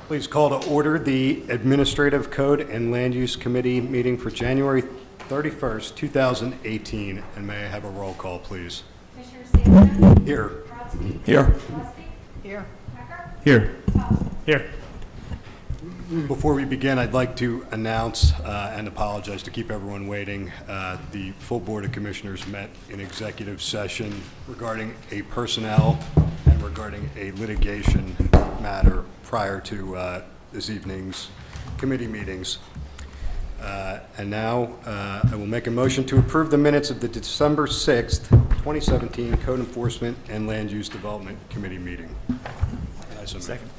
Please call to order the Administrative Code and Land Use Committee meeting for January 31st, 2018. And may I have a roll call, please? Commissioner Sanders? Here. Brodsky? Here. Gillespie? Here. Becker? Here. Powell? Here. Before we begin, I'd like to announce and apologize to keep everyone waiting. The full Board of Commissioners met in executive session regarding a personnel and regarding a litigation matter prior to this evening's committee meetings. And now I will make a motion to approve the minutes of the December 6th, 2017 Code Enforcement and Land Use Development Committee meeting. Second.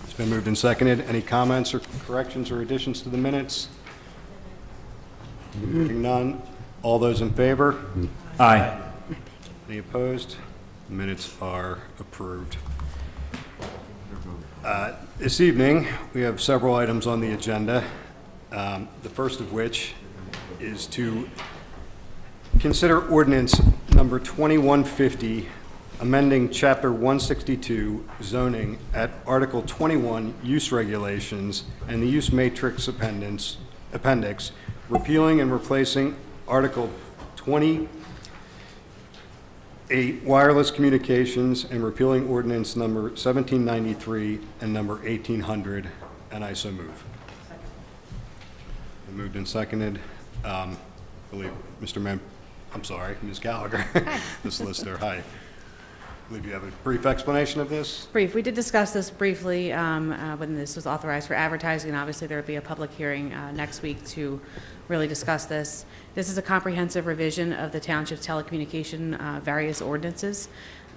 It's been moved and seconded. Any comments or corrections or additions to the minutes? Hearing none. All those in favor? Aye. Any opposed? The minutes are approved. This evening, we have several items on the agenda. The first of which is to consider ordinance number 2150, amending Chapter 162 zoning at Article 21 use regulations and the use matrix appendix, repealing and replacing Article 28 wireless communications and repealing ordinance number 1793 and number 1800, and I so move. Moved and seconded. I believe Ms. Gallagher, the solicitor. Hi. I believe you have a brief explanation of this. Brief. We did discuss this briefly when this was authorized for advertising, and obviously there will be a public hearing next week to really discuss this. This is a comprehensive revision of the township's telecommunication various ordinances.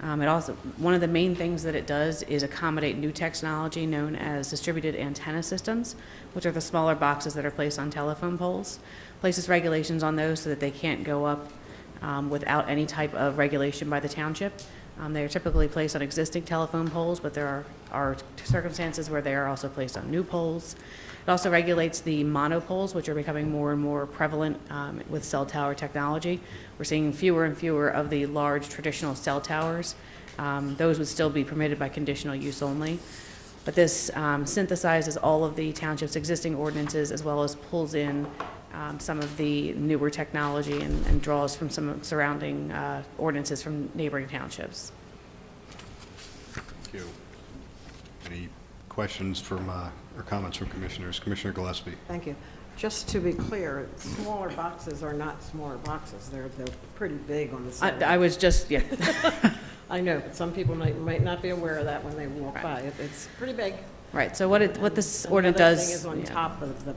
It also, one of the main things that it does is accommodate new technology known as distributed antenna systems, which are the smaller boxes that are placed on telephone poles. Places regulations on those so that they can't go up without any type of regulation by the township. They are typically placed on existing telephone poles, but there are circumstances where they are also placed on new poles. It also regulates the monopoles, which are becoming more and more prevalent with cell tower technology. We're seeing fewer and fewer of the large traditional cell towers. Those would still be permitted by conditional use only. But this synthesizes all of the township's existing ordinances as well as pulls in some of the newer technology and draws from some surrounding ordinances from neighboring townships. Thank you. Any questions from or comments from commissioners? Commissioner Gillespie. Thank you. Just to be clear, smaller boxes are not smaller boxes. They're pretty big on the side. I was just, yeah. I know, but some people might not be aware of that when they walk Right. by. It's pretty big. Right, so what this And ordinance the other does. thing is on yeah. top of the.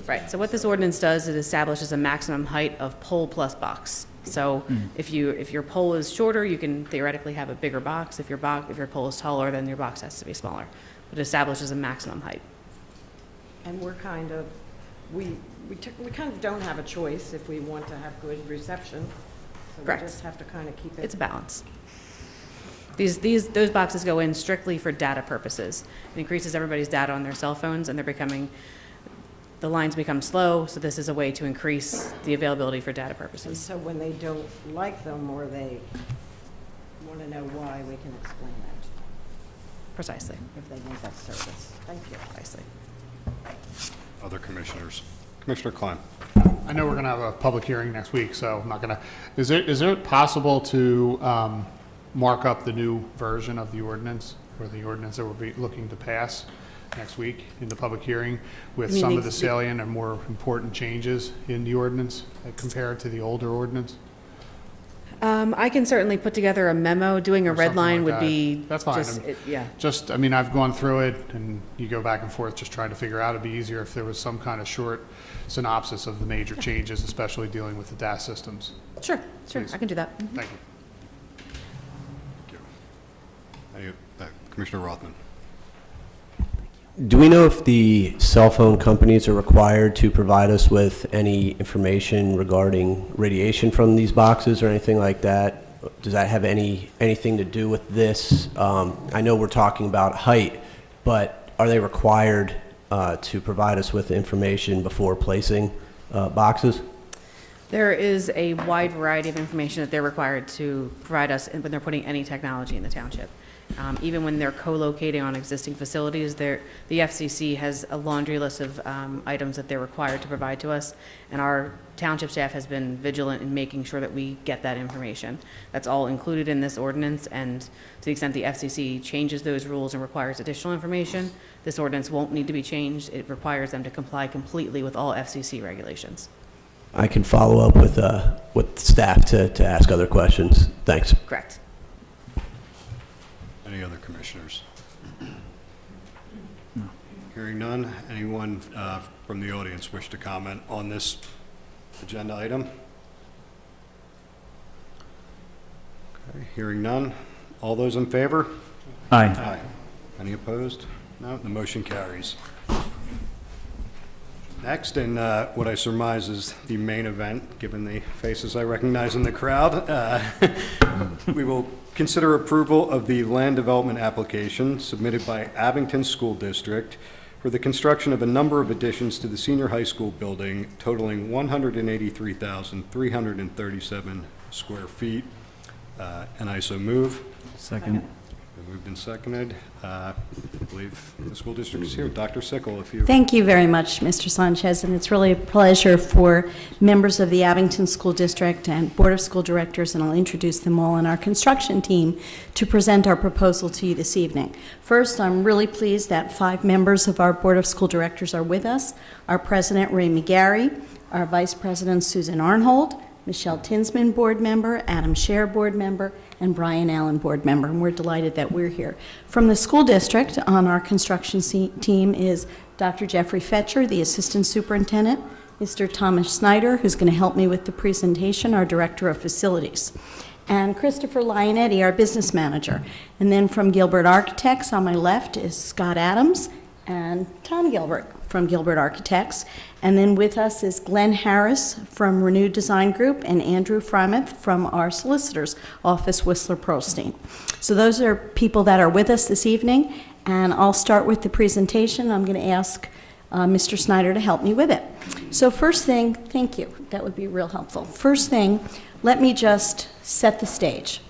Right, so what this ordinance does, it establishes a maximum height of pole plus box. So if your pole is shorter, you can theoretically have a bigger box. If your pole is taller, then your box has to be smaller. But it establishes a maximum height. And we're kind of, we kind of don't have a choice if we want to have good reception. So Correct. we just have to kind of keep it. It's a balance. Those boxes go in strictly for data purposes. It increases everybody's data on their cell phones, and the lines become slow, so this is a way to increase the availability for data And purposes. so when they don't like them or they want to know why, we can explain that Precisely, if they need that service. Thank you. precisely. Other commissioners. Commissioner Klein. I know we're going to have a public hearing next week, so I'm not going to. Is it possible to mark up the new version of the ordinance, or the ordinance that we'll be looking to pass next week in the public hearing with You mean some the- of the salient and more important changes in the ordinance compared to the older ordinance? I can certainly put together a memo. Doing a Or red something line like would that. be. That's fine. Yeah. Just, I mean, I've gone through it, and you go back and forth just trying to figure out. It'd be easier if there was some kind of short synopsis of the major changes, especially dealing with the DAS systems. Sure, Please. I can do that. Thank you. Commissioner Rothman. Do we know if the cell phone companies are required to provide us with any information regarding radiation from these boxes or anything like that? Does that have anything to do with this? I know we're talking about height, but are they required to provide us with information before placing boxes? There is a wide variety of information that they're required to provide us when they're putting any technology in the township. Even when they're co-locating on existing facilities, the FCC has a laundry list of items that they're required to provide to us, and our township staff has been vigilant in making sure that we get that information. That's all included in this ordinance, and to the extent the FCC changes those rules and requires additional information, this ordinance won't need to be changed. It requires them to comply completely with all FCC regulations. I can follow up with staff to ask other questions. Thanks. Correct. Any other commissioners? Hearing none, anyone from the audience wish to comment on this agenda item? Okay, hearing none, all those in favor? Aye. Aye. Any opposed? No, the motion carries. Next, and what I surmise is the main event, given the faces I recognize in the crowd, we will consider approval of the land development application submitted by Abington School District for the construction of a number of additions to the senior high school building totaling 183,337 square feet. And I so move. Second. Been moved and seconded. I believe the school district is here. Dr. Sickle, if you... Thank you very much, Mr. Sanchez, and it's really a pleasure for members of the Abington School District and Board of School Directors, and I'll introduce them all, and our construction team to present our proposal to you this evening. First, I'm really pleased that 5 members of our Board of School Directors are with us. Our President, Ray McGarry, our Vice President, Susan Arnhold, Michelle Tinsman, board member, Adam Scher, board member, and Brian Allen, board member, and we're delighted that we're here. From the school district, on our construction team is Dr. Jeffrey Fetcher, the assistant superintendent, Mr. Thomas Snyder, who's going to help me with the presentation, our director of facilities, and Christopher Lionetti, our business manager. And then from Gilbert Architects, on my left is Scott Adams and Tom Gilbert from Gilbert Architects. And then with us is Glenn Harris from Renewed Design Group and Andrew Frymuth from our solicitor's office, Whistler Prostein. So those are people that are with us this evening, and I'll start with the presentation. I'm going to ask Mr. Snyder to help me with it. So first thing, thank you, that would be real helpful. First thing, let me just set the stage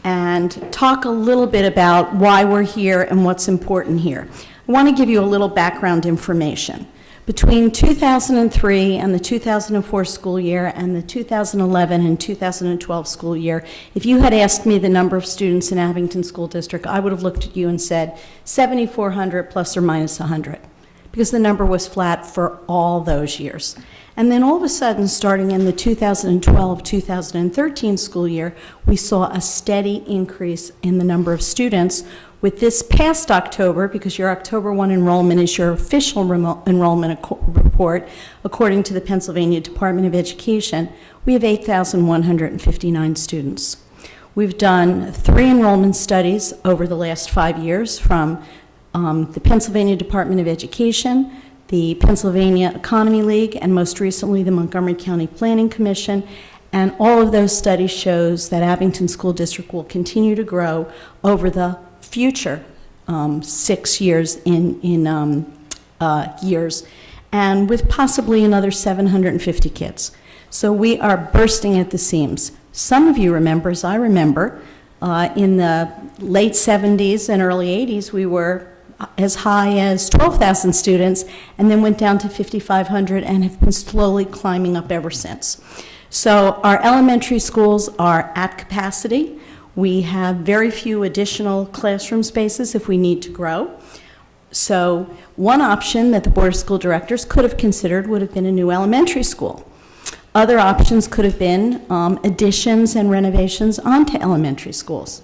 and talk a little bit about why we're here and what's important here. I want to give you a little background information. Between 2003 and the 2004 school year and the 2011 and 2012 school year, if you had asked me the number of students in Abington School District, I would have looked at you and said 7,400 plus or minus 100, because the number was flat for all those years. And then all of a sudden, starting in the 2012-2013 school year, we saw a steady increase in the number of students. With this past October, because your October 1 enrollment is your official enrollment report, according to the Pennsylvania Department of Education, we have 8,159 students. We've done 3 enrollment studies over the last 5 years from the Pennsylvania Department of Education, the Pennsylvania Economy League, and most recently the Montgomery County Planning Commission. And all of those studies shows that Abington School District will continue to grow over the future 6 years years, and with possibly another 750 kids. So we are bursting at the seams. Some of you remember, as I remember, in the late 70s and early 80s, we were as high as 12,000 students, and then went down to 5,500 and have been slowly climbing up ever since. So our elementary schools are at capacity. We have very few additional classroom spaces if we need to grow. So one option that the Board of School Directors could have considered would have been a new elementary school. Other options could have been additions and renovations onto elementary schools.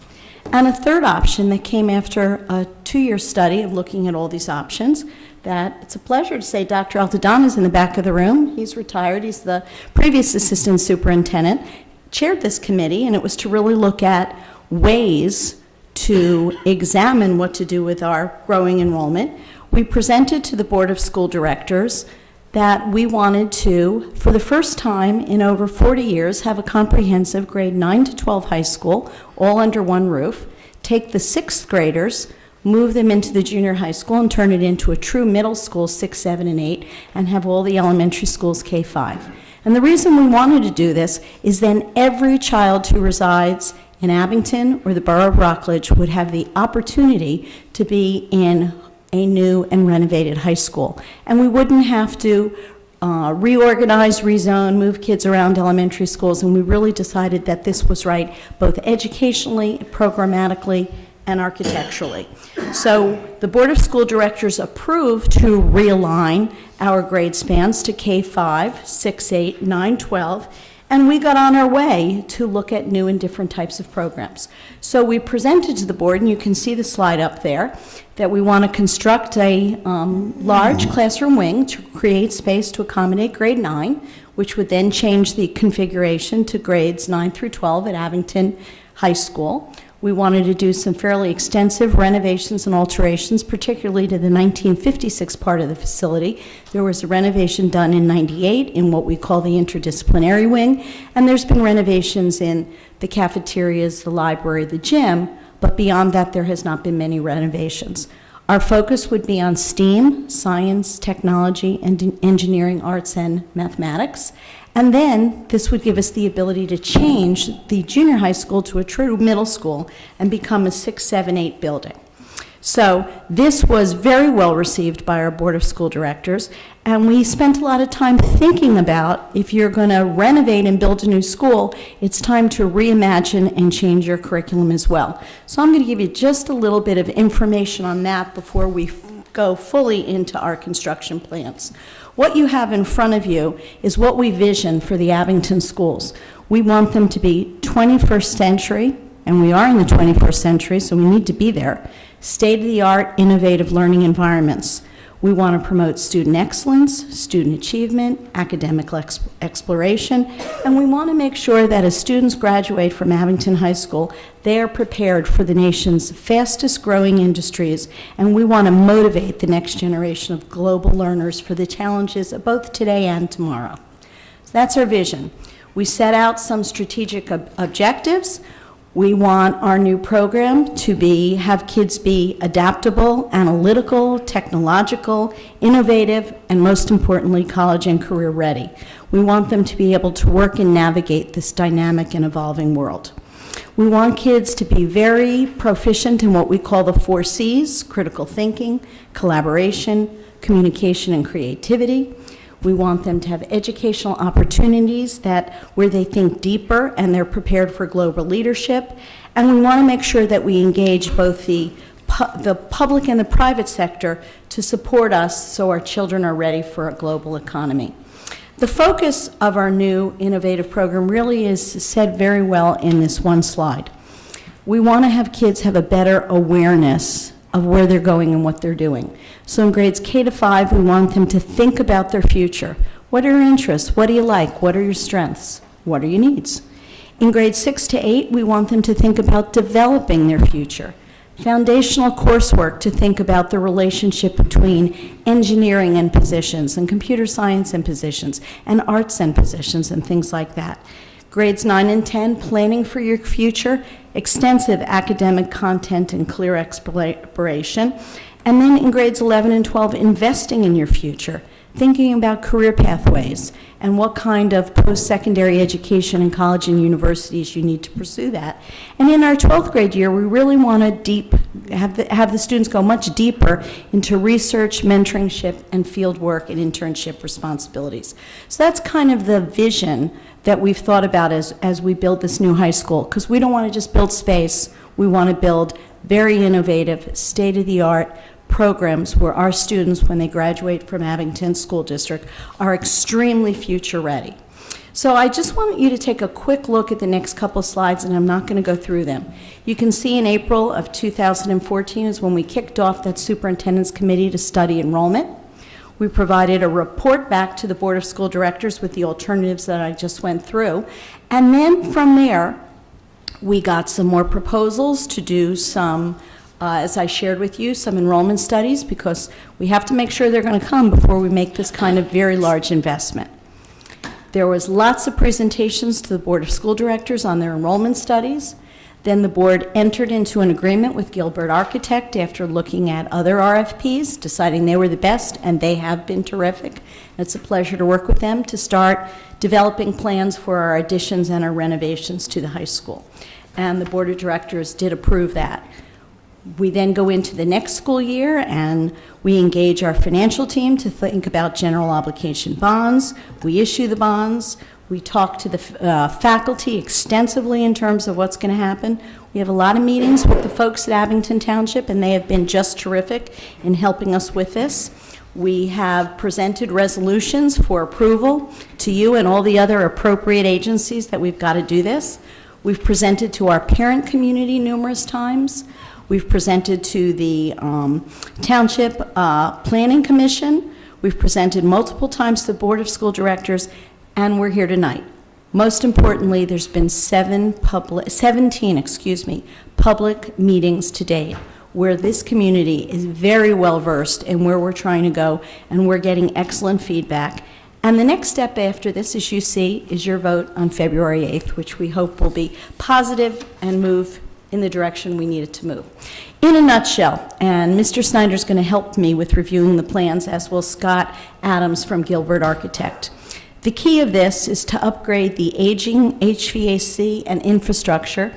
And a third option that came after a 2-year study of looking at all these options, that it's a pleasure to say Dr. Altadonna is in the back of the room. He's retired. He's the previous assistant superintendent, chaired this committee, and it was to really look at ways to examine what to do with our growing enrollment. We presented to the Board of School Directors that we wanted to, for the first time in over 40 years, have a comprehensive grade 9 to 12 high school, all under one roof, take the 6th graders, move them into the junior high school and turn it into a true middle school, 6, 7, and 8, and have all the elementary schools K-5. And the reason we wanted to do this is then every child who resides in Abington or the borough of Rockledge would have the opportunity to be in a new and renovated high school. And we wouldn't have to reorganize, rezone, move kids around elementary schools, and we really decided that this was right, both educationally, programmatically, and architecturally. So the Board of School Directors approved to realign our grade spans to K-5, 6, 8, 9, 12, and we got on our way to look at new and different types of programs. So we presented to the board, and you can see the slide up there, that we want to construct a large classroom wing to create space to accommodate grade 9, which would then change the configuration to grades 9 through 12 at Abington High School. We wanted to do some fairly extensive renovations and alterations, particularly to the 1956 part of the facility. There was a renovation done in '98 in what we call the interdisciplinary wing, and there's been renovations in the cafeterias, the library, the gym, but beyond that, there has not been many renovations. Our focus would be on STEAM, science, technology, and engineering, arts, and mathematics. And then this would give us the ability to change the junior high school to a true middle school and become a 6, 7, 8 building. So this was very well received by our Board of School Directors, and we spent a lot of time thinking about, if you're going to renovate and build a new school, it's time to reimagine and change your curriculum as well. So I'm going to give you just a little bit of information on that before we go fully into our construction plans. What you have in front of you is what we vision for the Abington schools. We want them to be 21st century, and we are in the 21st century, so we need to be there. State-of-the-art, innovative learning environments. We want to promote student excellence, student achievement, academic exploration, and we want to make sure that as students graduate from Abington High School, they are prepared for the nation's fastest growing industries, and we want to motivate the next generation of global learners for the challenges of both today and tomorrow. So that's our vision. We set out some strategic objectives. We want our new program to have kids be adaptable, analytical, technological, innovative, and most importantly, college and career ready. We want them to be able to work and navigate this dynamic and evolving world. We want kids to be very proficient in what we call the 4 C's: critical thinking, collaboration, communication, and creativity. We want them to have educational opportunities where they think deeper and they're prepared for global leadership. And we want to make sure that we engage both the public and the private sector to support us so our children are ready for a global economy. The focus of our new innovative program really is said very well in this one slide. We want to have kids have a better awareness of where they're going and what they're doing. So in grades K to 5, we want them to think about their future. What are your interests? What do you like? What are your strengths? What are your needs? In grades 6 to 8, we want them to think about developing their future. Foundational coursework to think about the relationship between engineering and positions, and computer science and positions, and arts and positions, and things like that. Grades 9 and 10, planning for your future, extensive academic content and clear exploration. And then in grades 11 and 12, investing in your future, thinking about career pathways and what kind of post-secondary education in college and universities you need to pursue that. And in our 12th grade year, we really want to have the students go much deeper into research, mentorship, and field work and internship responsibilities. So that's kind of the vision that we've thought about as we build this new high school, because we don't want to just build space, we want to build very innovative, state-of-the-art programs where our students, when they graduate from Abington School District, are extremely future ready. So I just want you to take a quick look at the next couple slides, and I'm not going to go through them. You can see in April of 2014 is when we kicked off that superintendent's committee to study enrollment. We provided a report back to the Board of School Directors with the alternatives that I just went through. And then from there, we got some more proposals to do some, as I shared with you, some enrollment studies, because we have to make sure they're going to come before we make this kind of very large investment. There was lots of presentations to the Board of School Directors on their enrollment studies. Then the board entered into an agreement with Gilbert Architect after looking at other RFPs, deciding they were the best, and they have been terrific. It's a pleasure to work with them to start developing plans for our additions and our renovations to the high school. And the board of directors did approve that. We then go into the next school year and we engage our financial team to think about general obligation bonds. We issue the bonds. We talk to the faculty extensively in terms of what's going to happen. We have a lot of meetings with the folks at Abington Township, and they have been just terrific in helping us with this. We have presented resolutions for approval to you and all the other appropriate agencies that we've got to do this. We've presented to our parent community numerous times. We've presented to the Township Planning Commission. We've presented multiple times to the Board of School Directors, and we're here tonight. Most importantly, there's been 17 public meetings to date where this community is very well versed in where we're trying to go, and we're getting excellent feedback. And the next step after this, as you see, is your vote on February 8th, which we hope will be positive and move in the direction we need it to move. In a nutshell, and Mr. Snyder's going to help me with reviewing the plans, as will Scott Adams from Gilbert Architect. The key of this is to upgrade the aging HVAC and infrastructure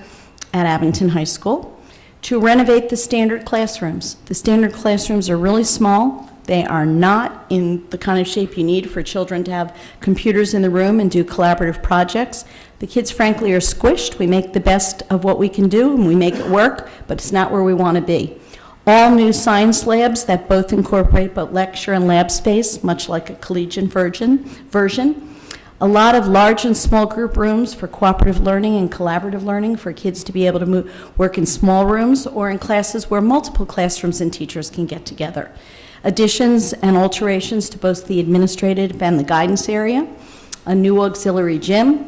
at Abington High School, to renovate the standard classrooms. The standard classrooms are really small. They are not in the kind of shape you need for children to have computers in the room and do collaborative projects. The kids, frankly, are squished. We make the best of what we can do, and we make it work, but it's not where we want to be. All new science labs that both incorporate both lecture and lab space, much like a collegiate version. A lot of large and small group rooms for cooperative learning and collaborative learning for kids to be able to work in small rooms or in classes where multiple classrooms and teachers can get together. Additions and alterations to both the administrative and the guidance area, a new auxiliary gym,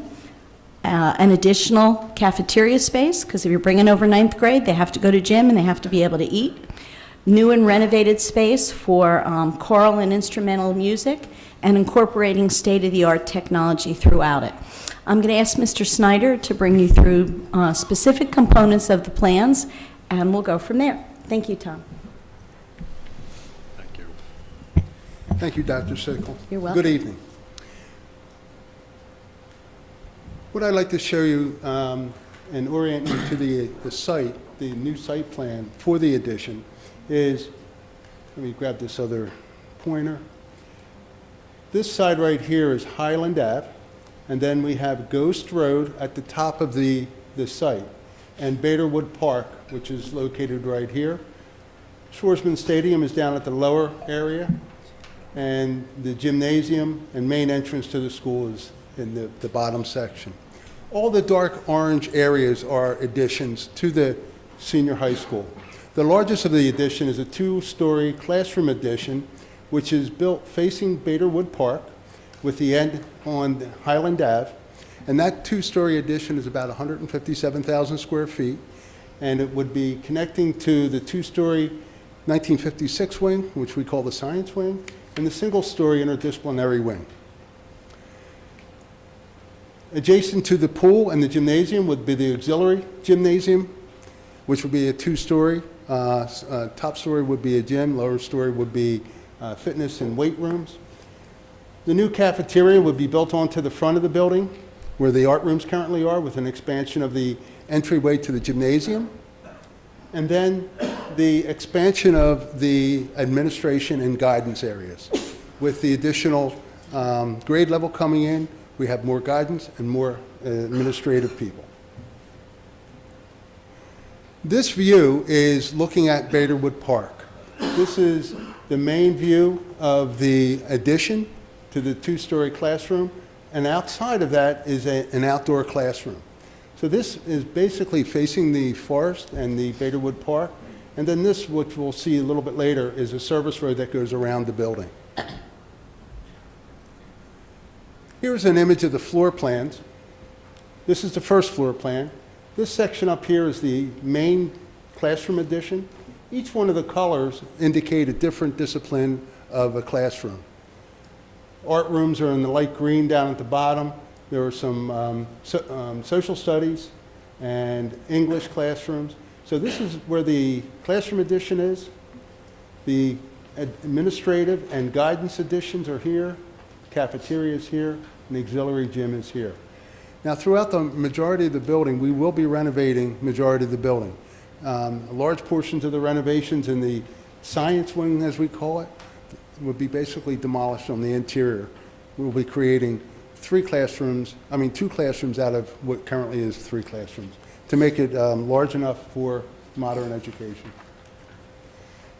an additional cafeteria space, because if you're bringing over 9th grade, they have to go to gym and they have to be able to eat. New and renovated space for choral and instrumental music, and incorporating state-of-the-art technology throughout it. I'm going to ask Mr. Snyder to bring you through specific components of the plans, and we'll go from there. Thank you, Tom. Thank you. Thank you, Dr. Sickle. You're welcome. Good evening. What I'd like to show you and orient you to the site, the new site plan for the addition is, let me grab this other pointer. This side right here is Highland Ave, and then we have Ghost Road at the top of the site, and Baderwood Park, which is located right here. Shoresman Stadium is down at the lower area, and the gymnasium and main entrance to the school is in the bottom section. All the dark orange areas are additions to the senior high school. The largest of the addition is a 2-story classroom addition, which is built facing Baderwood Park with the end on Highland Ave. And that 2-story addition is about 157,000 square feet. And it would be connecting to the 2-story 1956 wing, which we call the science wing, and the single-story interdisciplinary wing. Adjacent to the pool and the gymnasium would be the auxiliary gymnasium, which would be a 2-story. Top story would be a gym, lower story would be fitness and weight rooms. The new cafeteria would be built onto the front of the building where the art rooms currently are, with an expansion of the entryway to the gymnasium. And then the expansion of the administration and guidance areas. With the additional grade level coming in, we have more guidance and more administrative people. This view is looking at Baderwood Park. This is the main view of the addition to the 2-story classroom, and outside of that is an outdoor classroom. So this is basically facing the forest and the Baderwood Park, and then this, which we'll see a little bit later, is a service road that goes around the building. Here's an image of the floor plans. This is the first floor plan. This section up here is the main classroom addition. Each one of the colors indicate a different discipline of a classroom. Art rooms are in the light green down at the bottom. There are some social studies and English classrooms. So this is where the classroom addition is. The administrative and guidance additions are here, cafeteria is here, and the auxiliary gym is here. Now, throughout the majority of the building, we will be renovating majority of the building. Large portions of the renovations in the science wing, as we call it, will be basically demolished on the interior. We'll be creating two classrooms out of what currently is 3 classrooms to make it large enough for modern education.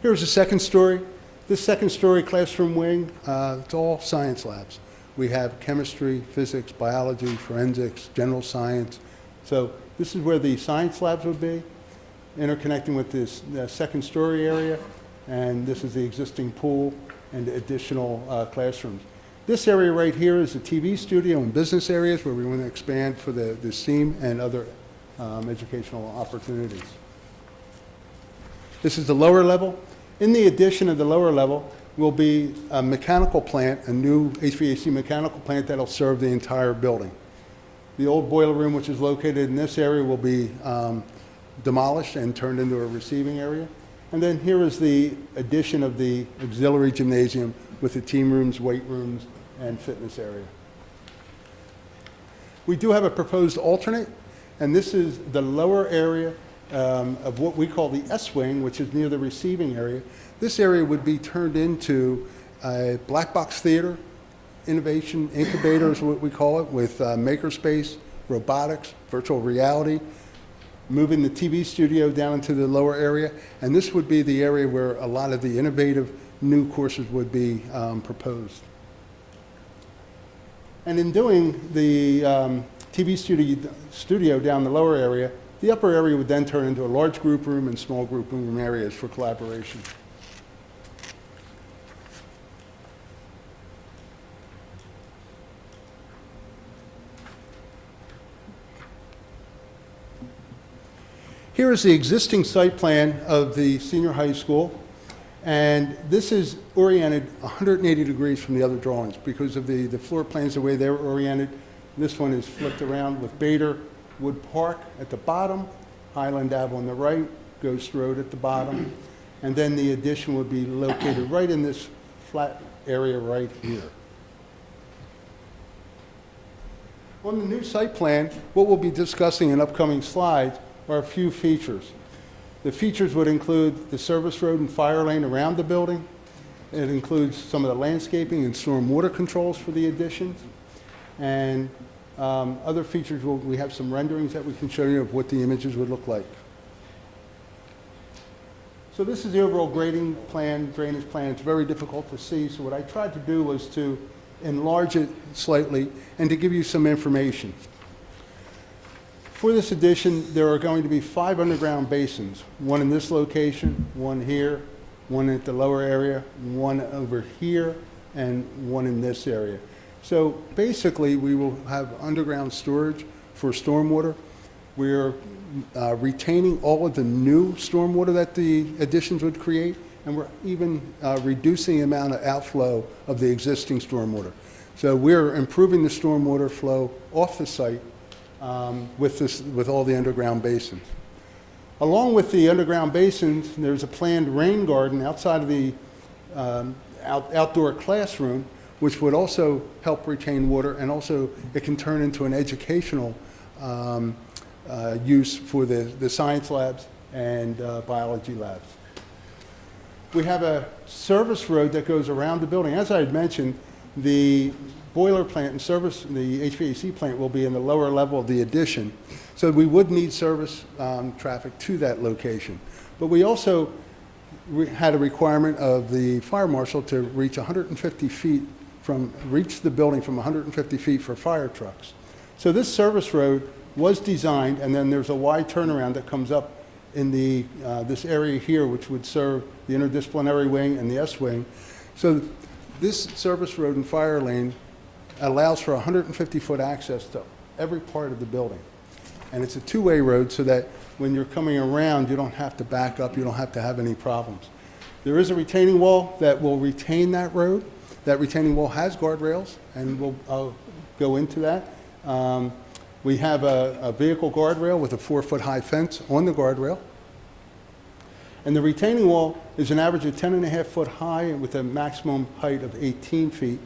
Here's the second story. This second story classroom wing, it's all science labs. We have chemistry, physics, biology, forensics, general science. So this is where the science labs would be, interconnecting with this second story area, and this is the existing pool and additional classrooms. This area right here is the TV studio and business areas where we want to expand for the STEAM and other educational opportunities. This is the lower level. In the addition of the lower level will be a mechanical plant, a new HVAC mechanical plant that'll serve the entire building. The old boiler room, which is located in this area, will be demolished and turned into a receiving area. And then here is the addition of the auxiliary gymnasium with the team rooms, weight rooms, and fitness area. We do have a proposed alternate, and this is the lower area of what we call the S-wing, which is near the receiving area. This area would be turned into a black box theater, innovation incubator is what we call it, with makerspace, robotics, virtual reality, moving the TV studio down into the lower area, and this would be the area where a lot of the innovative new courses would be proposed. And in doing the TV studio down the lower area, the upper area would then turn into a large group room and small group room areas for collaboration. Here is the existing site plan of the senior high school, and this is oriented 180 degrees from the other drawings because of the floor plans, the way they're oriented. This one is flipped around with Bader Wood Park at the bottom, Highland Ave on the right, Ghost Road at the bottom, and then the addition would be located right in this flat area right here. On the new site plan, what we'll be discussing in upcoming slides are a few features. The features would include the service road and fire lane around the building. It includes some of the landscaping and storm water controls for the additions. And other features, we have some renderings that we can show you of what the images would look like. So this is the overall grading plan, drainage plan. It's very difficult to see, so what I tried to do was to enlarge it slightly and to give you some information. For this addition, there are going to be 5 underground basins, one in this location, one here, one at the lower area, one over here, and one in this area. So basically, we will have underground storage for stormwater. We're retaining all of the new stormwater that the additions would create, and we're even reducing the amount of outflow of the existing stormwater. So we're improving the stormwater flow off the site with all the underground basins. Along with the underground basins, there's a planned rain garden outside of the outdoor classroom, which would also help retain water, and also it can turn into an educational use for the science labs and biology labs. We have a service road that goes around the building. As I had mentioned, the boiler plant and the HVAC plant will be in the lower level of the addition. So we would need service traffic to that location. But we also had a requirement of the fire marshal to reach 150 feet reach the building from 150 feet for fire trucks. So this service road was designed, and then there's a wide turnaround that comes up in this area here, which would serve the interdisciplinary wing and the S wing. So this service road and fire lane allows for 150-foot access to every part of the building. And it's a two-way road so that when you're coming around, you don't have to back up, you don't have to have any problems. There is a retaining wall that will retain that road. That retaining wall has guardrails, and I'll go into that. We have a vehicle guardrail with a 4-foot-high fence on the guardrail. And the retaining wall is an average of 10.5 foot high with a maximum height of 18 feet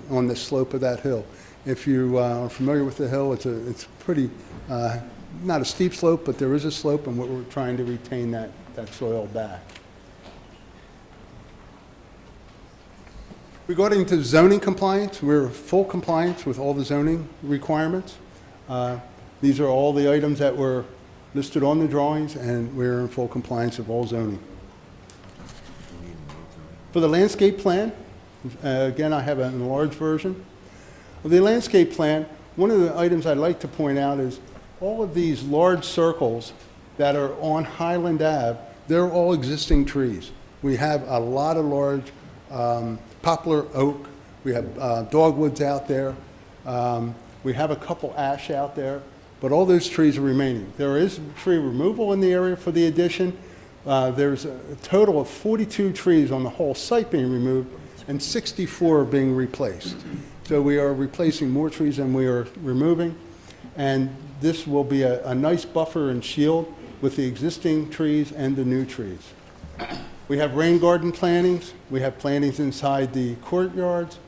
on the slope of that hill. If you are familiar with the hill, it's pretty, not a steep slope, but there is a slope, and we're trying to retain that soil back. Regarding to zoning compliance, we're full compliance with all the zoning requirements. These are all the items that were listed on the drawings, and we're in full compliance of all zoning. For the landscape plan, again, I have an enlarged version. Of the landscape plan, one of the items I'd like to point out is all of these large circles that are on Highland Ave, they're all existing trees. We have a lot of large poplar oak. We have dogwoods out there. We have a couple ash out there, but all those trees are remaining. There is tree removal in the area for the addition. There's a total of 42 trees on the whole site being removed and 64 being replaced. So we are replacing more trees than we are removing, and this will be a nice buffer and shield with the existing trees and the new trees. We have rain garden plantings. We have plantings inside the courtyards,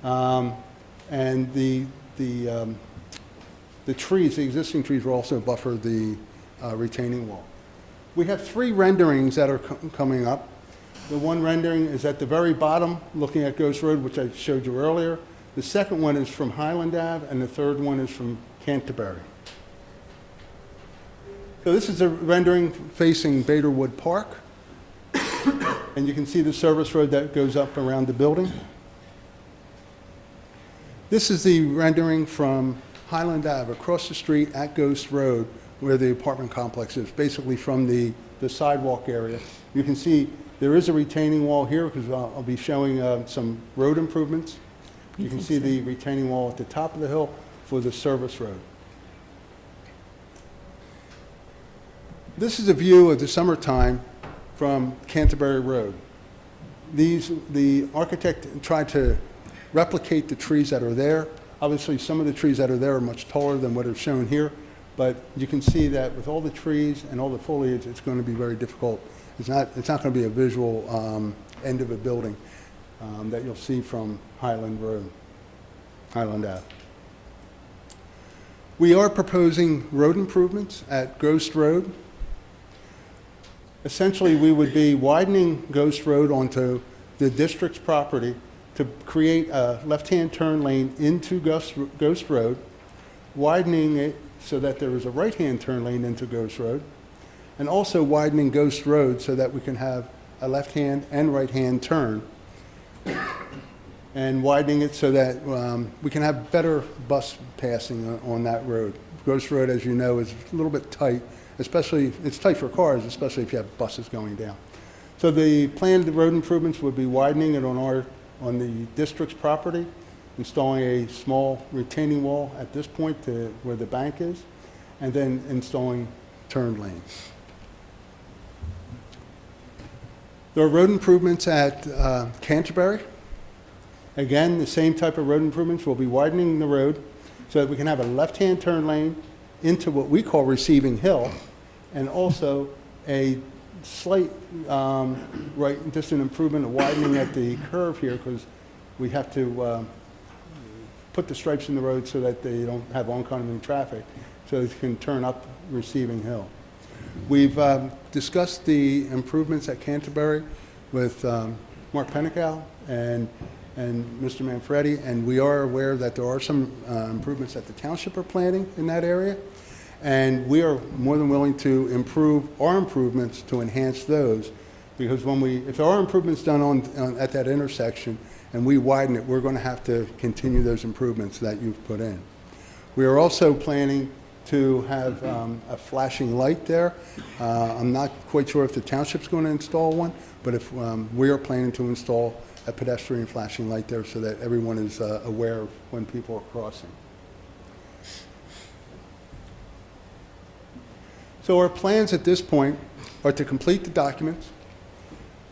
and the trees, the existing trees, will also buffer the retaining wall. We have 3 renderings that are coming up. The one rendering is at the very bottom, looking at Ghost Road, which I showed you earlier. The second one is from Highland Ave, and the third one is from Canterbury. So this is a rendering facing Baderwood Park. And you can see the service road that goes up around the building. This is the rendering from Highland Ave across the street at Ghost Road, where the apartment complex is, basically from the sidewalk area. You can see there is a retaining wall here because I'll be showing some road improvements. You can see the retaining wall at the top of the hill for the service road. This is a view of the summertime from Canterbury Road. The architect tried to replicate the trees that are there. Obviously, some of the trees that are there are much taller than what is shown here, but you can see that with all the trees and all the foliage, it's going to be very difficult. It's not going to be a visual end of a building that you'll see from Highland Ave. We are proposing road improvements at Ghost Road. Essentially, we would be widening Ghost Road onto the district's property to create a left-hand turn lane into Ghost Road, widening it so that there is a right-hand turn lane into Ghost Road, and also widening Ghost Road so that we can have a left-hand and right-hand turn, and widening it so that we can have better bus passing on that road. Ghost Road, as you know, is a little bit tight, especially, it's tight for cars, especially if you have buses going down. So the planned road improvements would be widening it on the district's property, installing a small retaining wall at this point to where the bank is, and then installing turn lanes. There are road improvements at Canterbury. Again, the same type of road improvements. We'll be widening the road so that we can have a left-hand turn lane into what we call Receiving Hill, and also a slight, just an improvement, a widening at the curve here, because we have to put the stripes in the road so that they don't have oncoming traffic, so they can turn up Receiving Hill. We've discussed the improvements at Canterbury with Mark Pennicow and Mr. Manfredi, and we are aware that there are some improvements that the township are planning in that area. And we are more than willing to improve our improvements to enhance those, because if there are improvements done at that intersection and we widen it, we're going to have to continue those improvements that you've put in. We are also planning to have a flashing light there. I'm not quite sure if the township's going to install one, but if we are planning to install a pedestrian flashing light there so that everyone is aware of when people are crossing. So our plans at this point are to complete the documents.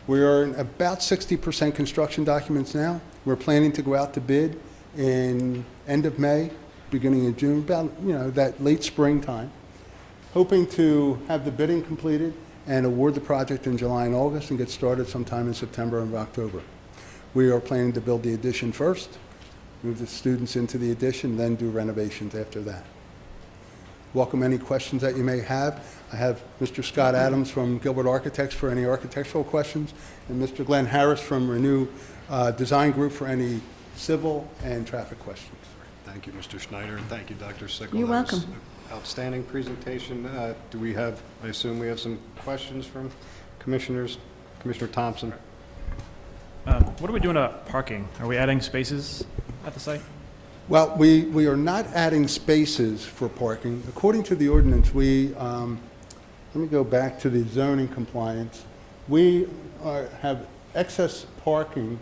We are in about 60% construction documents now. We're planning to go out to bid in end of May beginning of June, about, that late springtime. Hoping to have the bidding completed and award the project in July and August and get started sometime in September and October. We are planning to build the addition first, move the students into the addition, then do renovations after that. Welcome any questions that you may have. I have Mr. Scott Adams from Gilbert Architects for any architectural questions, and Mr. Glenn Harris from Renew Design Group for any civil and traffic questions. Thank you, Mr. Schneider, and thank you, Dr. Sickle. You're That was welcome. an outstanding presentation. Do we have, I assume we have some questions from commissioners? Commissioner Thompson? What are we doing about parking? Are we adding spaces at the site? Well, we are not adding spaces for parking. According to the ordinance, let me go back to the zoning compliance. We have excess parking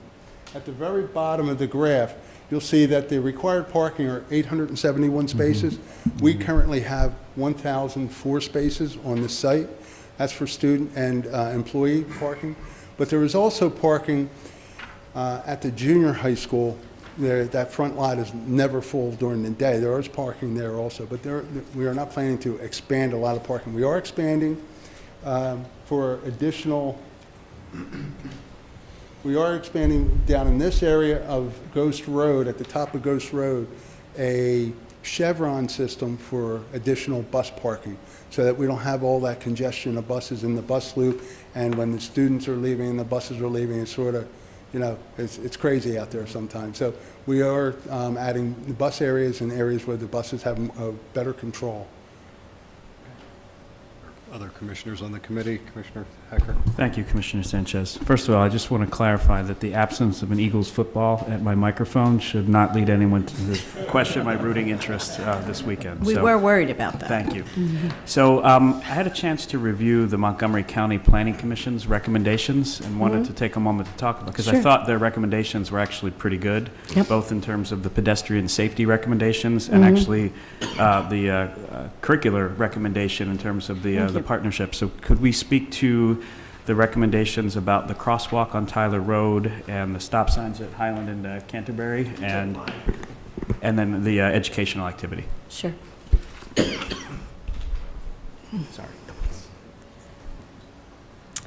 at the very bottom of the graph. You'll see that the required parking are 871 spaces. We currently have 1,004 spaces on the site. That's for student and employee parking. But there is also parking at the junior high school. That front lot is never full during the day. There is parking there also, but we are not planning to expand a lot of parking. We are expanding for additional, we are expanding down in this area of Ghost Road, at the top of Ghost Road, a chevron system for additional bus parking, so that we don't have all that congestion of buses in the bus loop, and when the students are leaving and the buses are leaving, it's sort of, it's crazy out there sometimes. So we are adding the bus areas and areas where the buses have better control. Other commissioners on the committee? Commissioner Hecker? Thank you, Commissioner Sanchez. First of all, I just want to clarify that the absence of an Eagles football at my microphone should not lead anyone to question my rooting interest this weekend. We were worried about that. Thank you. So I had a chance to review the Montgomery County Planning Commission's recommendations and wanted to take a moment to talk about, because I Sure. thought their recommendations were actually pretty good, Yep. both in terms of the pedestrian safety recommendations and actually the curricular recommendation in terms of the partnership. So could we speak to the recommendations about the crosswalk on Tyler Road and the stop signs at Highland and Canterbury, and then the educational activity? Sure. Sorry.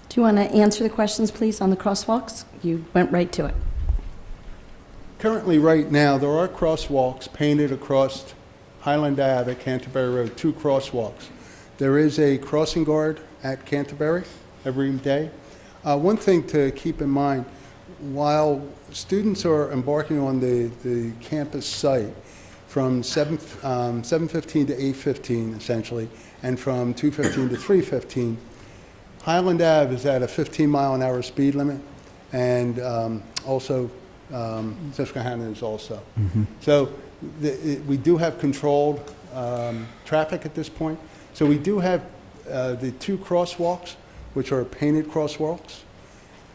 Do you want to answer the questions, please, on the crosswalks? You went right to it. Currently, right now, there are crosswalks painted across Highland Ave at Canterbury Road, 2 crosswalks. There is a crossing guard at Canterbury every day. One thing to keep in mind, while students are embarking on the campus site from 7:15 to 8:15, essentially, and from 2:15 to 3:15, Highland Ave is at a 15-mile-an-hour speed limit, and also Susquehanna is also. So we do have controlled traffic at this point. So we do have the 2 crosswalks, which are painted crosswalks,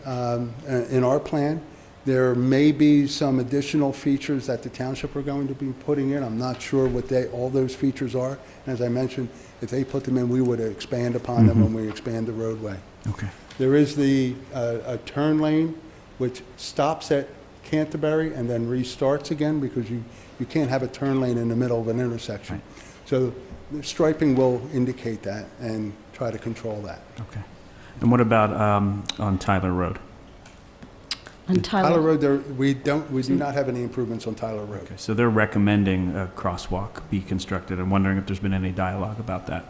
in our plan. There may be some additional features that the township are going to be putting in. I'm not sure what all those features are. And as I mentioned, if they put them in, we would expand upon them when we expand the roadway. Okay. There is a turn lane which stops at Canterbury and then restarts again, because you can't have a turn lane in the middle of an intersection. Right. So the striping will indicate that and try to control that. Okay. And what about on Tyler Road? On Tyler Road, we do not have any improvements on Tyler Road. Okay, so they're recommending a crosswalk be constructed. I'm wondering if there's been any dialogue about that.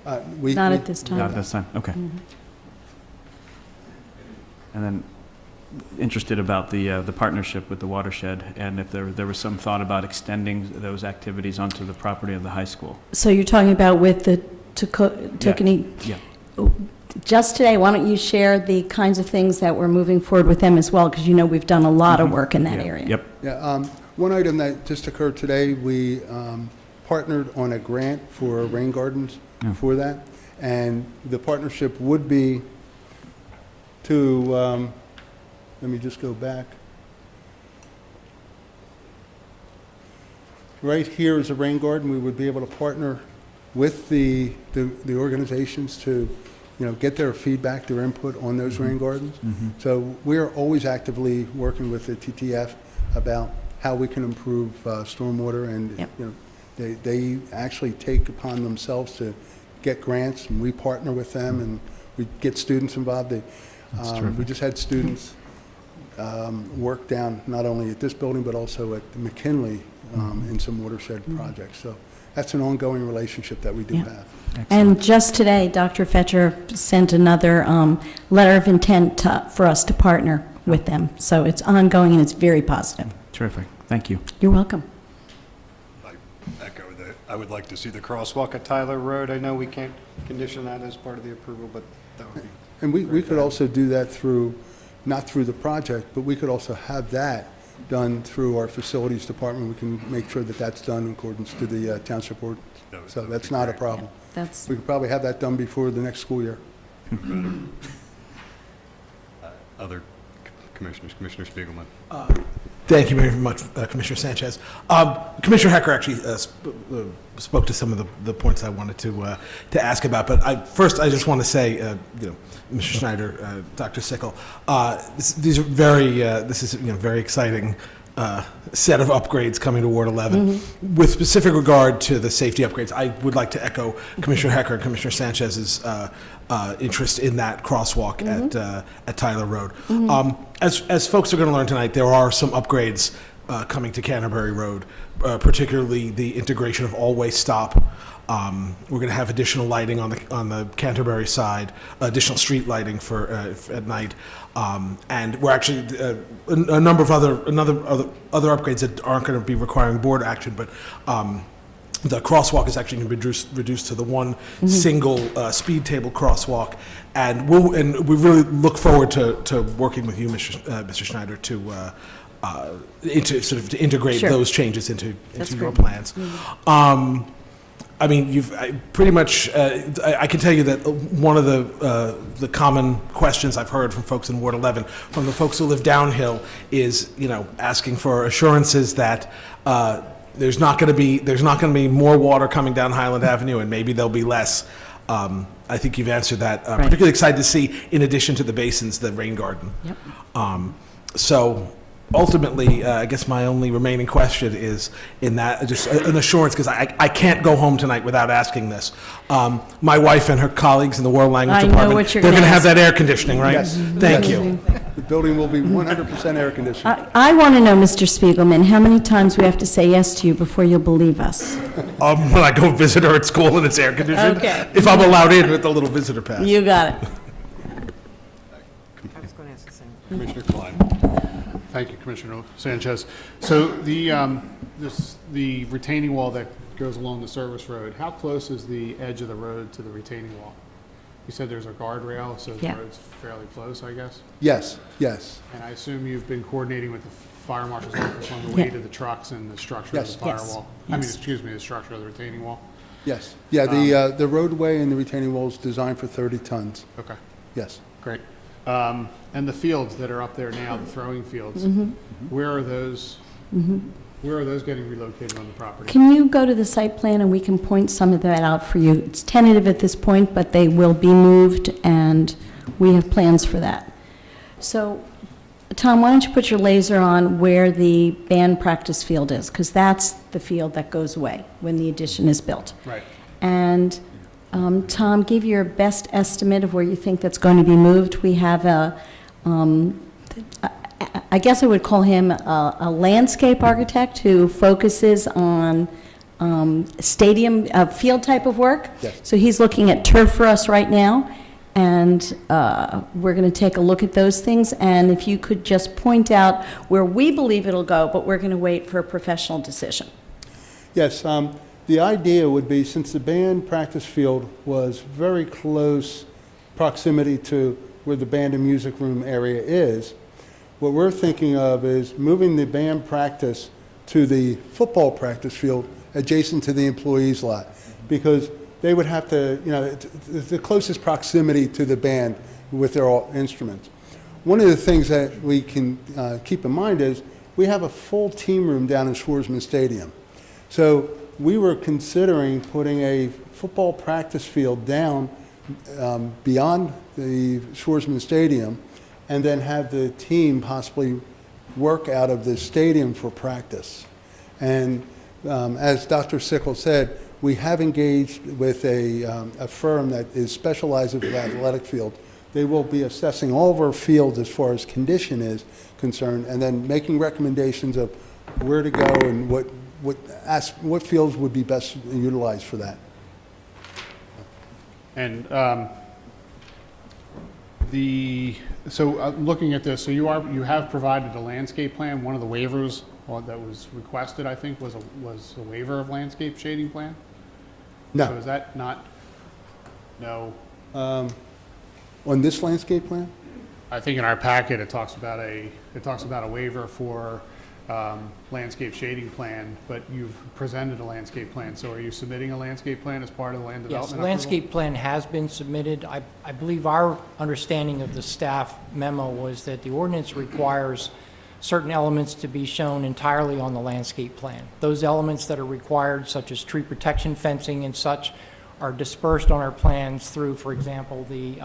Not at this time. Not at this time, okay. And then interested about the partnership with the watershed, and if there was some thought about extending those activities onto the property of the high school. So you're talking about with the Tokenie? Yeah. Just today, why don't you share the kinds of things that we're moving forward with them as well, because we've done a lot of work in that Yeah. area. Yep. Yeah, one item that just occurred today, we partnered on a grant for rain gardens for that, and the partnership would be to, let me just go back. Right here is a rain garden. We would be able to partner with the organizations to, get their feedback, their input on those rain gardens. So we are always actively working with the TTF about how we can improve stormwater, and, Yep. you know, they actually take upon themselves to get grants, and we partner with them, and we get students involved. We just had students work down not only at this building, but also at McKinley in some watershed projects. So that's an ongoing relationship that we do Yeah. have. And just today, Dr. Fetcher sent another letter of intent for us to partner with them. So it's ongoing and it's very positive. Terrific. Thank you. You're welcome. I echo that. I would like to see the crosswalk at Tyler Road. I know we can't condition that as part of the approval, but that would be. And we could also do that through, not through the project, but we could also have that done through our facilities department. We can make sure that that's done in accordance to the township ordinance. So that's not a problem. That's We could probably have that done before the next school year. Other commissioners, Commissioner Spiegelman. Thank you very much, Commissioner Sanchez. Commissioner Hecker actually spoke to some of the points I wanted to ask about, but first I just want to say, Mr. Schneider, Dr. Sickle, these are this is very exciting set of upgrades coming to Ward 11. With specific regard to the safety upgrades, I would like to echo Commissioner Hecker and Commissioner Sanchez's interest in that crosswalk at Tyler Road. As folks are going to learn tonight, there are some upgrades coming to Canterbury Road, particularly the integration of all-way stop. We're going to have additional lighting on the Canterbury side, additional street lighting for at night, and we're actually a number of other upgrades that aren't going to be requiring board action, but. The crosswalk is actually going to be reduced to the one single speed table crosswalk, and we really look forward to working with you, Mr. Schneider, to integrate those changes into your plans. I mean, pretty much. I can tell you that one of the common questions I've heard from folks in Ward 11, from the folks who live downhill, is asking for assurances that. There's not going to be more water coming down Highland Avenue, and maybe there'll be less. I think you've answered that. Right. Particularly excited to see, in addition to the basins, the rain garden. Yep. So ultimately, I guess my only remaining question is in that just an assurance, because I can't go home tonight without asking this. My wife and her colleagues in the World Language I know Department, what you're they're going to gonna have that air conditioning, right? Yes. Thank Yes. you. The building will be 100% air conditioned. I want to know, Mr. Spiegelman, how many times we have to say yes to you before you'll believe us? When I go visit her at school and it's air conditioned, Okay. if I'm allowed in with the little visitor pass. You got it. I was going to ask the same. Commissioner Klein. Thank you, Commissioner Sanchez. So the retaining wall that goes along the service road, how close is the edge of the road to the retaining wall? You said there's a guardrail, so the Yeah. road's fairly close, I guess? Yes, yes. And I assume you've been coordinating with the fire marshal's office on the way Yeah. to the trucks and the structure Yes. of the Yes. firewall? Yes. The structure of the retaining wall? Yes. Yeah, the roadway and the retaining wall is designed for 30 tons. Okay, Yes. great. And the fields that are up there now, the throwing fields, where are those? Where are those getting relocated on the property? Can you go to the site plan and we can point some of that out for you? It's tentative at this point, but they will be moved, and we have plans for that. So, Tom, why don't you put your laser on where the band practice field is, because that's the field that goes away when the addition is built. Right. And, Tom, give your best estimate of where you think that's going to be moved. We have I guess I would call him a landscape architect who focuses on stadium, field type of work. Yes. So he's looking at turf for us right now, and we're going to take a look at those things. And if you could just point out where we believe it'll go, but we're going to wait for a professional decision. Yes, the idea would be, since the band practice field was very close proximity to where the band and music room area is, what we're thinking of is moving the band practice to the football practice field adjacent to the employees' lot, because they would have to, it's the closest proximity to the band with their instruments. One of the things that we can keep in mind is we have a full team room down in Schwarzman Stadium. So we were considering putting a football practice field down beyond the Schwarzman Stadium, and then have the team possibly work out of the stadium for practice. And as Dr. Sickle said, we have engaged with a firm that is specialized in the athletic field. They will be assessing all of our fields as far as condition is concerned, and then making recommendations of where to go and what fields would be best utilized for that. And looking at this, so you have provided a landscape plan. One of the waivers that was requested, I think, was a waiver of landscape shading plan? So No. is that not, no? On this landscape plan? I think in our packet, it talks about a waiver for landscape shading plan, but you've presented a landscape plan. So are you submitting a landscape plan as part of the land Yes, development the approval? landscape plan has been submitted. I believe our understanding of the staff memo was that the ordinance requires certain elements to be shown entirely on the landscape plan. Those elements that are required, such as tree protection fencing and such, are dispersed on our plans through, for example, the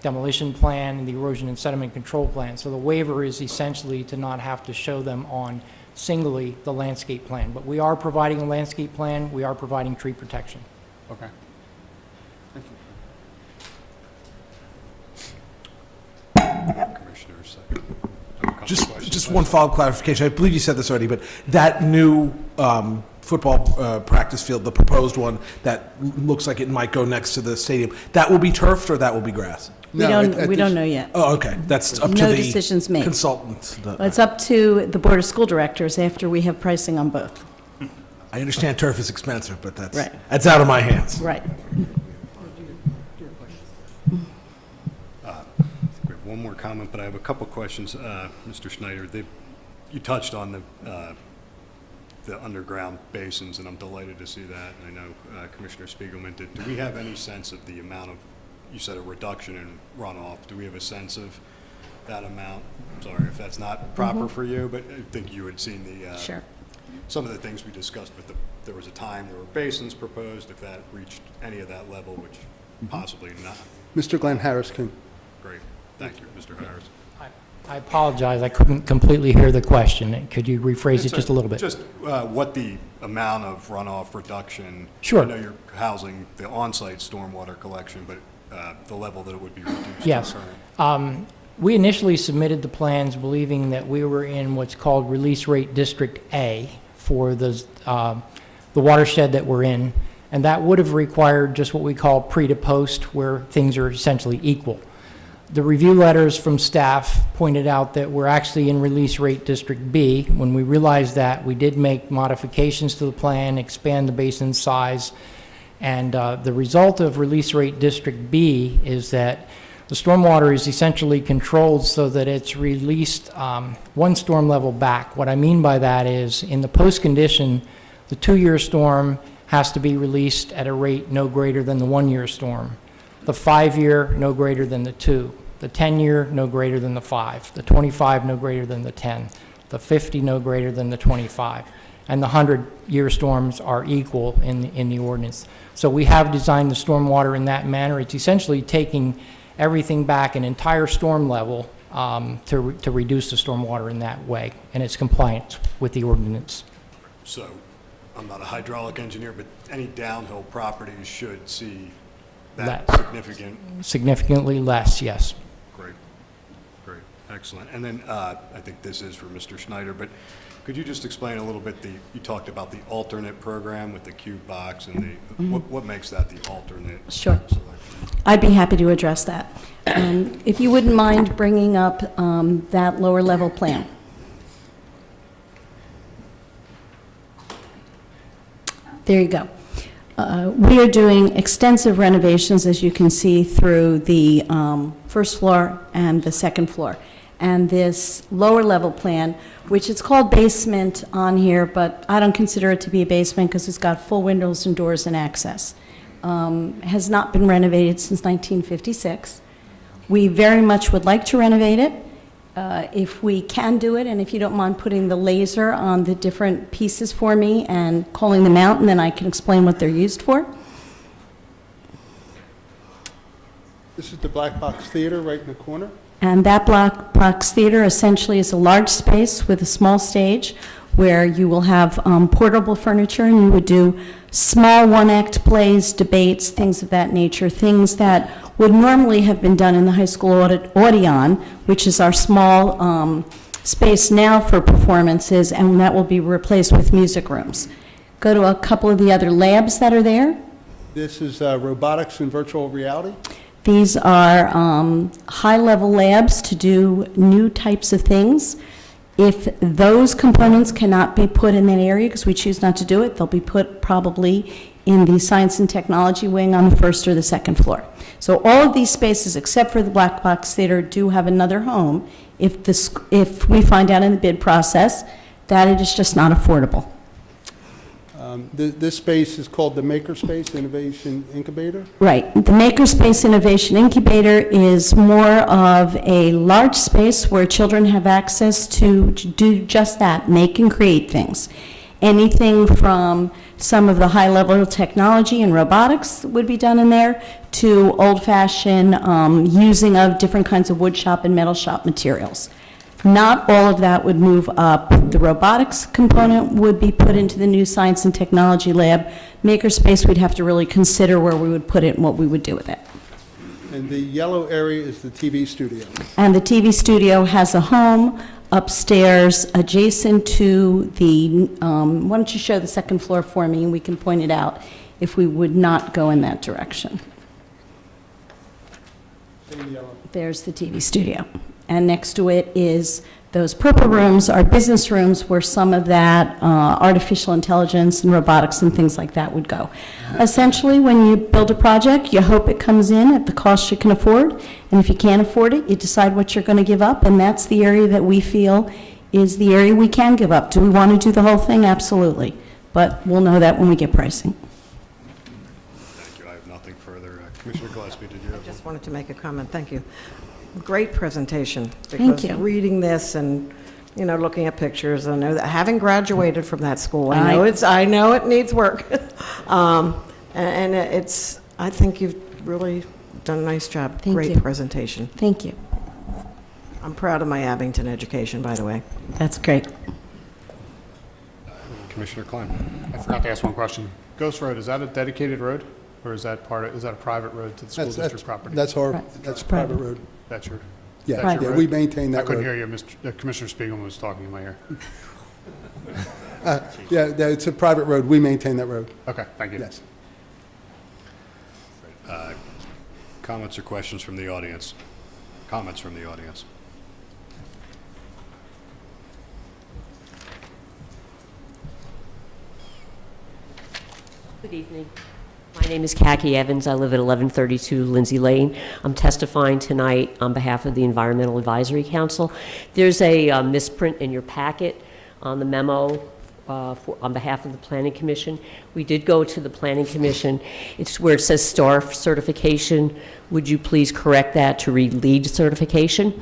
demolition plan and the erosion and sediment control plan. So the waiver is essentially to not have to show them on singly the landscape plan. But we are providing a landscape plan, we are providing tree protection. Okay. Commissioner, second. I have a couple questions. Just one follow-up clarification. I believe you said this already, but that new football practice field, the proposed one that looks like it might go next to the stadium, that will be turfed or that will be grass? We don't know yet. Oh, okay. That's up to No the decisions made. consultant. It's up to the Board of School Directors after we have pricing on both. I understand turf is expensive, but Right. that's out of my hands. Right. We have one more comment, but I have a couple questions. Mr. Schneider, you touched on the underground basins, and I'm delighted to see that. And I know Commissioner Spiegelman did. Do we have any sense of the amount of, you said a reduction in runoff, do we have a sense of that amount? Sorry if that's not proper for you, but I think you had seen Sure. some of the things we discussed, but there was a time there were basins proposed, if that reached any of that level, which possibly not. Mr. Glenn Harris can. Great. Thank you, Mr. Harris. I apologize, I couldn't completely hear the question. Could you rephrase it just a little bit? Just what the amount of runoff reduction. Sure. I know you're housing the on-site stormwater collection, but the level that it would be reduced. Yes. to current. We initially submitted the plans believing that we were in what's called Release Rate District A for the watershed that we're in, and that would have required just what we call pre to post, where things are essentially equal. The review letters from staff pointed out that we're actually in Release Rate District B. When we realized that, we did make modifications to the plan, expand the basin size, and the result of Release Rate District B is that the stormwater is essentially controlled so that it's released one storm level back. What I mean by that is, in the post condition, the 2-year storm has to be released at a rate no greater than the 1-year storm. The 5-year, no greater than the 2. The 10-year, no greater than the 5. The 25, no greater than the 10. The 50, no greater than the 25. And the 100-year storms are equal in the ordinance. So we have designed the stormwater in that manner. It's essentially taking everything back an entire storm level to reduce the stormwater in that way, and it's compliant with the ordinance. So, I'm not a hydraulic engineer, but any downhill properties should see that Less. significant. Significantly less, yes. Great, great, excellent. And then I think this is for Mr. Schneider, but could you just explain a little bit, you talked about the alternate program with the cube box and what makes that the alternate? Sure. selection? I'd be happy to address that. If you wouldn't mind bringing up that lower level plan. There you go. We are doing extensive renovations, as you can see, through the first floor and the second floor. And this lower level plan, which it's called basement on here, but I don't consider it to be a basement because it's got full windows and doors and access, has not been renovated since 1956. We very much would like to renovate it. If we can do it, and if you don't mind putting the laser on the different pieces for me and calling them out, and then I can explain what they're used for. This is the Black Box Theater right in the corner. And that Black Box Theater essentially is a large space with a small stage where you will have portable furniture, and you would do small one-act plays, debates, things of that nature, things that would normally have been done in the high school Audion, which is our small space now for performances, and that will be replaced with music rooms. Go to a couple of the other labs that are there. This is robotics and virtual reality. These are high-level labs to do new types of things. If those components cannot be put in that area, because we choose not to do it, they'll be put probably in the science and technology wing on the first or the second floor. So all of these spaces, except for the Black Box Theater, do have another home if we find out in the bid process that it is just not affordable. This space is called the Makerspace Innovation Incubator. Right. The Makerspace Innovation Incubator is more of a large space where children have access to do just that, make and create things. Anything from some of the high-level technology and robotics would be done in there to old-fashioned using of different kinds of wood shop and metal shop materials. Not all of that would move up. The robotics component would be put into the new science and technology lab. Makerspace, we'd have to really consider where we would put it and what we would do with it. And the yellow area is the TV studio. And the TV studio has a home upstairs adjacent to the, why don't you show the second floor for me, and we can point it out if we would not go in that direction. There's the TV studio. And next to it is those purple rooms are business rooms where some of that artificial intelligence and robotics and things like that would go. Essentially, when you build a project, you hope it comes in at the cost you can afford, and if you can't afford it, you decide what you're going to give up, and that's the area that we feel is the area we can give up. Do we want to do the whole thing? Absolutely. But we'll know that when we get pricing. Thank you. I have nothing further. Commissioner Gillespie, did you have? I just wanted to make a comment. Thank you. Great presentation. Thank you. Because reading this and, you know, looking at pictures, I know that having graduated from that school, I know it needs work. And it's, I think you've really done a nice job. Thank Great you. presentation. Thank you. I'm proud of my Abington education, by the way. That's great. Commissioner Klein. I forgot to ask one question. Ghost Road, is that a dedicated road? Or is that is that a private road to the school district property? That's private road. That's your, Yeah, that's your yeah, road? we maintain I that couldn't road. hear you, Commissioner Spiegelman was talking in my ear. Yeah, it's a private road. We maintain that road. Okay, thank you. Yes. Comments or questions from the audience? Comments from the audience? Good evening. My name is Khaki Evans. I live at 1132 Lindsay Lane. I'm testifying tonight on behalf of the Environmental Advisory Council. There's a misprint in your packet on the memo on behalf of the Planning Commission. We did go to the Planning Commission. It's where it says STAR certification. Would you please correct that to read LEED certification?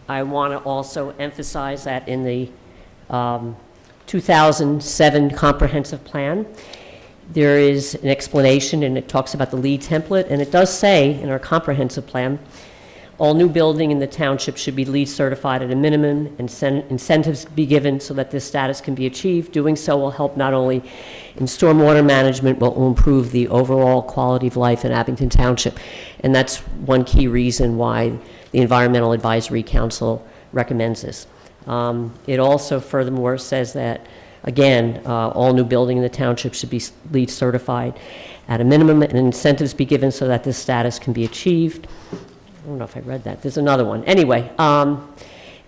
I want to also emphasize that in the 2007 comprehensive plan, there is an explanation, and it talks about the LEED template, and it does say in our comprehensive plan, all new building in the township should be LEED certified at a minimum, incentives be given so that this status can be achieved. Doing so will help not only in stormwater management, but will improve the overall quality of life in Abington Township. And that's one key reason why the Environmental Advisory Council recommends this. It also furthermore says that, again, all new building in the township should be LEED certified at a minimum, and incentives be given so that this status can be achieved. I don't know if I read that. There's another one. Anyway, and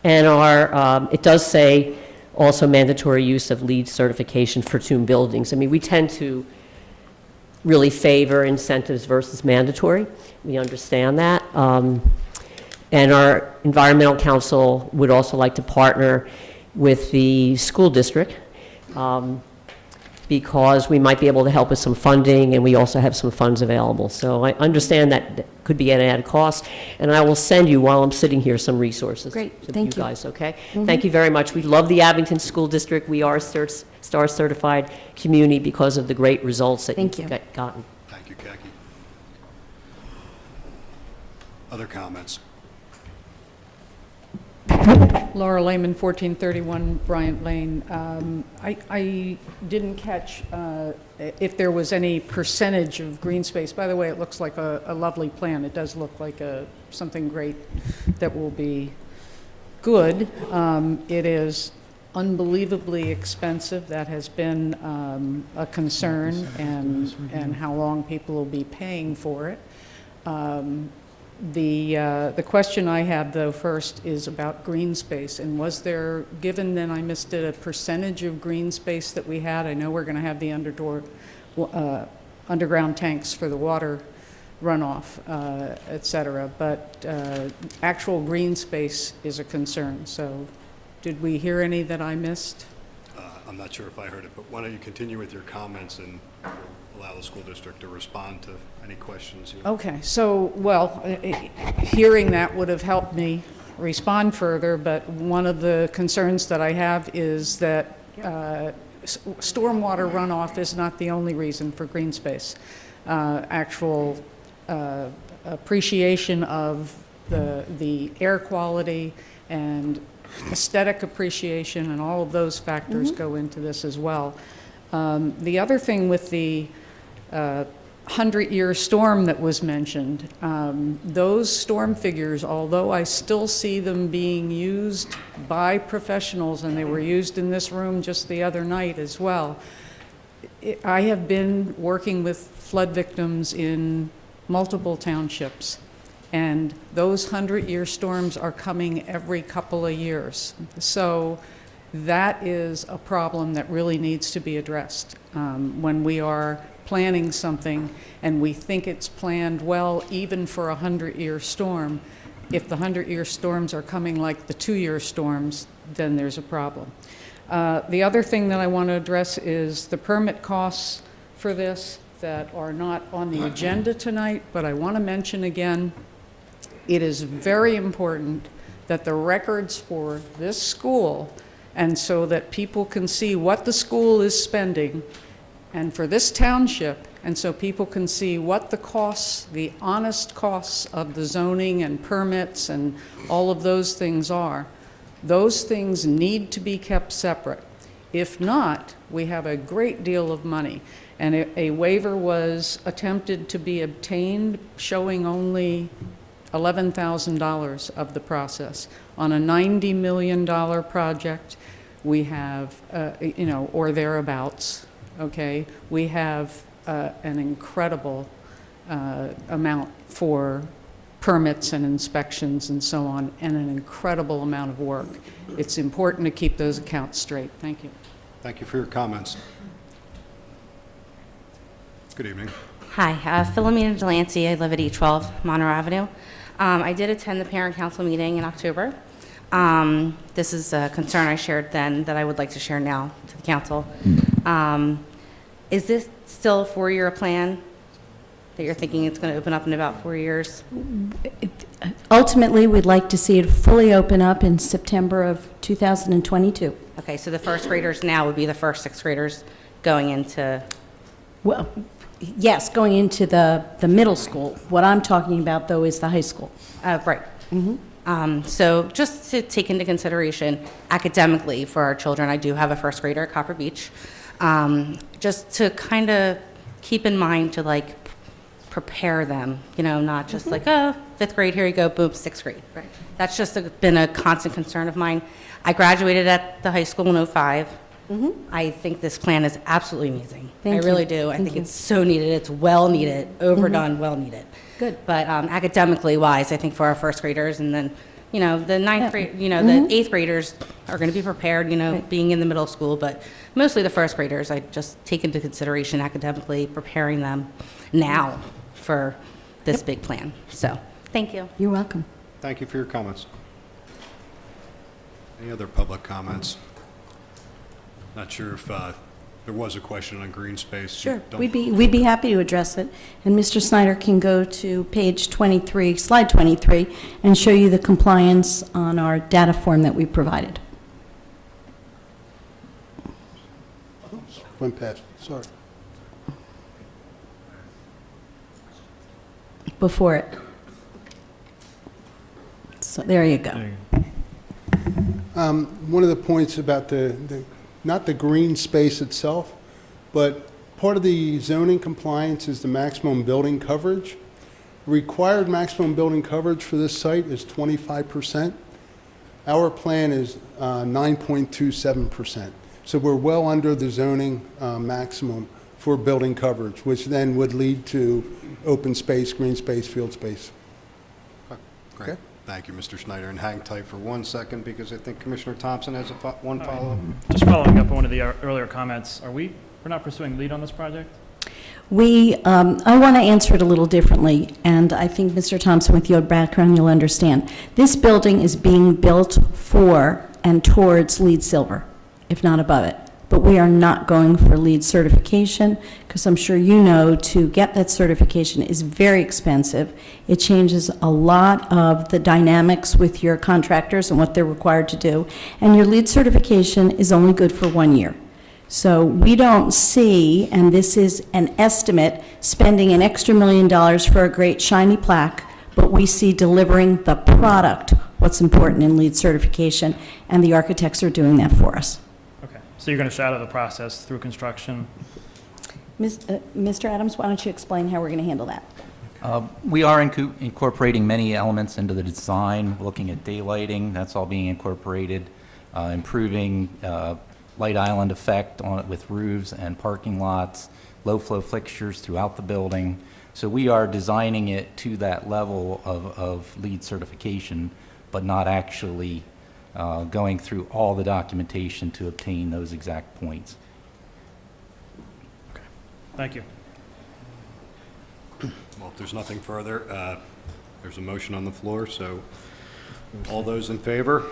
it does say also mandatory use of LEED certification for two buildings. I mean, we tend to really favor incentives versus mandatory. We understand that. And our environmental council would also like to partner with the school district because we might be able to help with some funding, and we also have some funds available. So I understand that could be at an added cost, and I will send you, while I'm sitting here, some resources. Great, to thank you. guys, okay? Thank you very much. We love the Abington School District. We are a STAR certified community because of the great results that Thank you've you. gotten. Thank you, Khaki. Other comments? Laura Lehman, 1431 Bryant Lane. I didn't catch if there was any percentage of green space. By the way, it looks like a lovely plan. It does look like something great that will be good. It is unbelievably expensive. That has been a concern, and how long people will be paying for it. The question I have, though, first is about green space. And was there, given then I missed it, a percentage of green space that we had? I know we're going to have the underground tanks for the water runoff, et cetera, but actual green space is a concern. So did we hear any that I missed? I'm not sure if I heard it, but why don't you continue with your comments and allow the school district to respond to any questions you have. Okay, so, well, hearing that would have helped me respond further, but one of the concerns that I have is that stormwater runoff is not the only reason for green space. Actual appreciation of the air quality and aesthetic appreciation and all of those factors go into this as well. The other thing with the 100-year storm that was mentioned, those storm figures, although I still see them being used by professionals, and they were used in this room just the other night as well, I have been working with flood victims in multiple townships, and those 100-year storms are coming every couple of years. So that is a problem that really needs to be addressed. When we are planning something and we think it's planned well, even for a 100-year storm, if the 100-year storms are coming like the 2-year storms, then there's a problem. The other thing that I want to address is the permit costs for this that are not on the agenda tonight, but I want to mention again, it is very important that the records for this school, and so that people can see what the school is spending, and for this township, and so people can see what the costs, the honest costs of the zoning and permits and all of those things are. Those things need to be kept separate. If not, we have a great deal of money. And a waiver was attempted to be obtained showing only $11,000 of the process. On a $90 million project, we have, or thereabouts, okay, we have an incredible amount for permits and inspections and so on, and an incredible amount of work. It's important to keep those accounts straight. Thank you. Thank you for your comments. Good evening. Hi, Philomena Delancey. I live at E12 Monroe Avenue. I did attend the parent council meeting in October. This is a concern I shared then that I would like to share now to the council. Is this still a 4-year plan that you're thinking it's going to open up in about 4 years? Ultimately, we'd like to see it fully open up in September of 2022. Okay, so the first graders now would be the first 6th graders going into... Well, yes, going into the middle school. What I'm talking about, though, is the high school. Right. So just to take into consideration academically for our children, I do have a 1st grader at Copper Beach. Just to kind of keep in mind to like prepare them, not just like, oh, 5th grade, here you go, boom, 6th grade. Right. That's just been a constant concern of mine. I graduated at the high school in 2005. I think this plan is absolutely amazing. I really do. I think it's so needed. It's well needed, overdone, well needed. Good. But academically wise, I think for our 1st graders, and then, the 9th grade, the 8th graders are going to be prepared, being in the middle school, but mostly the 1st graders, I just take into consideration academically preparing them now for this big plan. So, thank you. You're welcome. Thank you for your comments. Any other public comments? Not sure if there was a question on green space. Sure, we'd be happy to address it. And Mr. Snyder can go to page 23, slide 23, and show you the compliance on our data form that we provided. Went past, sorry. Before it. So there you go. There you go. One of the points about not the green space itself, but part of the zoning compliance is the maximum building coverage. Required maximum building coverage for this site is 25%. Our plan is 9.27%. So we're well under the zoning maximum for building coverage, which then would lead to open space, green space, field space. Great. Thank you, Mr. Schneider. And hang tight for 1 second, because I think Commissioner Thompson has one follow-up. Just following up on one of the earlier comments, we're not pursuing lead on this project? I want to answer it a little differently, and I think, Mr. Thompson, with your background, you'll understand. This building is being built for and towards LEED Silver, if not above it. But we are not going for LEED certification, because I'm sure you know, to get that certification is very expensive. It changes a lot of the dynamics with your contractors and what they're required to do, and your LEED certification is only good for 1 year. So we don't see, and this is an estimate, spending an extra $1 million for a great shiny plaque, but we see delivering the product, what's important in LEED certification, and the architects are doing that for us. Okay. So you're going to shadow the process through construction? Mr. Adams, why don't you explain how we're going to handle that? We are incorporating many elements into the design, looking at daylighting, that's all being incorporated, improving light island effect on it with roofs and parking lots, low flow fixtures throughout the building. So we are designing it to that level of LEED certification, but not actually going through all the documentation to obtain those exact points. Okay. Thank you. Well, if there's nothing further, there's a motion on the floor, so all those in favor?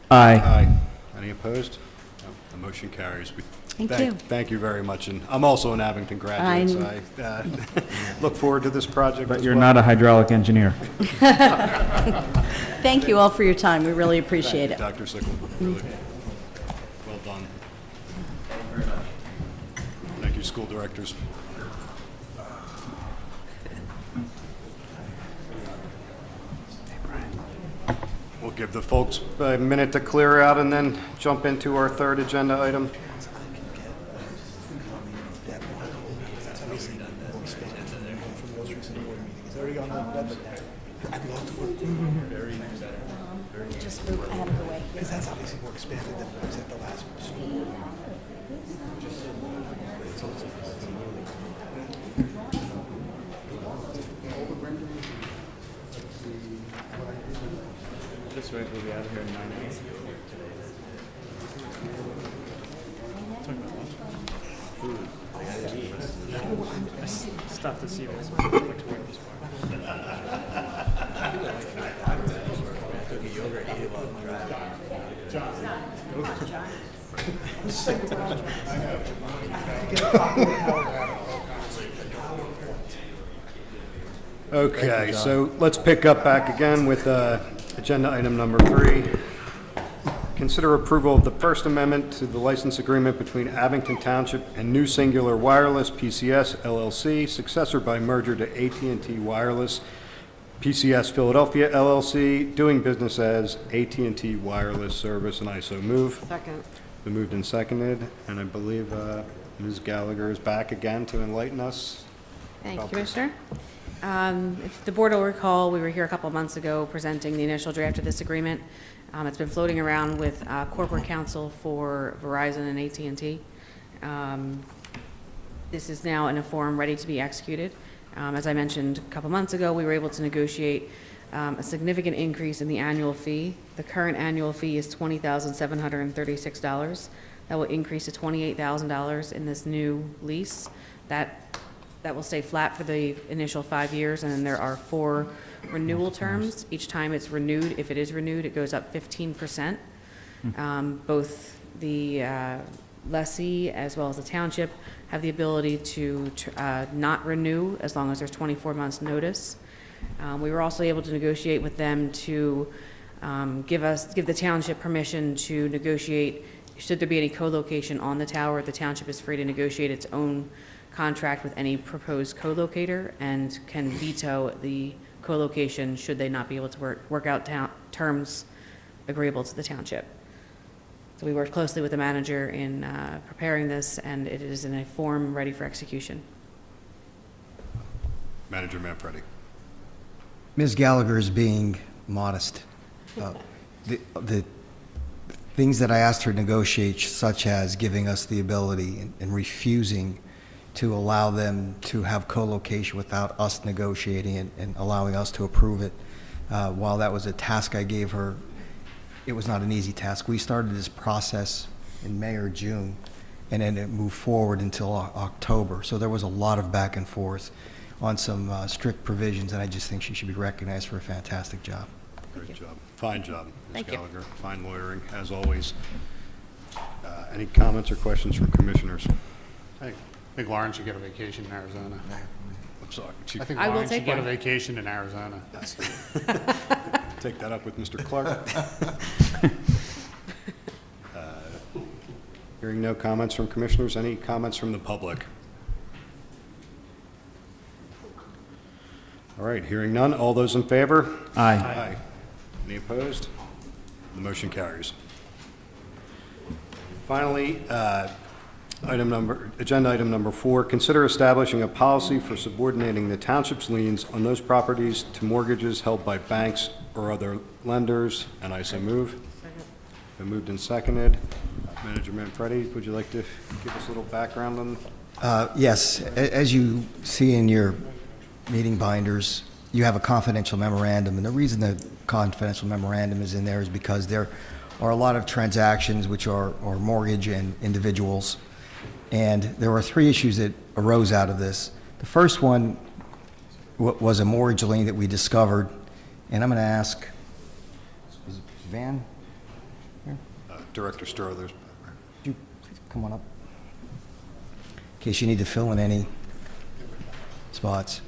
Aye. Aye. Any opposed? No, the motion carries. Thank you. Thank you very much, and I'm also an Abington graduate, so I look forward to this project But as you're well. not a hydraulic engineer. Thank you all for your time. We really appreciate it. Thank you, Dr. Sickle. Really well done. Thank you, school directors. We'll give the folks a minute to clear out and then jump into our third agenda item. Just move out of the way. Because that's obviously more expanded than what was at the last school board meeting. This way, we'll be out of here in 9 minutes. Food. I stopped to see this. I'd like to work this part. Okay, so let's pick up back again with agenda item number 3. Consider approval of the First Amendment to the license agreement between Abington Township and New Singular Wireless, PCS LLC, successor by merger to AT&T Wireless, PCS Philadelphia LLC, doing business as AT&T Wireless Service, and I so move. Second. Been moved and seconded, and I believe Ms. Gallagher is back again to enlighten us. Thank you, Commissioner. If the board will recall, we were here a couple of months ago presenting the initial draft of this agreement. It's been floating around with corporate counsel for Verizon and AT&T. This is now in a form ready to be executed. As I mentioned a couple months ago, we were able to negotiate a significant increase in the annual fee. The current annual fee is $20,736. That will increase to $28,000 in this new lease. That will stay flat for the initial 5 years, and then there are 4 renewal terms. Each time it's renewed, if it is renewed, it goes up 15%. Both the lessee as well as the township have the ability to not renew as long as there's 24 months notice. We were also able to negotiate with them to give the township permission to negotiate, should there be any co-location on the tower, the township is free to negotiate its own contract with any proposed co-locator and can veto the co-location should they not be able to work out terms agreeable to the township. So we worked closely with the manager in preparing this, and it is in a form ready for execution. Manager Manfredi. Ms. Gallagher is being modest. The things that I asked her to negotiate, such as giving us the ability and refusing to allow them to have co-location without us negotiating and allowing us to approve it, while that was a task I gave her, it was not an easy task. We started this process in May or June, and then it moved forward until October. So there was a lot of back and forth on some strict provisions, and I just think she should be recognized for a fantastic job. Great job. Fine job, Ms. Thank you. Gallagher. Fine lawyering, as always. Any comments or questions from commissioners? I think Lauren should get a vacation in Arizona. I'm sorry. I think I will Lauren should take get a one. vacation in Arizona. Take that up with Mr. Clark. Hearing no comments from commissioners, any comments from the public? All right, hearing none. All those in favor? Aye. Aye. Any opposed? The motion carries. Finally, agenda item number 4, consider establishing a policy for subordinating the township's liens on those properties to mortgages held by banks or other lenders, and I so move. Been moved and seconded. Manager Manfredi, would you like to give us a little background on? Yes, as you see in your meeting binders, you have a confidential memorandum, and the reason the confidential memorandum is in there is because there are a lot of transactions which are mortgage and individuals, and there were 3 issues that arose out of this. The first one was a mortgage lien that we discovered, and I'm going to ask, is Van here? Director Strothers. Could you please come on up? In case you need to fill in any spots.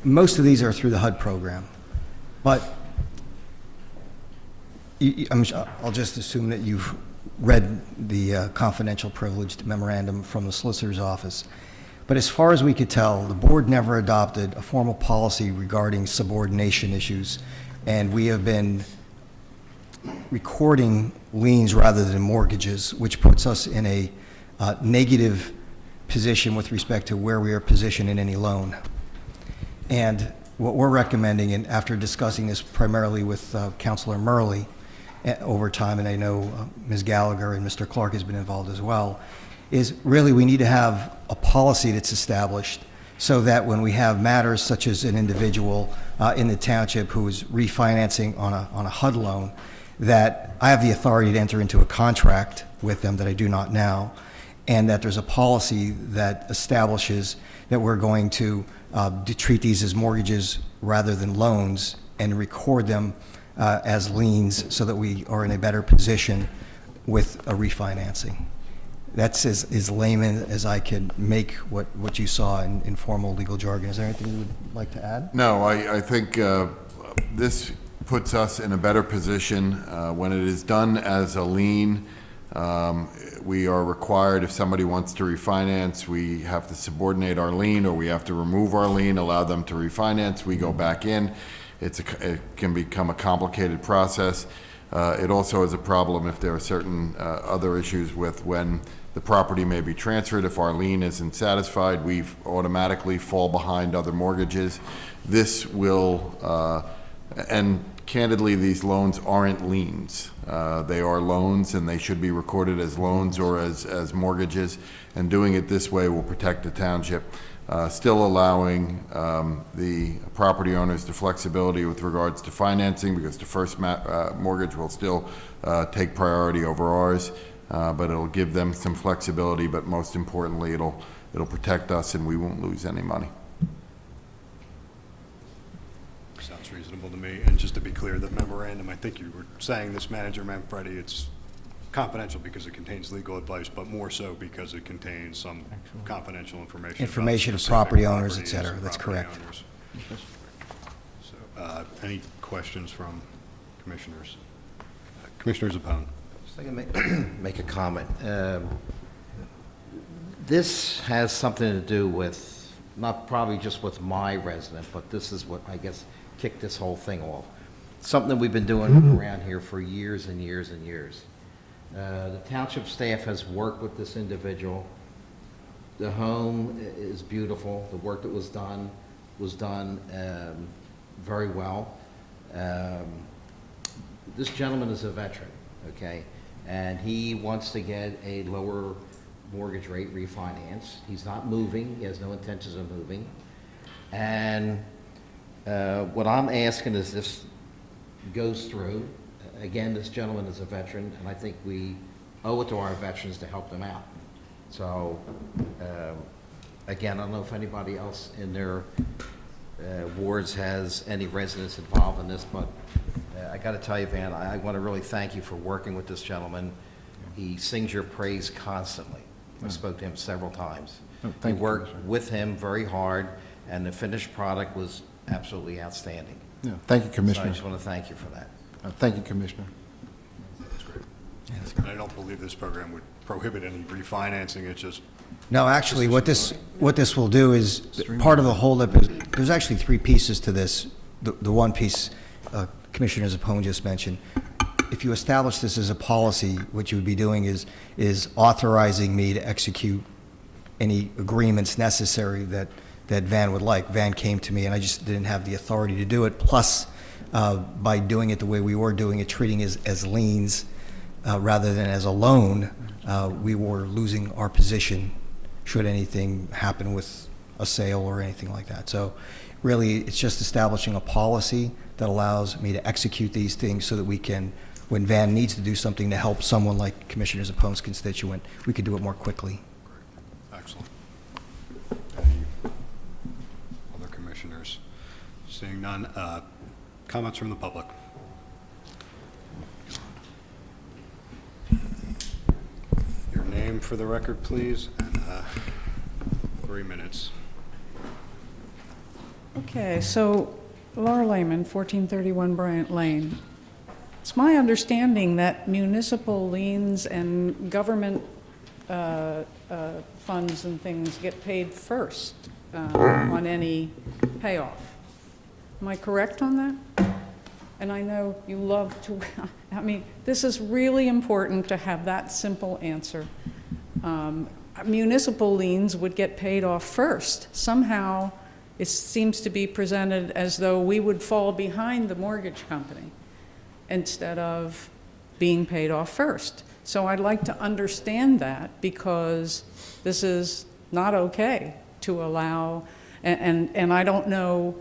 Most of these are through the HUD program, but I'll just assume that you've read the confidential privileged memorandum from the solicitor's office. But as far as we could tell, the board never adopted a formal policy regarding subordination issues, and we have been recording liens rather than mortgages, which puts us in a negative position with respect to where we are positioned in any loan. And what we're recommending, and after discussing this primarily with Councilor Murley over time, and I know Ms. Gallagher and Mr. Clark has been involved as well, is really we need to have a policy that's established so that when we have matters such as an individual in the township who is refinancing on a HUD loan, that I have the authority to enter into a contract with them that I do not now, and that there's a policy that establishes that we're going to treat these as mortgages rather than loans and record them as liens so that we are in a better position with a refinancing. That's as layman as I can make what you saw in formal legal jargon. Is there anything you would like to add? No, I think this puts us in a better position. When it is done as a lien, we are required, if somebody wants to refinance, we have to subordinate our lien, or we have to remove our lien, allow them to refinance, we go back in. It can become a complicated process. It also is a problem if there are certain other issues with when the property may be transferred. If our lien isn't satisfied, we automatically fall behind other mortgages. This will, and candidly, these loans aren't liens. They are loans, and they should be recorded as loans or as mortgages, and doing it this way will protect the township, still allowing the property owners the flexibility with regards to financing, because the first mortgage will still take priority over ours, but it'll give them some flexibility, but most importantly, it'll protect us and we won't lose any money. Sounds reasonable to me. And just to be clear, the memorandum, I think you were saying this, Manager Manfredi, it's confidential because it contains legal advice, but more so because it contains some confidential information. Information about of property specific owners, et properties cetera. and That's property correct. owners. So, any questions from commissioners? Commissioner Zappone. Just like to make a comment. This has something to do with not probably just with my resident, but this is what, I guess, kicked this whole thing off. Something we've been doing around here for years and years and years. The township staff has worked with this individual. The home is beautiful. The work that was done very well. This gentleman is a veteran, okay? And he wants to get a lower mortgage rate refinance. He's not moving. He has no intentions of moving. And what I'm asking is this goes through. Again, this gentleman is a veteran, and I think we owe it to our veterans to help them out. So, again, I don't know if anybody else in their wards has any residents involved in this, but I got to tell you, Van, I want to really thank you for working with this gentleman. He sings your praise constantly. I spoke to him several times. We worked with him very hard, and the finished product was absolutely outstanding. Yeah, thank you, Commissioner. So I just want to thank you for that. Thank you, Commissioner. That's great. And I don't believe this program would prohibit any refinancing, it's just... No, actually, what this will do is, part of the holdup is, there's actually three pieces to this. The one piece Commissioner Zappone just mentioned. If you establish this as a policy, what you would be doing is authorizing me to execute any agreements necessary that Van would like. Van came to me, and I just didn't have the authority to do it. Plus, by doing it the way we were doing it, treating it as liens rather than as a loan, we were losing our position should anything happen with a sale or anything like that. So really, it's just establishing a policy that allows me to execute these things so that we can, when Van needs to do something to help someone like Commissioner Zappone's constituent, we can do it more quickly. Excellent. Any other commissioners? Seeing none, comments from the public? Your name for the record, please, and 3 minutes. Okay, so Laura Lehman, 1431 Bryant Lane. It's my understanding that municipal liens and government funds and things get paid first on any payoff. Am I correct on that? And I know you love to, I mean, this is really important to have that simple answer. Municipal liens would get paid off first. Somehow, it seems to be presented as though we would fall behind the mortgage company instead of being paid off first. So I'd like to understand that, because this is not okay to allow, and I don't know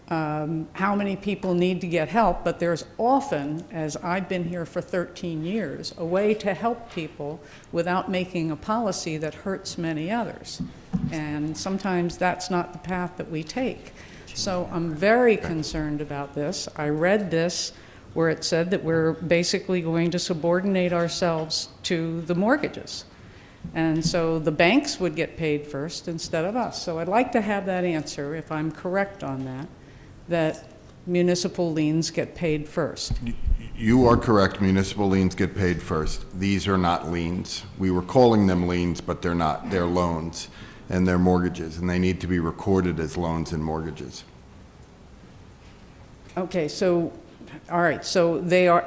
how many people need to get help, but there's often, as I've been here for 13 years, a way to help people without making a policy that hurts many others. And sometimes that's not the path that we take. So I'm very concerned about this. I read this where it said that we're basically going to subordinate ourselves to the mortgages. And so the banks would get paid first instead of us. So I'd like to have that answer, if I'm correct on that, that municipal liens get paid first. You are correct. Municipal liens get paid first. These are not liens. We were calling them liens, but they're not. They're loans, and they're mortgages, and they need to be recorded as loans and mortgages. Okay, so, all right, so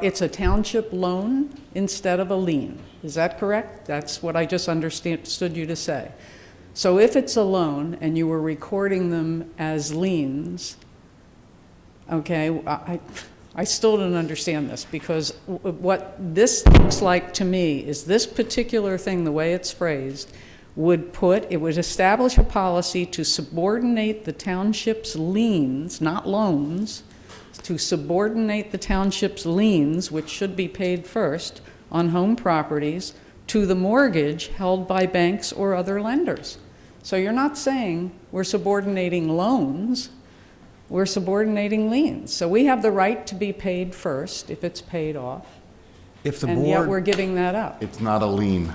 it's a township loan instead of a lien. Is that correct? That's what I just understood you to say. So if it's a loan and you were recording them as liens, okay, I still don't understand this, because what this looks like to me is this particular thing, the way it's phrased, it would establish a policy to subordinate the township's liens, not loans, to subordinate the township's liens, which should be paid first, on home properties, to the mortgage held by banks or other lenders. So you're not saying we're subordinating loans, we're subordinating liens. So we have the right to be paid first if it's paid off. If the and yet we're giving that up. It's not a lien.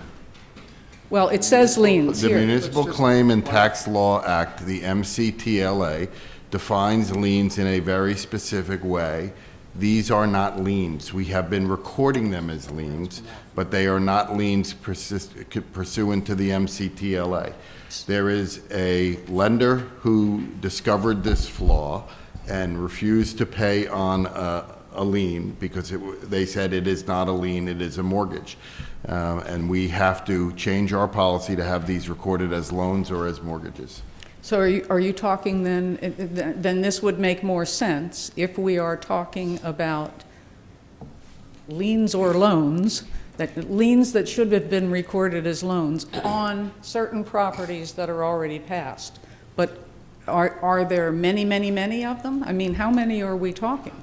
Well, it says liens The here. Municipal Claim and Tax Law Act, the MCTLA, defines liens in a very specific way, These are not liens. We have been recording them as liens, but they are not liens pursuant to the MCTLA. There is a lender who discovered this flaw and refused to pay on a lien because they said it is not a lien, it is a mortgage. And we have to change our policy to have these recorded as loans or as mortgages. So are you talking then this would make more sense if we are talking about liens or loans, liens that should have been recorded as loans on certain properties that are already passed. But are there many, many, many of them? I mean, how many are we talking?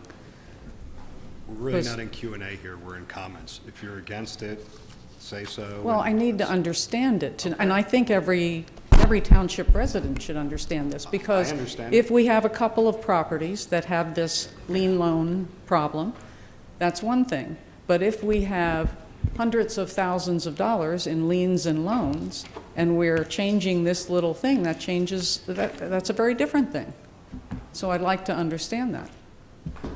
We're really not in Q&A here, we're in comments. If you're against it, say so. Well, I need to understand it, and I think every township resident should understand this, because if we have a couple of properties that have this lien loan problem, that's one thing. But if we have hundreds of thousands of dollars in liens and loans, and we're changing this little thing, that's a very different thing. So I'd like to understand that.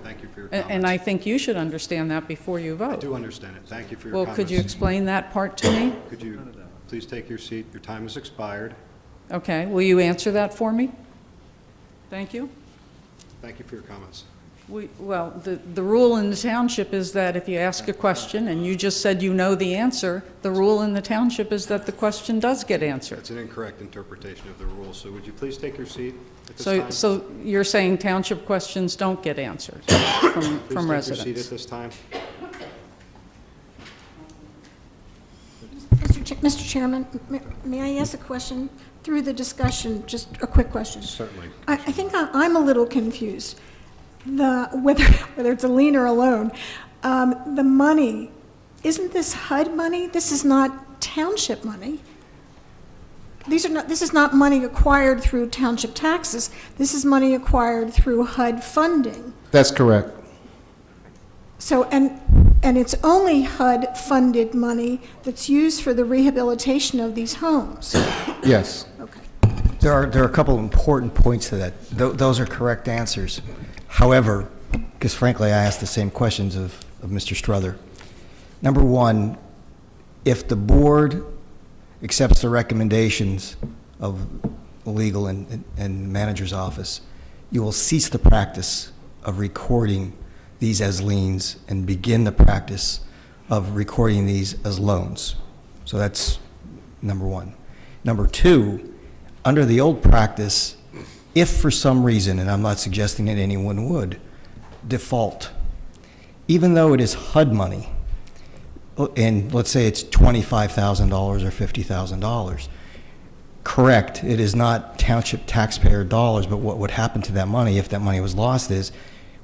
Thank you for your comments. And I think you should understand that before you vote. I do understand it. Thank you for your Well, comments. could you explain that part to me? Could you please take your seat? Your time has expired. Okay, will you answer that for me? Thank you. Thank you for your comments. Well, the rule in the township is that if you ask a question and you just said you know the answer, the rule in the township is that the question does get answered. It's an incorrect interpretation of the rules, so would you please take your seat at this time? So you're saying township questions don't get answered from residents? Please take your seat at this time. Mr. Chairman, may I ask a question through the discussion, just a quick question? Certainly. I think I'm a little confused. Whether it's a lien or a loan, the money, isn't this HUD money? This is not township money. This is not money acquired through township taxes. This is money acquired through HUD funding. That's correct. So, and it's only HUD-funded money that's used for the rehabilitation of these homes. Yes. Okay. There are a couple of important points to that. Those are correct answers. However, because frankly, I asked the same questions of Mr. Struther. Number one, if the board accepts the recommendations of the legal and manager's office, you will cease the practice of recording these as liens and begin the practice of recording these as loans. So that's number one. Number two, under the old practice, if for some reason, and I'm not suggesting that anyone would, default, even though it is HUD money, and let's say it's $25,000 or $50,000, correct, it is not township taxpayer dollars, but what would happen to that money if that money was lost is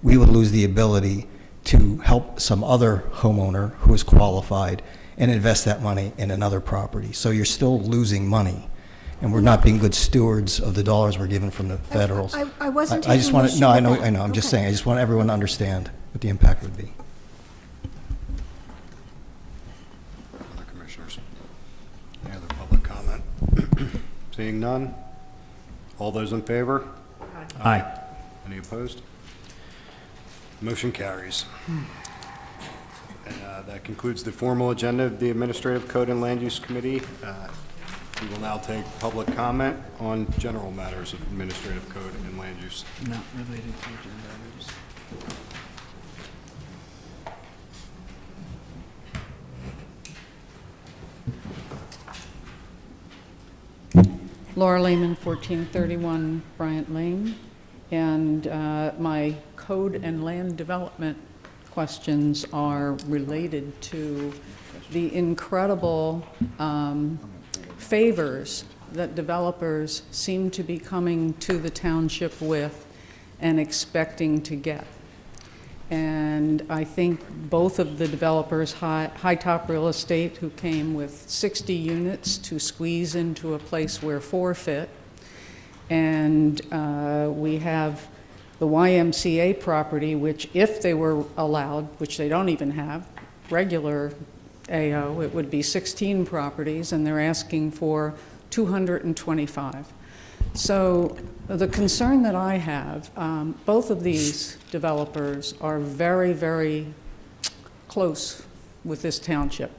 we would lose the ability to help some other homeowner who is qualified and invest that money in another property. So you're still losing money. And we're not being good stewards of the dollars we're given from the federals. I wasn't I just taking want issue to, no, I with know, that. I'm just Okay. saying, I just want everyone to understand what the impact would be. Other commissioners? Any other public comment? Seeing none? All those in favor? Aye. Any opposed? Motion carries. And that concludes the formal agenda of the Administrative Code and Land Use Committee. We will now take public comment on general matters of Administrative Code and Land Use. Not related to agenda items. Laura Lehman, 1431 Bryant Lane, and my code and land development questions are related to the incredible favors that developers seem to be coming to the township with and expecting to get. And I think both of the developers, High Top Real Estate, who came with 60 units to squeeze into a place where 4 fit, and we have the YMCA property, which if they were allowed, which they don't even have, regular AO, it would be 16 properties, and they're asking for 225. So the concern that I have, both of these developers are very, very close with this township.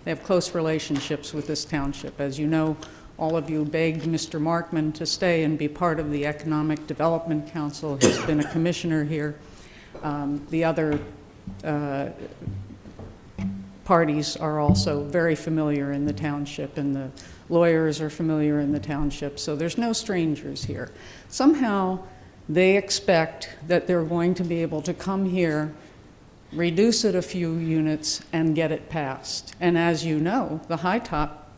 They have close relationships with this township. As you know, all of you begged Mr. Markman to stay and be part of the Economic Development Council. He's been a commissioner here. The other parties are also very familiar in the township, and the lawyers are familiar in the township, so there's no strangers here. Somehow, they expect that they're going to be able to come here, reduce it a few units, and get it passed. And as you know, the High Top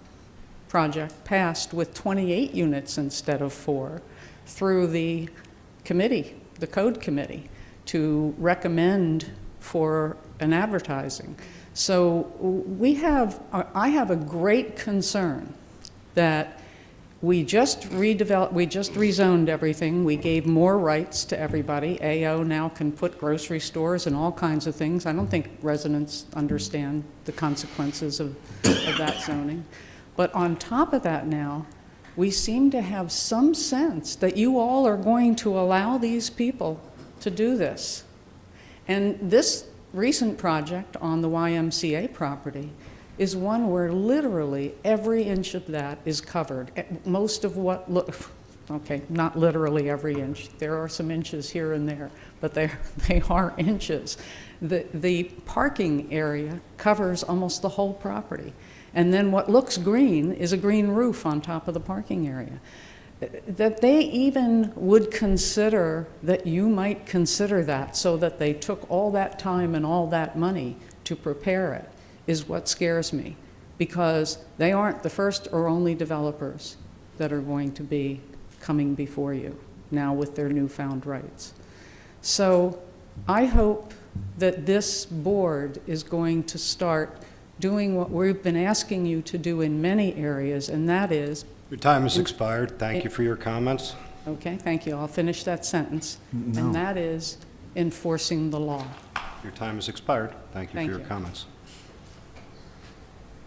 project passed with 28 units instead of 4 through the committee, the code committee, to recommend for an advertising. So I have a great concern that we just rezoned everything. We gave more rights to everybody. AO now can put grocery stores and all kinds of things. I don't think residents understand the consequences of that zoning. But on top of that now, we seem to have some sense that you all are going to allow these people to do this. And this recent project on the YMCA property is one where literally every inch of that is covered. Most of what, okay, not literally every inch. There are some inches here and there, but they are inches. The parking area covers almost the whole property. And then what looks green is a green roof on top of the parking area. That they even would consider, that you might consider that, so that they took all that time and all that money to prepare it, is what scares me, because they aren't the first or only developers that are going to be coming before you now with their newfound rights. So I hope that this board is going to start doing what we've been asking you to do in many areas, and that is... Your time has expired. Thank you for your comments. Okay, thank you. I'll finish that sentence. No. And that is enforcing the law. Your time has expired. Thank you Thank for your you. comments.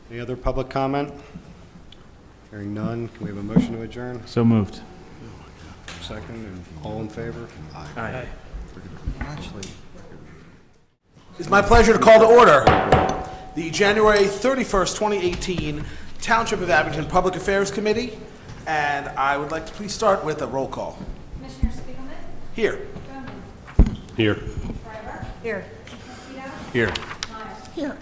Any other public comment? Hearing none, can we have a motion to adjourn? So moved. Second, and all in favor? Aye. Actually, it's my pleasure to call to order the January 31st, 2018 Township of Abington Public Affairs Committee, and I would like to please start with a roll call. Commissioner Spiegelman? Here. Here. Here. Here. Here.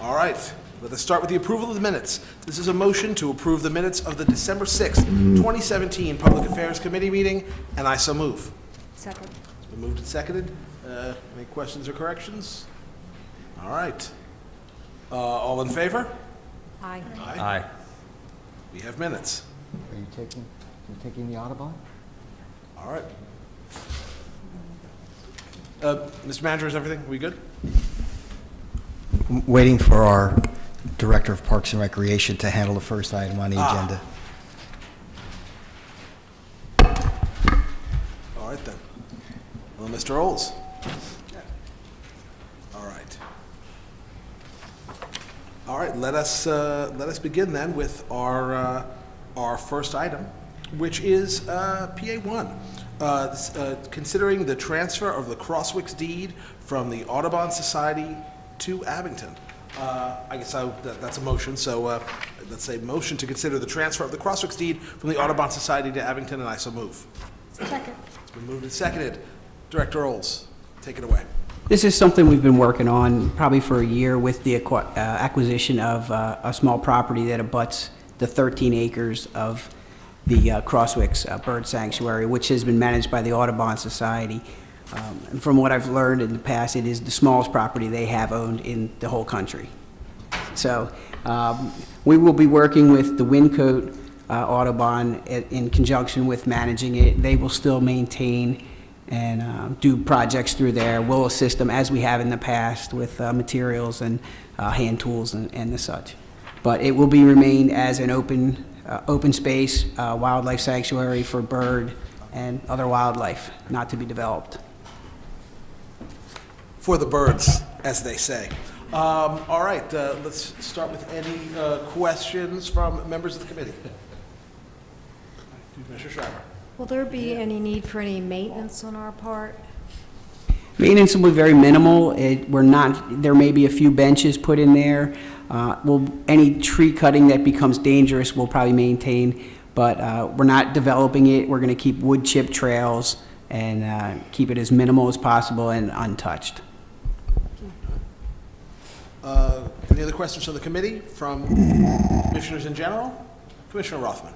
All right. Let us start with the approval of the minutes. This is a motion to approve the minutes of the December 6th, 2017 Public Affairs Committee meeting, and I so move. Second. It's been moved and seconded. Any questions or corrections? All right. All in favor? Aye. Aye. We have minutes. Are you taking the Audubon? All right. Mr. Manager, is everything? We good? Waiting for our Director of Parks and Recreation to handle the first item on the agenda. All right, then. Well, Mr. Olds. All right. All right, let us begin then with our first item, which is PA1. Considering the transfer of the Crosswicks deed from the Audubon Society to Abington. I guess that's a motion, so let's say motion to consider the transfer of the Crosswicks deed from the Audubon Society to Abington, and I so move. Second. It's been moved and seconded. Director Olds, take it away. This is something we've been working on probably for a year with the acquisition of a small property that abuts the 13 acres of the Crosswicks Bird Sanctuary, which has been managed by the Audubon Society. And from what I've learned in the past, it is the smallest property they have owned in the whole country. So we will be working with the Wyncote Audubon in conjunction with managing it. They will still maintain and do projects through there. We'll assist them as we have in the past with materials and hand tools and the such. But it will be remained as an open space wildlife sanctuary for bird and other wildlife, not to be developed. For the birds, as they say. All right, let's start with any questions from members of the committee. Commissioner Schreiber. Will there be any need for any maintenance on our part? Maintenance will be very minimal. There may be a few benches put in there. Any tree cutting that becomes dangerous, we'll probably maintain, but we're not developing it. We're going to keep wood chip trails and keep it as minimal as possible and untouched. Any other questions from the committee, from commissioners in general? Commissioner Rothman.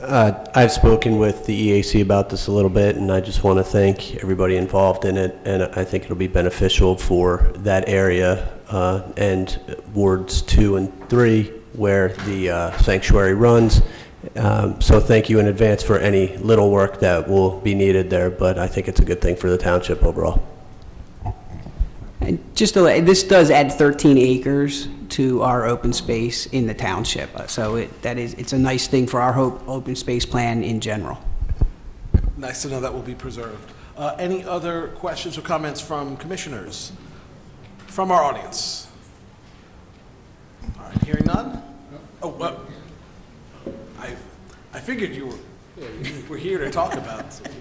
I've spoken with the EAC about this a little bit, and I just want to thank everybody involved in it, and I think it'll be beneficial for that area and wards 2 and 3 where the sanctuary runs. So thank you in advance for any little work that will be needed there, but I think it's a good thing for the township overall. And this does add 13 acres to our open space in the township. So it's a nice thing for our open space plan in general. Nice to know that will be preserved. Any other questions or comments from commissioners? From our audience? All right, hearing none? Oh, I figured you were here to talk about. Thank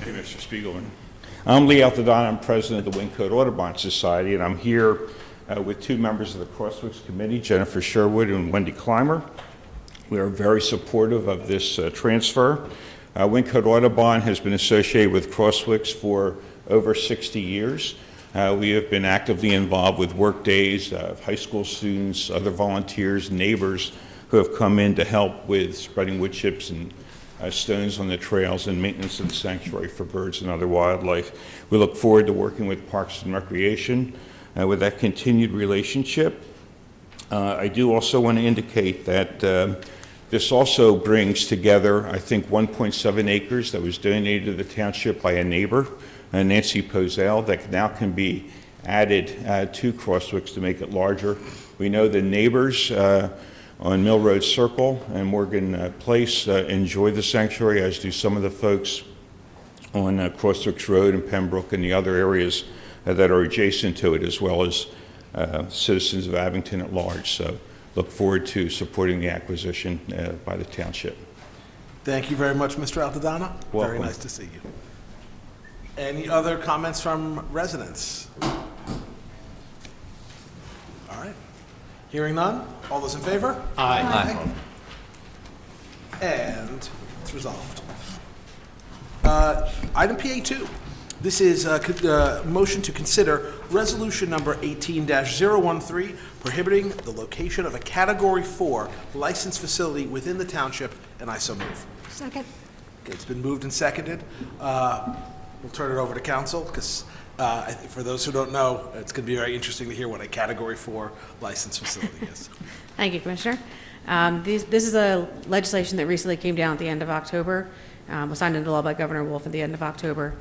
you, Mr. Spiegelman. I'm Lee Altadonna. I'm president of the Wingcoat Audubon Society, and I'm here with two members of the Crosswicks Committee, Jennifer Sherwood and Wendy Clymer. We are very supportive of this transfer. Wingcoat Audubon has been associated with Crosswicks for over 60 years. We have been actively involved with work days of high school students, other volunteers, neighbors who have come in to help with spreading wood chips and stones on the trails and maintenance of the sanctuary for birds and other wildlife. We look forward to working with Parks and Recreation with that continued relationship. I do also want to indicate that this also brings together, I think, 1.7 acres that was donated to the township by a neighbor, Nancy Posel, that now can be added to Crosswicks to make it larger. We know the neighbors on Mill Road Circle and Morgan Place enjoy the sanctuary, as do some of the folks on Crosswicks Road and Pembroke and the other areas that are adjacent to it, as well as citizens of Abington at large. So look forward to supporting the acquisition by the township. Thank you very much, Mr. Altadonna. Welcome. Very nice to see you. Any other comments from residents? All right. Hearing none, all those in favor? Aye. And it's resolved. Item PA2. This is a motion to consider resolution number 18-013 prohibiting the location of a Category 4 licensed facility within the township, and I so move. Second. Okay, it's been moved and seconded. We'll turn it over to council because for those who don't know, it's going to be very interesting to hear what a Category 4 licensed facility is. Thank you, Commissioner. This is a legislation that recently came down at the end of October, was signed into law by Governor Wolf at the end of October.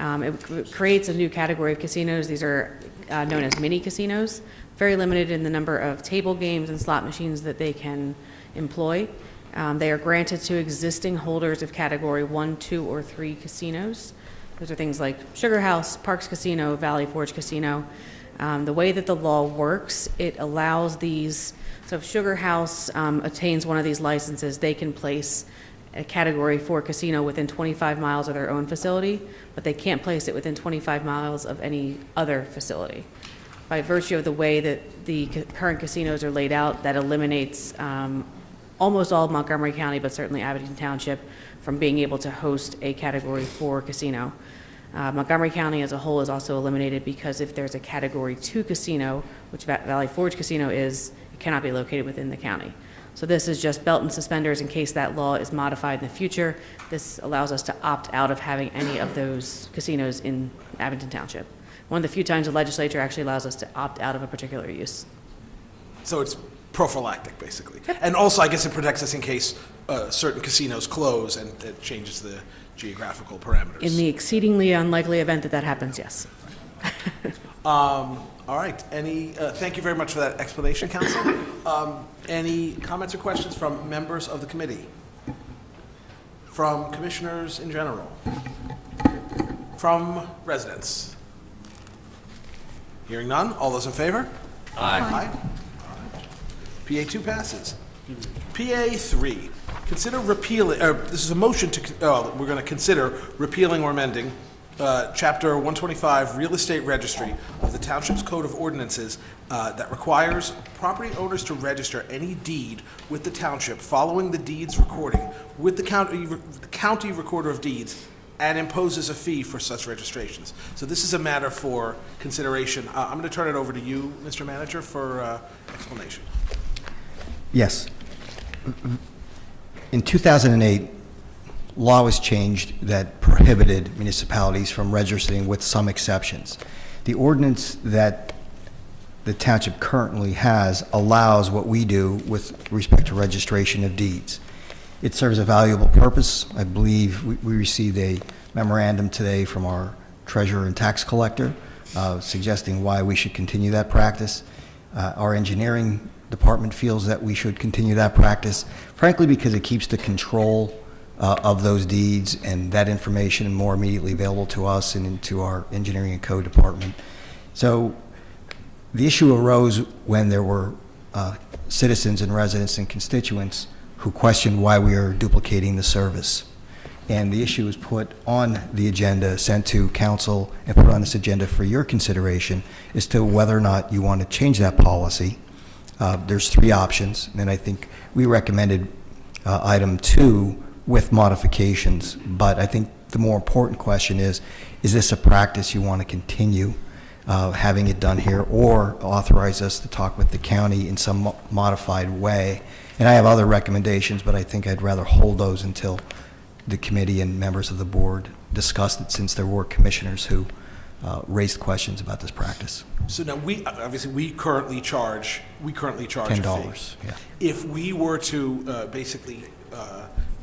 It creates a new category of casinos. These are known as mini casinos, very limited in the number of table games and slot machines that they can employ. They are granted to existing holders of Category 1, 2, or 3 casinos. Those are things like Sugar House, Parks Casino, Valley Forge Casino. The way that the law works, it allows these, so if Sugar House attains one of these licenses, they can place a Category 4 casino within 25 miles of their own facility, but they can't place it within 25 miles of any other facility. By virtue of the way that the current casinos are laid out, that eliminates almost all of Montgomery County, but certainly Abington Township, from being able to host a Category 4 casino. Montgomery County as a whole is also eliminated because if there's a Category 2 casino, which Valley Forge Casino is, it cannot be located within the county. So this is just belt and suspenders in case that law is modified in the future. This allows us to opt out of having any of those casinos in Abington Township. One of the few times the legislature actually allows us to opt out of a particular use. So it's prophylactic, basically. And also, I guess it protects us in case certain casinos close and it changes the geographical parameters. In the exceedingly unlikely event that that happens, yes. All right. Thank you very much for that explanation, Council. Any comments or questions from members of the committee? From commissioners in general? From residents? Hearing none, all those in favor? Aye. Aye. PA2 passes. PA3, Consider repealing, this is a motion to, we're going to consider repealing or amending Chapter 125, Real Estate Registry of the Township's Code of Ordinances that requires property owners to register any deed with the township following the deed's recording with the county recorder of deeds and imposes a fee for such registrations. So this is a matter for consideration. I'm going to turn it over to you, Mr. Manager, for explanation. Yes. In 2008, law was changed that prohibited municipalities from registering with some exceptions. The ordinance that the township currently has allows what we do with respect to registration of deeds. It serves a valuable purpose. I believe we received a memorandum today from our treasurer and tax collector suggesting why we should continue that practice. Our engineering department feels that we should continue that practice, frankly, because it keeps the control of those deeds and that information more immediately available to us and into our engineering and code department. So the issue arose when there were citizens and residents and constituents who questioned why we are duplicating the service. And the issue was put on the agenda, sent to council, and put on this agenda for your consideration as to whether or not you want to change that policy. There's three options, and I think we recommended item 2 with modifications, but I think the more important question is this a practice you want to continue having it done here, or authorize us to talk with the county in some modified way? And I have other recommendations, but I think I'd rather hold those until the committee and members of the board discussed it, since there were commissioners who raised questions about this practice. So now we currently charge a fee. $10, yeah. If we were to basically,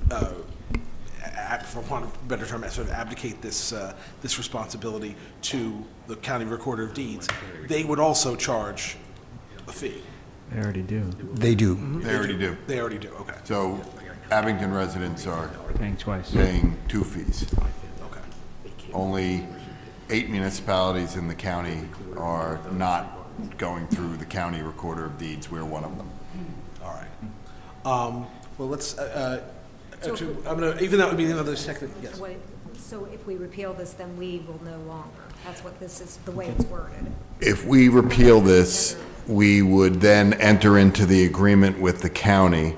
for want of a better term, sort of abdicate this responsibility to the county recorder of deeds, they would also charge a fee. They already do. They do. They already do. They already do, okay. So Abington residents are Paying twice. paying 2 fees. Okay. Only 8 municipalities in the county are not going through the county recorder of deeds. We're one of them. All right. Well, let's, actually, I'm gonna, even that would be another second, yes. So if we repeal this, then we will no longer. That's what this is, the way it's worded. If we repeal this, we would then enter into the agreement with the county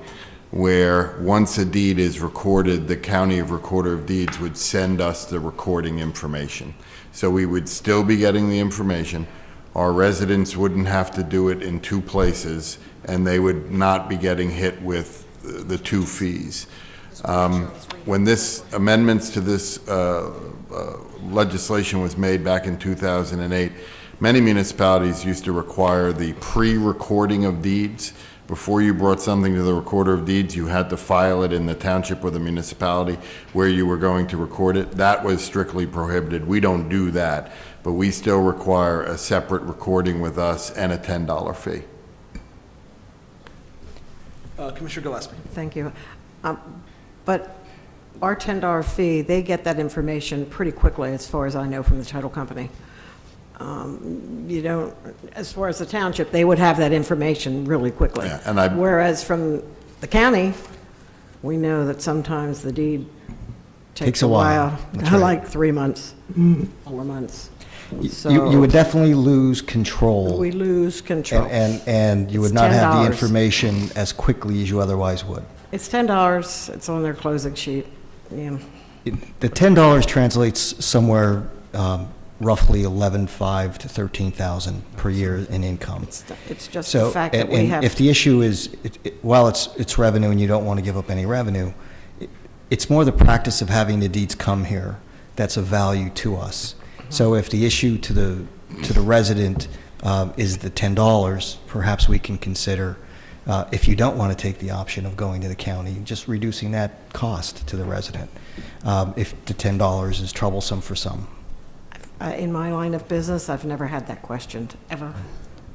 where once a deed is recorded, the county recorder of deeds would send us the recording information. So we would still be getting the information. Our residents wouldn't have to do it in 2 places, and they would not be getting hit with the 2 fees. When this amendments to this legislation was made back in 2008, many municipalities used to require the pre-recording of deeds. Before you brought something to the recorder of deeds, you had to file it in the township or the municipality where you were going to record it. That was strictly prohibited. We don't do that, but we still require a separate recording with us and a $10 fee. Commissioner Gillespie. Thank you. But our $10 fee, they get that information pretty quickly, as far as I know, from the title company. You don't, as far as the township, they would have that information really quickly. Yeah, and Whereas from the county, we know that sometimes the deed takes a while. That's right. Like 3 months, 4 months. You would definitely lose control. We lose control. And you would It's not have the $10. information as quickly as you otherwise would. It's $10, it's on their closing sheet, yeah. The $10 translates somewhere roughly $11,500 to $13,000 per year in income. It's just the fact that we and have. if the issue is, while it's revenue and you don't want to give up any revenue, it's more the practice of having the deeds come here that's of value to us. So if the issue to the resident is the $10, perhaps we can consider, if you don't want to take the option of going to the county, just reducing that cost to the resident, if the $10 is troublesome for some. In my line of business, I've never had that questioned, ever.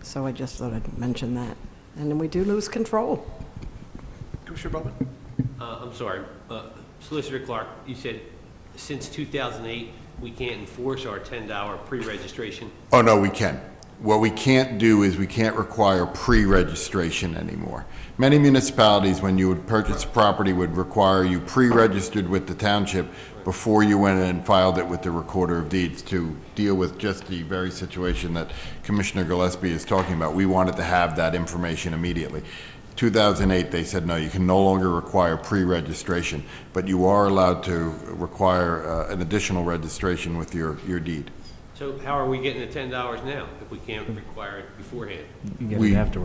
So I just thought I'd mention that. And then we do lose control. Commissioner Bowman? I'm sorry. Solicitor Clark, you said since 2008, we can't enforce our $10 pre-registration? Oh, no, we can. what we can't do is we can't require pre-registration anymore. Many municipalities, when you would purchase a property, would require you pre-registered with the township before you went and filed it with the Recorder of Deeds to deal with just the very situation that Commissioner Gillespie is talking about. We wanted to have that information immediately. 2008, they said, no, you can no longer require pre-registration, but you are allowed to require an additional registration with your deed. So how are we getting the $10 now if we can't require it beforehand?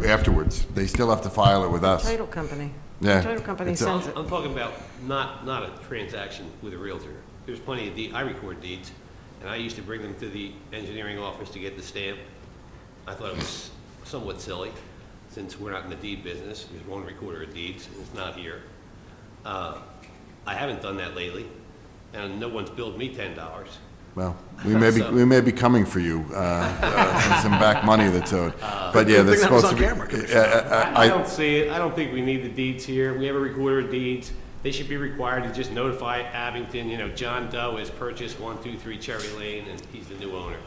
Afterwards. They still have to file it with us. Title company. Yeah. The title company It's sends it. I'm talking about not a transaction with a realtor. There's plenty of I record deeds, and I used to bring them to the engineering office to get the stamp. I thought it was somewhat silly, since we're not in the deed business. There's one recorder of deeds, and it's not here. I haven't done that lately, and no one's billed me $10. Well, we may be coming for you for some back money that's owed. But yeah, that's supposed to be. I don't see it. I don't think we need the deeds here. We have a recorder of deeds. They should be required to just notify Abington, John Doe has purchased 123 Cherry Lane and he's the new owner.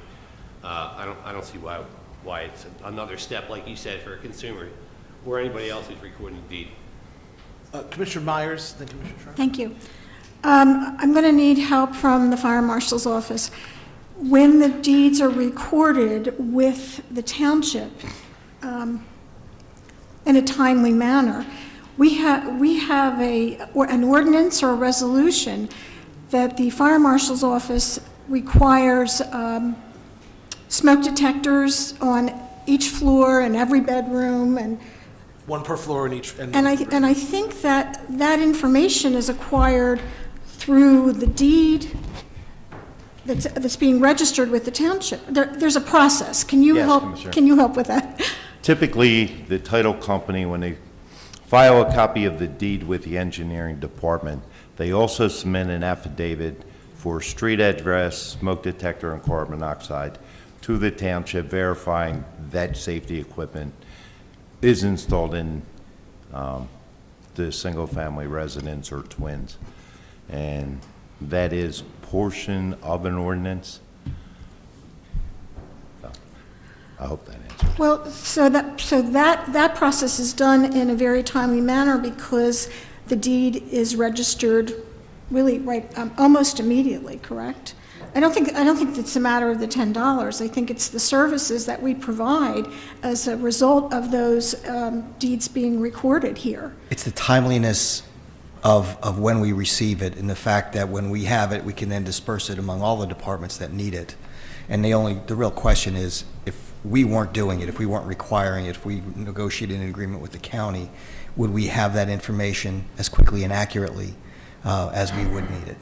I don't see why it's another step, like you said, for a consumer or anybody else who's recording the deed. Commissioner Myers, then Commissioner Schreiber. Thank you. I'm going to need help from the fire marshal's office. When the deeds are recorded with the township in a timely manner, we have an ordinance or a resolution that the fire marshal's office requires smoke detectors on each floor and every bedroom, and One per floor in each. and I think that information is acquired through the deed that's being registered with the township. There's a process. Can you Yes, help? Commissioner. Can you help with that? Typically, the title company, when they file a copy of the deed with the engineering department, they also submit an affidavit for street address, smoke detector, and carbon monoxide to the township, verifying that safety equipment is installed in the single-family residence or twins. And that is portion of an ordinance. So, I hope that answers. Well, so that process is done in a very timely manner because the deed is registered really almost immediately, correct? I don't think it's a matter of the $10. I think it's the services that we provide as a result of those deeds being recorded here. It's the timeliness of when we receive it and the fact that when we have it, we can then disperse it among all the departments that need it. And the real question is, if we weren't doing it, if we weren't requiring it, if we negotiated an agreement with the county, would we have that information as quickly and accurately as we would need it?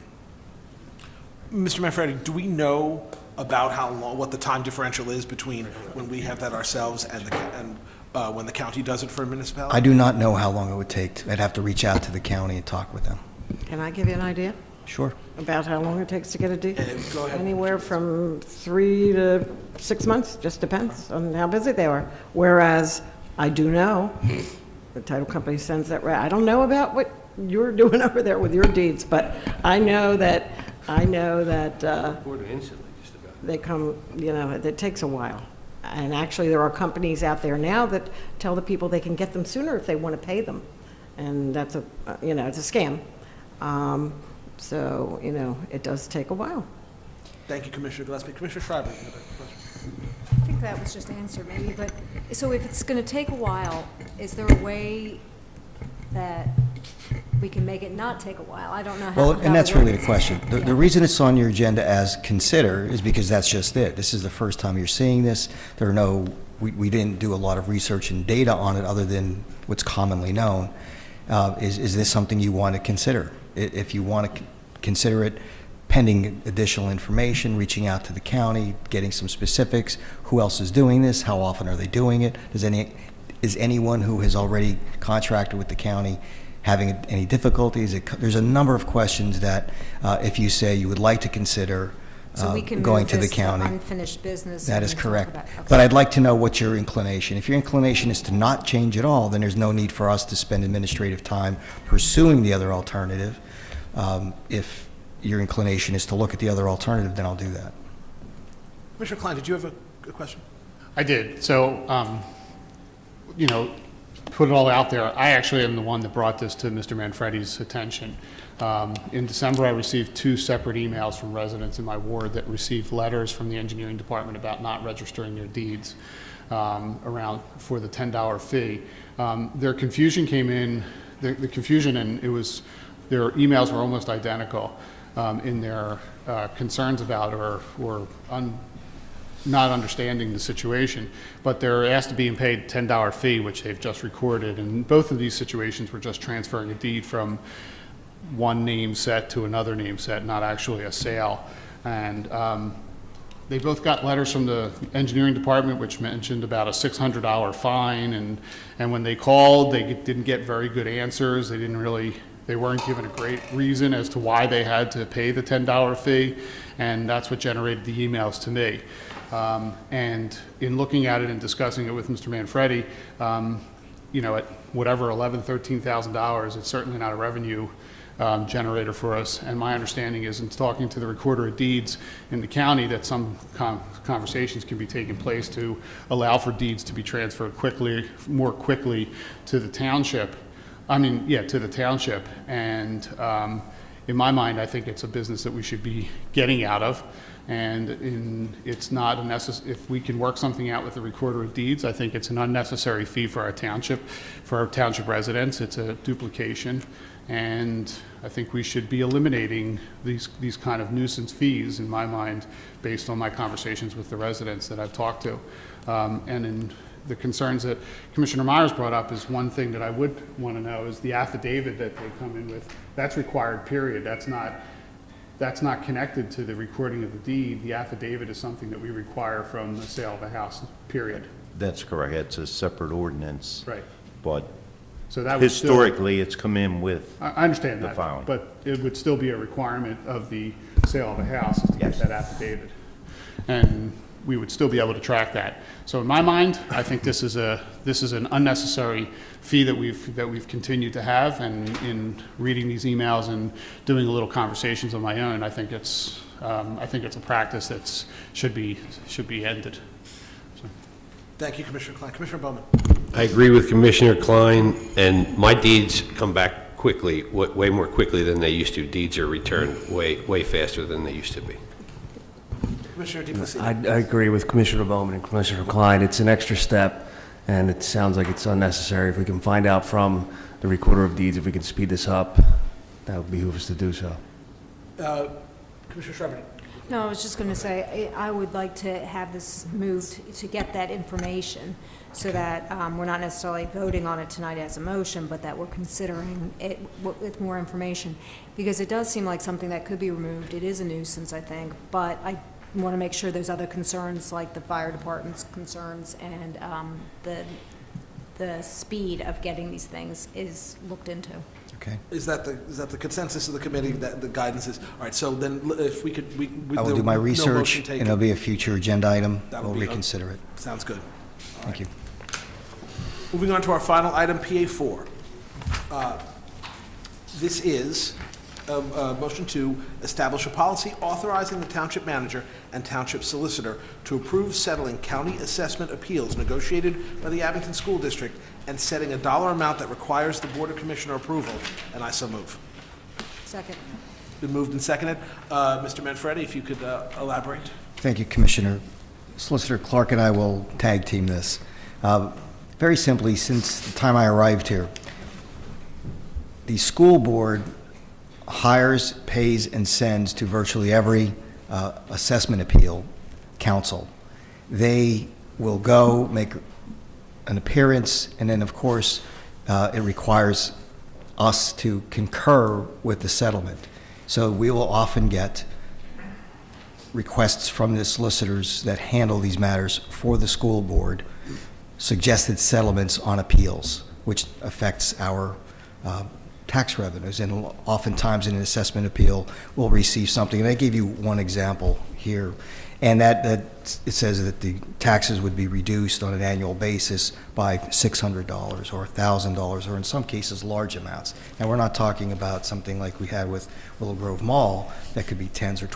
Mr. Manfredi, do we know about how long, what the time differential is between when we have that ourselves and when the county does it for a municipality? I do not know how long it would take. I'd have to reach out to the county and talk with them. Can I give you an idea Sure. about how long it takes to get a deed? Go ahead. Anywhere from 3 to 6 months, just depends on how busy they are. Whereas I do know the title company sends that, I don't know about what you're doing over there with your deeds, but I know that Recorded instantly, just about. they come, it takes a while. And actually, there are companies out there now that tell the people they can get them sooner if they want to pay them. And that's it's a scam. So, it does take a while. Thank you, Commissioner Gillespie. Commissioner Schreiber, you have a question? I think that was just answered maybe, but, so if it's going to take a while, is there a way that we can make it not take a while? I don't know how. Well, and that's really the question. Yeah. The reason it's on your agenda as consider is because that's just it. This is the first time you're seeing this. We didn't do a lot of research and data on it other than what's commonly known. Is this something you want to consider? If you want to consider it, pending additional information, reaching out to the county, getting some specifics, who else is doing this, how often are they doing it, is anyone who has already contracted with the county having any difficulties? There's a number of questions that if you say you would like to consider So we can going move to the this county. unfinished business. That and is talk correct. about- okay. But I'd like to know what's your inclination. If your inclination is to not change at all, then there's no need for us to spend administrative time pursuing the other alternative. If your inclination is to look at the other alternative, then I'll do that. Commissioner Klein, did you have a question? I did. So, you know, put it all out there. I actually am the one that brought this to Mr. Manfredi's attention. In December, I received 2 separate emails from residents in my ward that received letters from the engineering department about not registering their deeds around for the $10 fee. Their confusion came in, the confusion, and their emails were almost identical in their concerns about or not understanding the situation, but they're asked to be paid $10 fee, which they've just recorded. And both of these situations were just transferring a deed from one name set to another name set, not actually a sale. And they both got letters from the engineering department, which mentioned about a $600 fine. And when they called, they didn't get very good answers. They weren't given a great reason as to why they had to pay the $10 fee. And that's what generated the emails to me. And in looking at it and discussing it with Mr. Manfredi, you know, at whatever, $11,000, $13,000, it's certainly not a revenue generator for us. And my understanding is, in talking to the recorder of deeds in the county, that some conversations can be taking place to allow for deeds to be transferred more quickly to the township. To the township. And in my mind, I think it's a business that we should be getting out of. And it's not a if we can work something out with the recorder of deeds, I think it's an unnecessary fee for our township residents. It's a duplication. And I think we should be eliminating these kind of nuisance fees, in my mind, based on my conversations with the residents that I've talked to. And in the concerns that Commissioner Myers brought up, is one thing that I would want to know is the affidavit that they come in with. That's required, period. That's not connected to the recording of the deed. The affidavit is something that we require from the sale of a house, period. That's correct. It's a separate ordinance. Right. But So that would historically, it's come in with I understand the that, filing. but it would still be a requirement of the sale of a house to get that affidavit. And we would still be able to track that. So in my mind, I think this is an unnecessary fee that we've continued to have. And in reading these emails and doing a little conversations on my own, I think it's a practice that should be ended. So. Thank you, Commissioner Klein. Commissioner Bowman. I agree with Commissioner Klein, and my deeds come back quickly, way more quickly than they used to. Deeds are returned way faster than they used to be. Commissioner DePlacido. I agree with Commissioner Bowman and Commissioner Klein. It's an extra step, and it sounds like it's unnecessary. If we can find out from the recorder of deeds, if we can speed this up, that would behoove us to do so. Commissioner Shreveport. No, I was just going to say, I would like to have this moved to get that information so that we're not necessarily voting on it tonight as a motion, but that we're considering it with more information. Because it does seem like something that could be removed. It is a nuisance, I think, but I want to make sure there's other concerns like the fire department's concerns and the speed of getting these things is looked into. Okay. Is that the consensus of the committee, that the guidance is? All right, so then if we could, I will do my research, and it'll be a future agenda item. We'll reconsider it. Sounds good. Thank you. Moving on to our final item, PA4. This is a motion to establish a policy authorizing the township manager and township solicitor to approve settling county assessment appeals negotiated by the Abington School District and setting a dollar amount that requires the Board of Commissioner approval, and I so move. Second. Been moved and seconded. Mr. Manfredi, if you could elaborate. Thank you, Commissioner. Solicitor Clark and I will tag team this. Very simply, since the time I arrived here, the school board hires, pays, and sends to virtually every assessment appeal council. They will go make an appearance, and then, of course, it requires us to concur with the settlement. So we will often get requests from the solicitors that handle these matters for the school board, suggested settlements on appeals, which affects our tax revenues. And oftentimes in an assessment appeal, we'll receive something. And I gave you one example here. And that it says that the taxes would be reduced on an annual basis by $600 or $1,000, or in some cases large amounts. And we're not talking about something like we had with Willow Grove Mall that could be tens or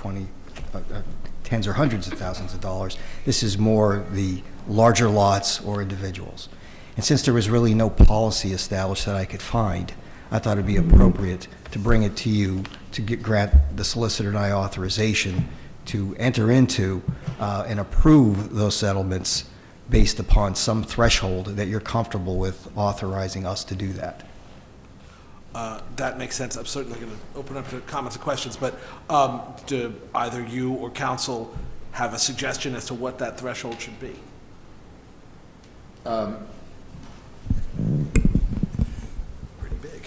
tens or hundreds of thousands of dollars. This is more the larger lots or individuals. And since there was really no policy established that I could find, I thought it'd be appropriate to bring it to you to grant the solicitor and I authorization to enter into and approve those settlements based upon some threshold that you're comfortable with authorizing us to do that. That makes sense. I'm certainly going to open up to comments and questions, but do either you or council have a suggestion as to what that threshold should be? Pretty big.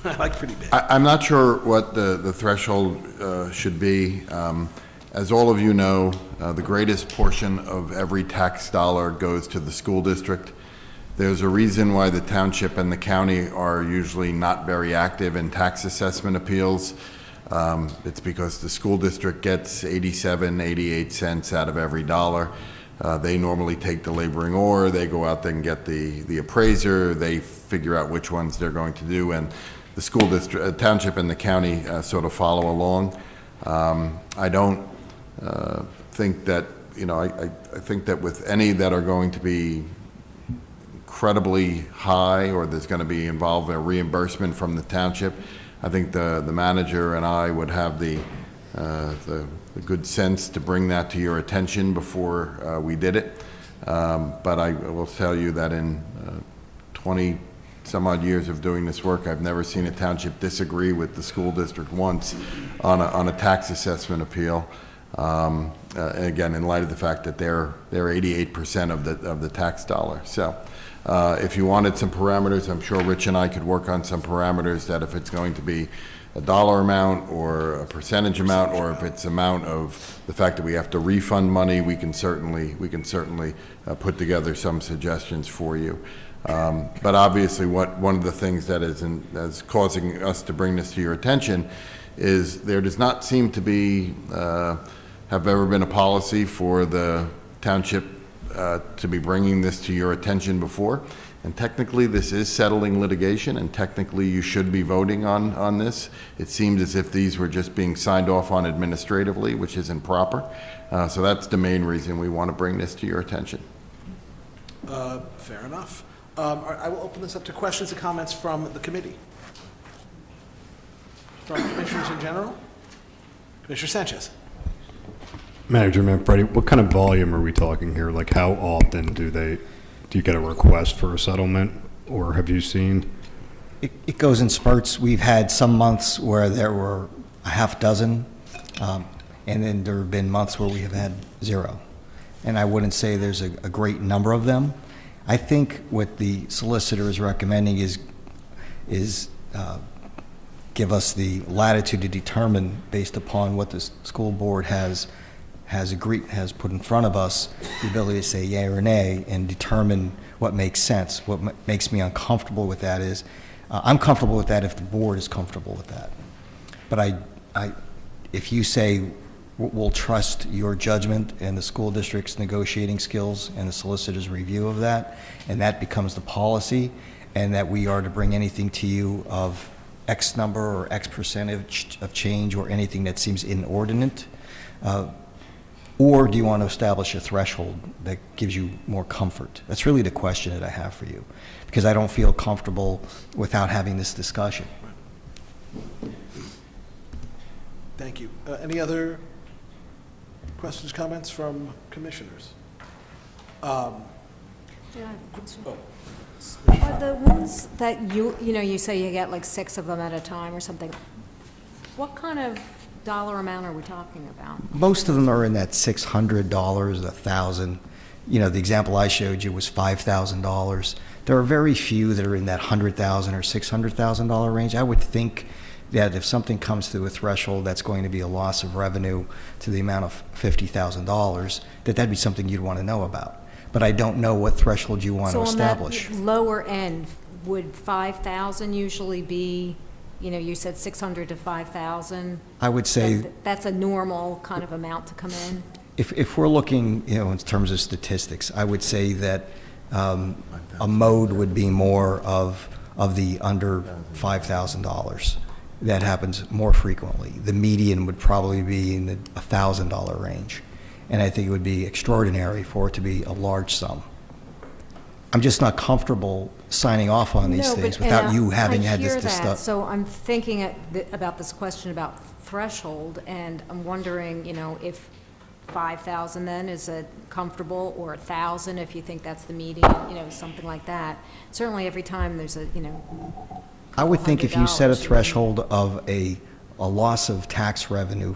I like pretty big. I'm not sure what the threshold should be. As all of you know, the greatest portion of every tax dollar goes to the school district. There's a reason why the township and the county are usually not very active in tax assessment appeals. It's because the school district gets 87, 88 cents out of every dollar. They normally take the laboring oar, they go out there and get the appraiser, they figure out which ones they're going to do, and the school district, township and the county sort of follow along. I don't think that, I think that with any that are going to be incredibly high, or there's going to be involved a reimbursement from the township, I think the manager and I would have the good sense to bring that to your attention before we did it. But I will tell you that in 20 some odd years of doing this work, I've never seen a township disagree with the school district once on a tax assessment appeal. And again, in light of the fact that they're 88% of the tax dollar. So if you wanted some parameters, I'm sure Rich and I could work on some parameters that if it's going to be a dollar amount or a percentage amount, or if it's amount of the fact that we have to refund money, we can certainly put together some suggestions for you. But obviously, one of the things that is causing us to bring this to your attention is there does not seem to be have ever been a policy for the township to be bringing this to your attention before. And technically, this is settling litigation, and technically you should be voting on this. It seemed as if these were just being signed off on administratively, which isn't proper. So that's the main reason we want to bring this to your attention. Fair enough. I will open this up to questions and comments from the committee. From commissioners in general? Commissioner Sanchez. Manager Manfredi, what kind of volume are we talking here? Like, how often do you get a request for a settlement, or have you seen? It goes in spurts. We've had some months where there were a half dozen, and then there have been months where we have had 0. And I wouldn't say there's a great number of them. I think what the solicitor is recommending is give us the latitude to determine, based upon what the school board has put in front of us, the ability to say yay or nay and determine what makes sense. What makes me uncomfortable with that is, I'm comfortable with that if the board is comfortable with that. But if you say we'll trust your judgment and the school district's negotiating skills and the solicitor's review of that, and that becomes the policy, and that we are to bring anything to you of X number or X percentage of change or anything that seems inordinate, or do you want to establish a threshold that gives you more comfort? That's really the question that I have for you, because I don't feel comfortable without having this discussion. Thank you. Any other questions, comments from commissioners? Are the ones that you say you get like 6 of them at a time or something, what kind of dollar amount are we talking about? Most of them are in that $600, $1,000. The example I showed you was $5,000. There are very few that are in that $100,000 or $600,000 range. I would think that if something comes to a threshold that's going to be a loss of revenue to the amount of $50,000, that'd be something you'd want to know about. But I don't know what threshold you want to establish. So on that lower end, would 5,000 usually be, you said 600 to 5,000? I would say that's a normal kind of amount to come in? If we're looking, in terms of statistics, I would say that a mode would be more of the under $5,000. that happens more frequently. The median would probably be in the $1,000 range. And I think it would be extraordinary for it to be a large sum. I'm just not comfortable signing off on these No, things but- without and you having had I hear this that. stuff. So I'm thinking about this question about threshold, and I'm wondering, if 5,000 then is a comfortable, or 1,000 if you think that's the median, something like that. Certainly every time there's a, I would think if you set a $100, threshold of a loss of tax revenue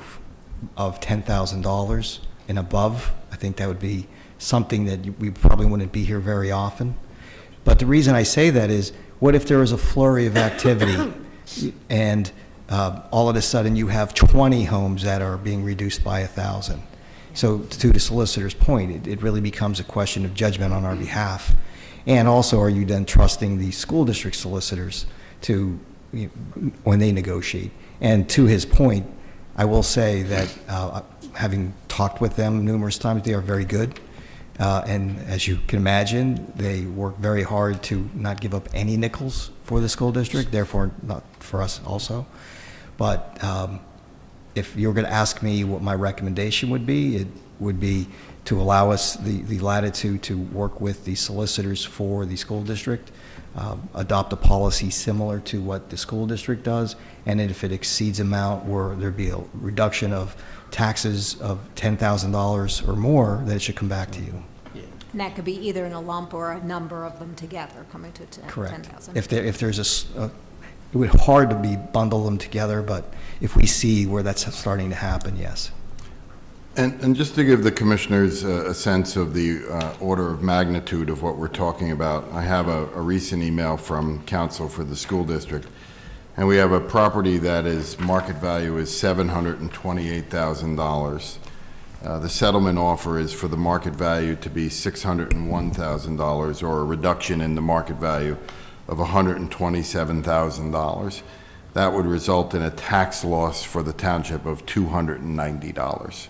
of $10,000 and above, I think that would be something that we probably wouldn't be here very often. But the reason I say that is, what if there was a flurry of activity and all of a sudden you have 20 homes that are being reduced by 1,000? So to the solicitor's point, it really becomes a question of judgment on our behalf. And also, are you then trusting the school district solicitors to, when they negotiate? And to his point, I will say that having talked with them numerous times, they are very good. And as you can imagine, they work very hard to not give up any nickels for the school district, therefore not for us also. But if you're going to ask me what my recommendation would be, it would be to allow us the latitude to work with the solicitors for the school district, adopt a policy similar to what the school district does, and if it exceeds amount where there'd be a reduction of taxes of $10,000 or more, then it should come back to you. and that could be either in a lump or a number of them together, coming to 10,000. Correct. If there's it would be hard to bundle them together, but if we see where that's starting to happen, yes. And just to give the commissioners a sense of the order of magnitude of what we're talking about, I have a recent email from counsel for the school district, and we have a property that is market value is $728,000. The settlement offer is for the market value to be $601,000, or a reduction in the market value of $127,000. That would result in a tax loss for the township of $290.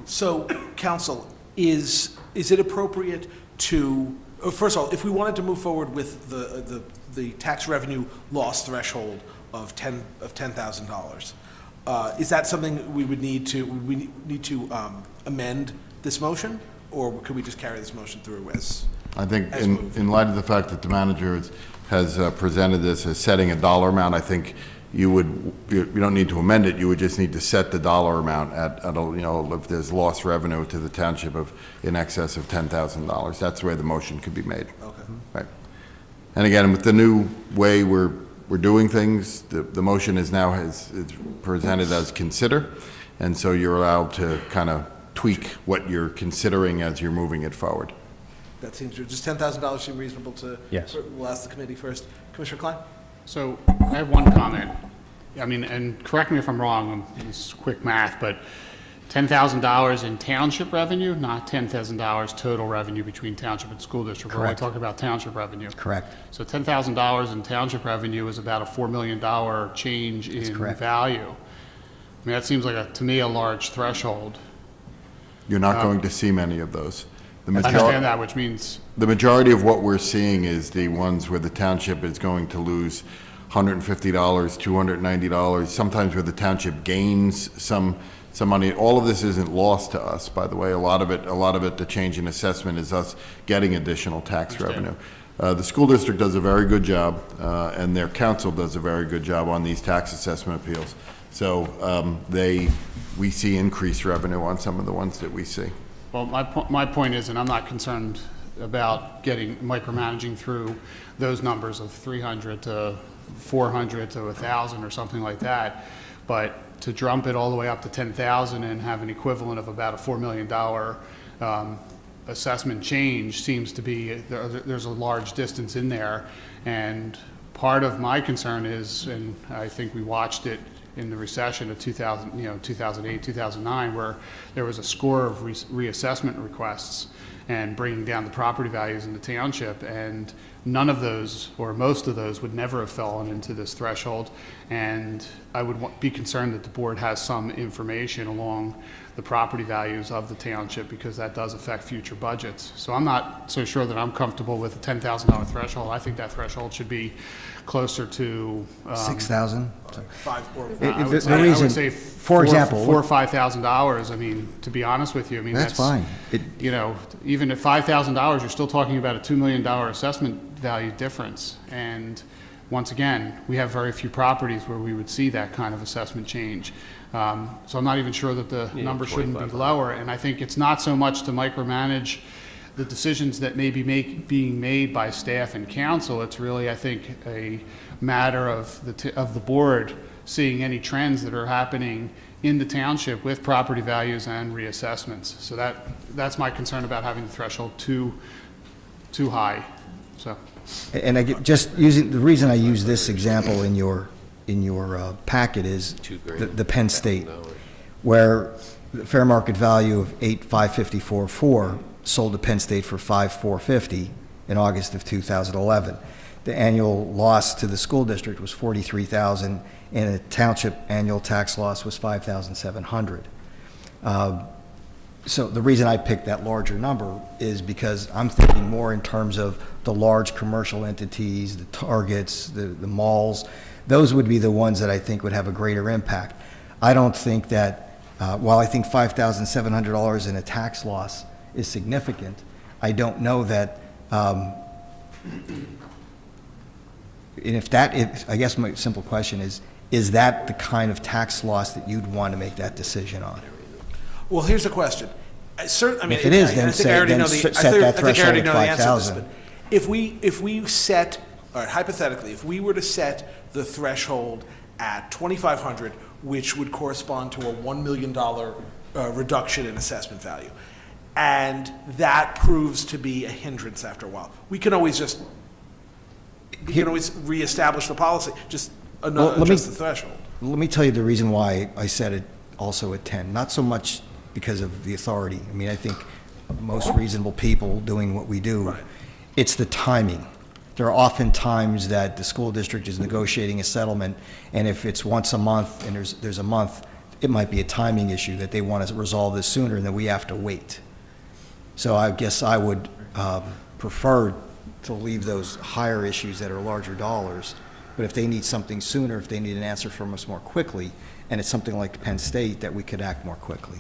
So, counsel, is it appropriate to, first of all, if we wanted to move forward with the tax revenue loss threshold of $10,000, is that something we would need to amend this motion, or could we just carry this motion through as? I think as moved? in light of the fact that the manager has presented this as setting a dollar amount, I think you don't need to amend it, you would just need to set the dollar amount at if there's lost revenue to the township of in excess of $10,000. That's the way the motion could be made. Okay. Right. And again, with the new way we're doing things, the motion is now it's presented as consider, and so you're allowed to kind of tweak what you're considering as you're moving it forward. That seems, does $10,000 seem reasonable to? Yes. We'll ask the committee first. Commissioner Klein? So I have one comment. I mean, and correct me if I'm wrong, it's quick math, but $10,000 in township revenue, not $10,000 total revenue between township and school district. We're only Correct. talking about township revenue. Correct. So $10,000 in township revenue is about a $4 million change in correct. value. I mean, that seems like, to me, a large threshold. You're not going to see many of those. I understand that, which means The majority of what we're seeing is the ones where the township is going to lose $150, $290, sometimes where the township gains some money. All of this isn't lost to us, by the way. A lot of it, the change in assessment is us getting additional tax revenue. The school district does a very good job, and their council does a very good job on these tax assessment appeals. So we see increased revenue on some of the ones that we see. Well, my point is, and I'm not concerned about micromanaging through those numbers of 300 to 400 to 1,000 or something like that, but to jump it all the way up to 10,000 and have an equivalent of about a $4 million assessment change seems to be, there's a large distance in there. And part of my concern is, and I think we watched it in the recession of 2008, 2009, where there was a score of reassessment requests and bringing down the property values in the township, and none of those, or most of those, would never have fallen into this threshold. And I would be concerned that the board has some information along the property values of the township, because that does affect future budgets. So I'm not so sure that I'm comfortable with a $10,000 threshold. I think that threshold should be closer to 6,000? I would say for example, $4,000 or $5,000. I mean, to be honest with you, I mean That's fine. You know, even at $5,000, you're still talking about a $2 million assessment value difference. And once again, we have very few properties where we would see that kind of assessment change. So I'm not even sure that the number shouldn't be lower. And I think it's not so much to micromanage the decisions that may be being made by staff and council. It's really, I think, a matter of the board seeing any trends that are happening in the township with property values and reassessments. So that's my concern about having the threshold too high. So. And I just using, the reason I use this example in your packet is the Penn State, where the fair market value of 8,554.4 sold to Penn State for 5,450 in August of 2011. The annual loss to the school district was $43,000, and the township annual tax loss was $5,700. So the reason I picked that larger number is because I'm thinking more in terms of the large commercial entities, the Targets, the malls. Those would be the ones that I think would have a greater impact. I don't think that, while I think $5,700 in a tax loss is significant, I don't know that, and I guess my simple question is that the kind of tax loss that you'd want to make that decision on? Well, here's the question. If it is, then set that threshold at 5,000. If we set, all right, hypothetically, if we were to set the threshold at 2,500, which would correspond to a $1 million reduction in assessment value, and that proves to be a hindrance after a while, we can always reestablish the policy, just adjust the threshold. Let me tell you the reason why I set it also at 10. Not so much because of the authority. I mean, I think most reasonable people doing what we do, Right. It's the timing. There are often times that the school district is negotiating a settlement, and if it's once a month and there's a month, it might be a timing issue that they want to resolve this sooner, and then we have to wait. So I guess I would prefer to leave those higher issues that are larger dollars, but if they need something sooner, if they need an answer from us more quickly, and it's something like Penn State, that we could act more quickly.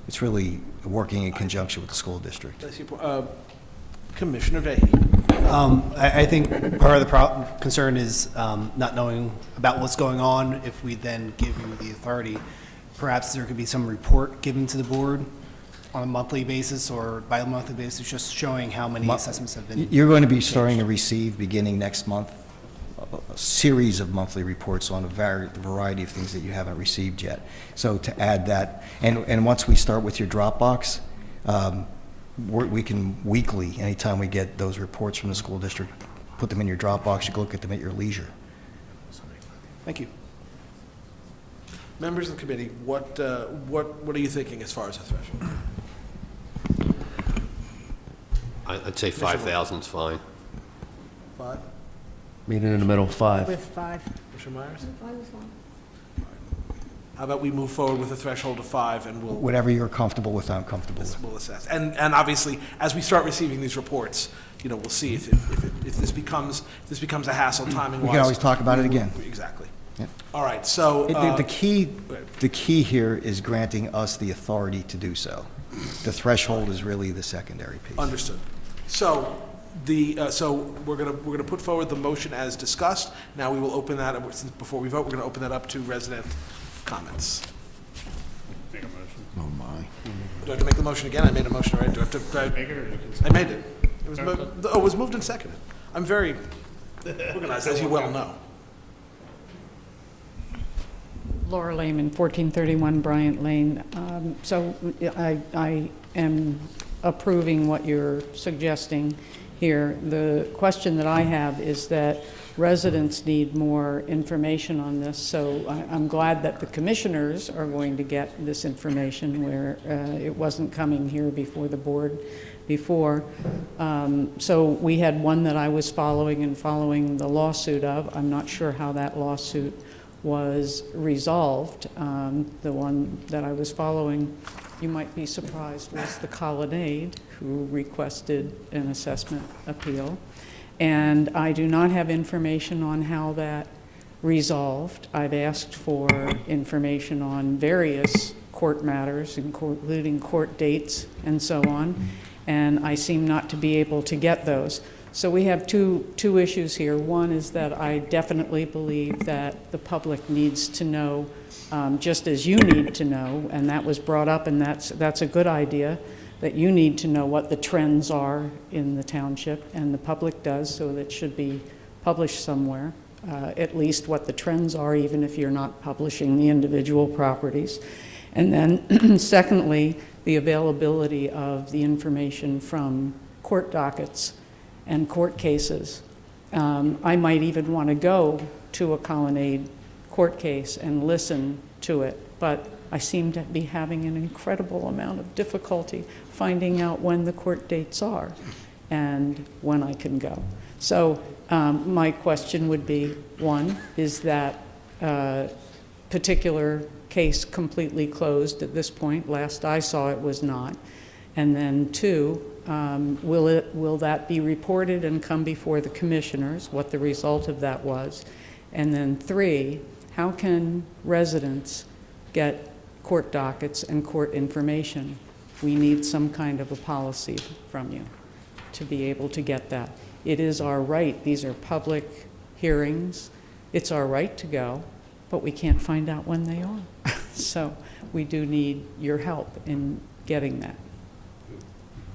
It's really working in conjunction with the school district. Commissioner Vahey. I think part of the concern is not knowing about what's going on. If we then give you the authority, perhaps there could be some report given to the board on a monthly basis or bi-monthly basis, just showing how many assessments have been. You're going to be starting to receive, beginning next month, a series of monthly reports on a variety of things that you haven't received yet. So to add that, and once we start with your Dropbox, we can weekly, anytime we get those reports from the school district, put them in your Dropbox. You can look at them at your leisure. Thank you. Members of the committee, what are you thinking as far as a threshold? I'd say 5,000 is fine. 5? Meeting in the middle, 5. With 5. Commissioner Myers? 5 is fine. How about we move forward with a threshold of 5 and we'll... Whatever you're comfortable with, I'm comfortable with. We'll assess. And obviously, as we start receiving these reports, we'll see if this becomes a hassle timing-wise. We can always talk about it again. Exactly. Yeah. All right, so... The key here is granting us the authority to do so. The threshold is really the secondary piece. Understood. So we're gonna put forward the motion as discussed. Now we will open that up, since before we vote, we're gonna open that up to resident comments. Make a motion. Oh, my. Do I have to make the motion again? I made a motion, right? Do I have to? Make it or you can- I made it. It was moved and seconded. I'm very organized, as you well know. Laura Lehman, 1431 Bryant Lane. So I am approving what you're suggesting here. The question that I have is that residents need more information on this, so I'm glad that the commissioners are going to get this information where it wasn't coming here before the board before. So we had one that I was following the lawsuit of. I'm not sure how that lawsuit was resolved. The one that I was following, you might be surprised, was the Colonnade, who requested an assessment appeal. And I do not have information on how that resolved. I've asked for information on various court matters, including court dates and so on, and I seem not to be able to get those. So we have two issues here. One is that I definitely believe that the public needs to know, just as you need to know, and that was brought up, and that's a good idea, that you need to know what the trends are in the township, and the public does, so that should be published somewhere, at least what the trends are, even if you're not publishing the individual properties. And then secondly, the availability of the information from court dockets and court cases. I might even want to go to a Colonnade court case and listen to it, but I seem to be having an incredible amount of difficulty finding out when the court dates are and when I can go. So my question would be, one, is that particular case completely closed at this point? Last I saw it was not. And then two, will that be reported and come before the commissioners, what the result of that was? And then three, how can residents get court dockets and court information? We need some kind of a policy from you to be able to get that. It is our right. These are public hearings. It's our right to go, but we can't find out when they are. So we do need your help in getting that.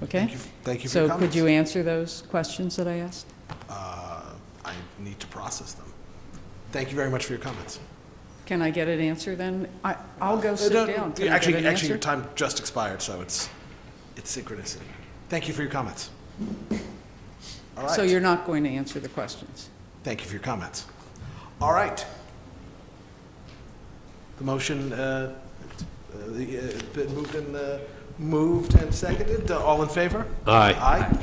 Okay? Thank you for your So could comments. you answer those questions that I asked? I need to process them. Thank you very much for your comments. Can I get an answer then? I'll go sit down. Can I get an Actually, your answer? time just expired, so it's synchronicity. Thank you for your comments. All right. So you're not going to answer the questions? Thank you for your comments. All right. The motion been moved and seconded. All in favor? Aye. Aye.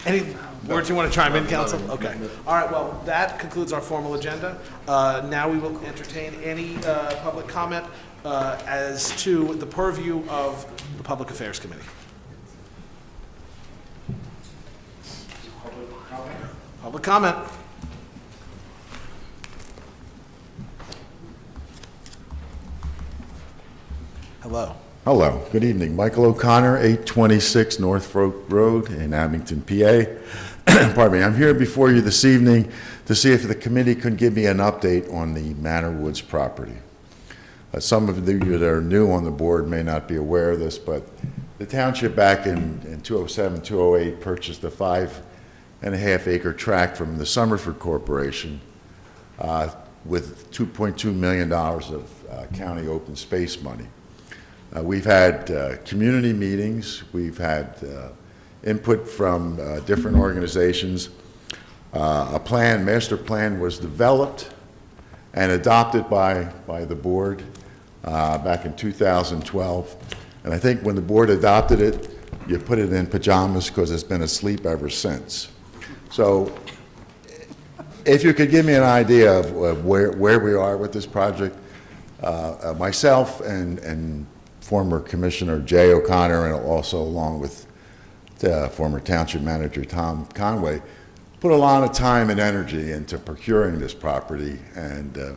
Any words you want to chime in, council? Okay. All right, well, that concludes our formal agenda. Now we will entertain any public comment as to the purview of the Public Affairs Committee. Public comment. Hello. Hello, good evening. Michael O'Connor, 826 Norfolk Road in Abington, PA. Pardon me, I'm here before you this evening to see if the committee could give me an update on the Manor Woods property. Some of you that are new on the board may not be aware of this, but the township back in 2007, 2008 purchased a 5.5 acre tract from the Summerford Corporation with $2.2 million of county open space money. We've had community meetings, we've had input from different organizations. A master plan was developed and adopted by the board back in 2012. And I think when the board adopted it, you put it in pajamas because it's been asleep ever since. So if you could give me an idea of where we are with this project, myself and former Commissioner Jay O'Connor, and also along with former Township Manager Tom Conway, put a lot of time and energy into procuring this property, and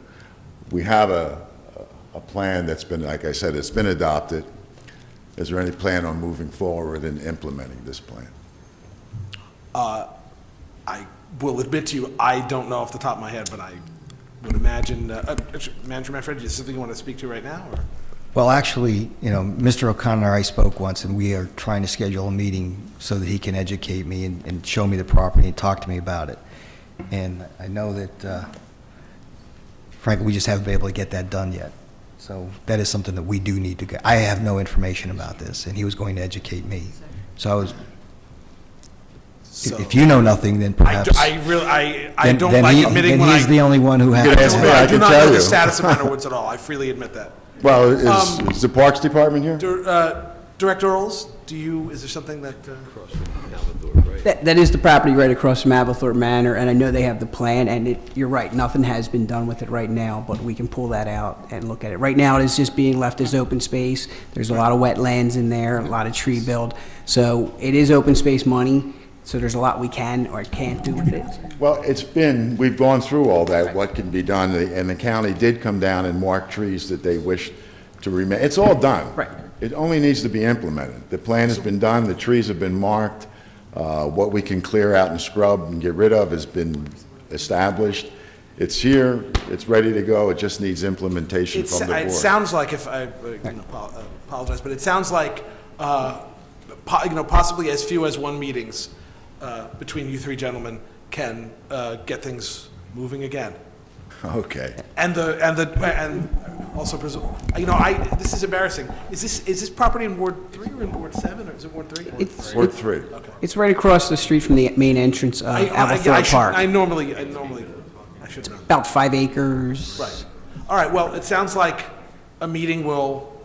we have a plan that's been, like I said, it's been adopted. Is there any plan on moving forward and implementing this plan? I will admit to you, I don't know off the top of my head, but I would imagine, Manager Manfred, is this something you want to speak to right now? Or? Well, actually, Mr. O'Connor and I spoke once, and we are trying to schedule a meeting so that he can educate me and show me the property and talk to me about it. And I know that, frankly, we just haven't been able to get that done yet. So that is something that we do need to get. I have no information about this, and he was going to educate me. So I was, if you know nothing, then perhaps. I don't like admitting when he's the only one who has. I do not know the status of Manor Woods at all. I freely admit that. Well, is the Parks Department here? Director Earls, is there something that? That is the property right across from Applethorpe Manor, and I know they have the plan, and you're right, nothing has been done with it right now, but we can pull that out and look at it. Right now, it is just being left as open space. There's a lot of wetlands in there, a lot of tree build. So it is open space money, so there's a lot we can or can't do with it. Well, we've gone through all that, what can be done, and the county did come down and mark trees that they wish to remain. It's all done. Right. It only needs to be implemented. The plan has been done, the trees have been marked, what we can clear out and scrub and get rid of has been established. It's here, it's ready to go, it just needs implementation from the board. It sounds like, if I apologize, but it sounds like, possibly as few as one meetings between you three gentlemen can get things moving again. Okay. And also, this is embarrassing. Is this property in Ward 3 or in Ward 7, or is it Ward 3? Ward 3. Okay. It's right across the street from the main entrance of Applethorpe Park. I should know. About 5 acres. Right. All right, well, it sounds like a meeting will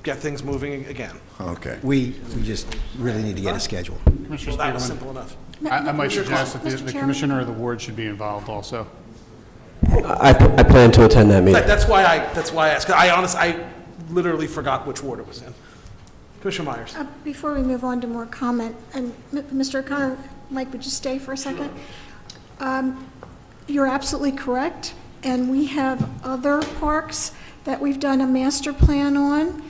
get things moving again. Okay. We just really need to get a schedule. Commissioner Well, that was Spiegelman, simple enough. I might suggest that Mr. the Chairman? commissioner or the ward should be involved also. I plan to attend that meeting. That's why I asked. 'Cause I literally forgot which ward it was in. Commissioner Myers. Before we move on to more comment, and Mr. O'Connor, Mike, would you stay for a second? You're absolutely correct, and we have other parks that we've done a master plan on,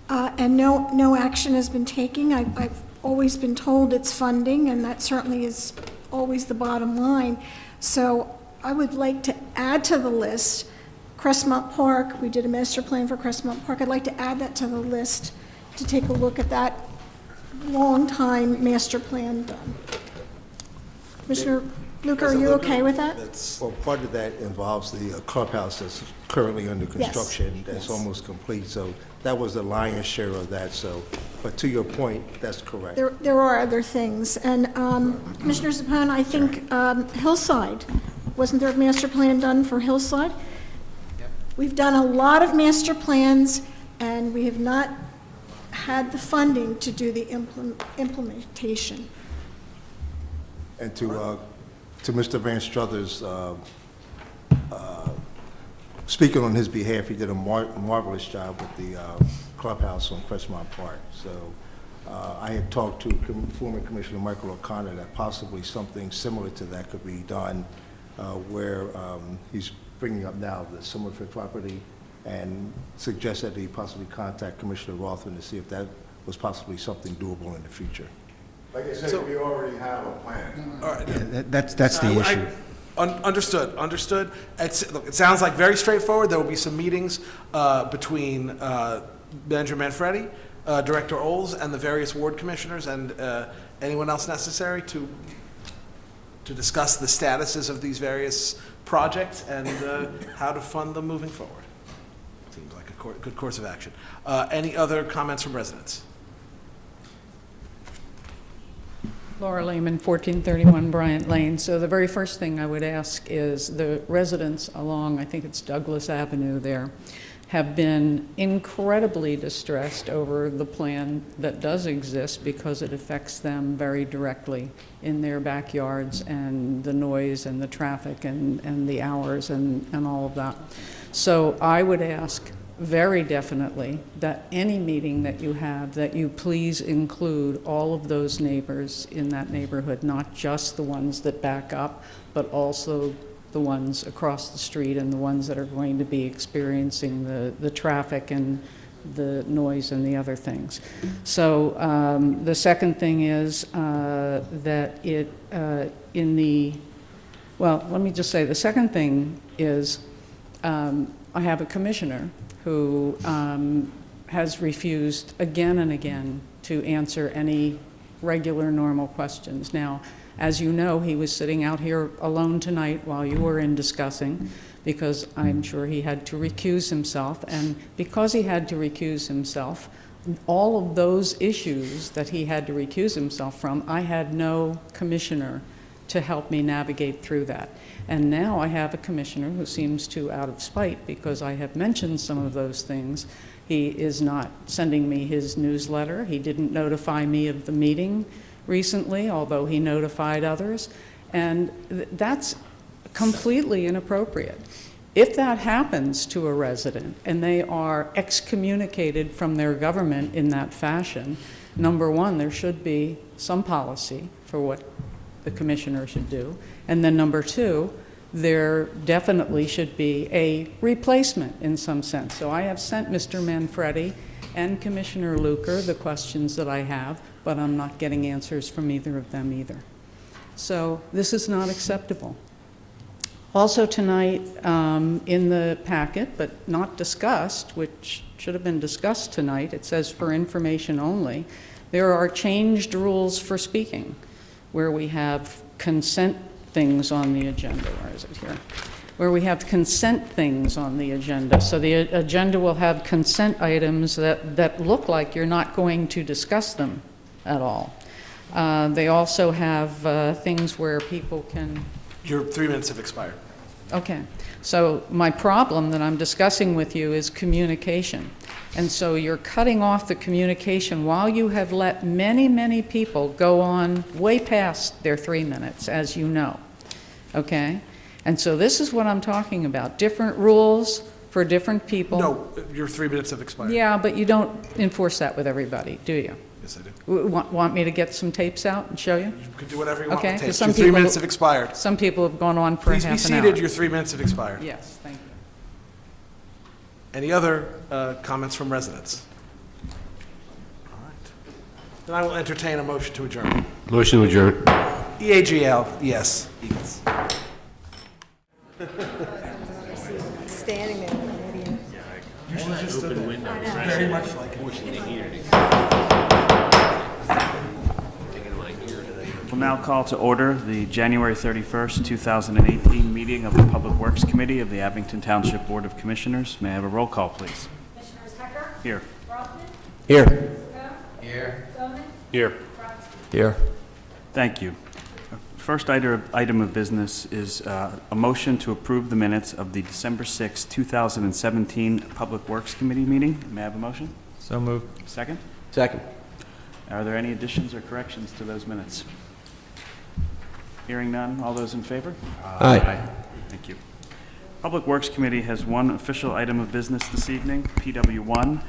and no action has been taken. I've always been told it's funding, and that certainly is always the bottom line. So I would like to add to the list Crestmont Park. We did a master plan for Crestmont Park. I'd like to add that to the list to take a look at that long-time master plan done. Commissioner Luker, are you okay with that? Well, part of that involves the clubhouse that's currently under construction. That's yes. almost complete, so that was the lion's share of that, so, but to your point, that's correct. There are other things. And Commissioner Zapone, I think Hillside, wasn't there a master plan done for Hillside? Yep. We've done a lot of master plans, and we have not had the funding to do the implementation. And to Mr. Van Struthers, speaking on his behalf, he did a marvelous job with the clubhouse on Crestmont Park. So I had talked to former Commissioner Michael O'Connor that possibly something similar to that could be done, where he's bringing up now the Summerford property, and suggests that he possibly contact Commissioner Rothman to see if that was possibly something doable in the future. Like I said, we already have a plan. All right. Yeah, that's the issue. Understood. Look, it sounds like very straightforward. There will be some meetings between Manager Manfredi, Director Oles, and the various ward commissioners, and anyone else necessary to discuss the statuses of these various projects and how to fund them moving forward. Seems like a good course of action. Any other comments from residents? Laura Lehman, 1431 Bryant Lane. So the very first thing I would ask is the residents along, I think it's Douglas Avenue there, have been incredibly distressed over the plan that does exist because it affects them very directly in their backyards, and the noise and the traffic and the hours and all of that. So I would ask very definitely that any meeting that you have, that you please include all of those neighbors in that neighborhood, not just the ones that back up, but also the ones across the street and the ones that are going to be experiencing the traffic and the noise and the other things. So the second thing is that let me just say, the second thing is I have a commissioner who has refused again and again to answer any regular, normal questions. Now, as you know, he was sitting out here alone tonight while you were in discussing, because I'm sure he had to recuse himself. And because he had to recuse himself, all of those issues that he had to recuse himself from, I had no commissioner to help me navigate through that. And now I have a commissioner who seems to, out of spite, because I have mentioned some of those things, he is not sending me his newsletter. He didn't notify me of the meeting recently, although he notified others. And that's completely inappropriate. If that happens to a resident and they are excommunicated from their government in that fashion, number one, there should be some policy for what the commissioner should do. And then number two, there definitely should be a replacement in some sense. So I have sent Mr. Manfredi and Commissioner Luker the questions that I have, but I'm not getting answers from either of them either. So this is not acceptable. Also tonight, in the packet, but not discussed, which should have been discussed tonight, it says for information only, there are changed rules for speaking, where we have consent things on the agenda. Where is it here? Where we have consent things on the agenda. So the agenda will have consent items that look like you're not going to discuss them at all. They also have things where people can... Your 3 minutes have expired. Okay. So my problem that I'm discussing with you is communication. And so you're cutting off the communication while you have let many, many people go on way past their 3 minutes, as you know. Okay? And so this is what I'm talking about. Different rules for different people. No, your 3 minutes have expired. Yeah, but you don't enforce that with everybody, do you? Yes, I do. Want me to get some tapes out and show you? You can do whatever you want Okay, with 'cause tapes. some Your 3 people- minutes have expired. Some people have gone on for Please a be half an hour. seated. Your 3 minutes have expired. Yes, thank you. Any other comments from residents? All right. Then I will entertain a motion to adjourn. Motion to adjourn. EAGL, yes. Eagles. Standing there like an idiot. Very much like We'll now call to order the January 31st, 2018 meeting of the Public Works Committee of the Abington Township Board of Commissioners. May I have a roll call, please? Commissioners Hecker? Here. Brockman? Here. Sakoe? Here. Bowman? Here. Here. Thank you. First item of business is a motion to approve the minutes of the December 6, 2017 Public Works Committee meeting. May I have a motion? So moved. Second? Second. Are there any additions or corrections to those minutes? Hearing none, all those in favor? Aye. Thank you. Public Works Committee has one official item of business this evening, PW1.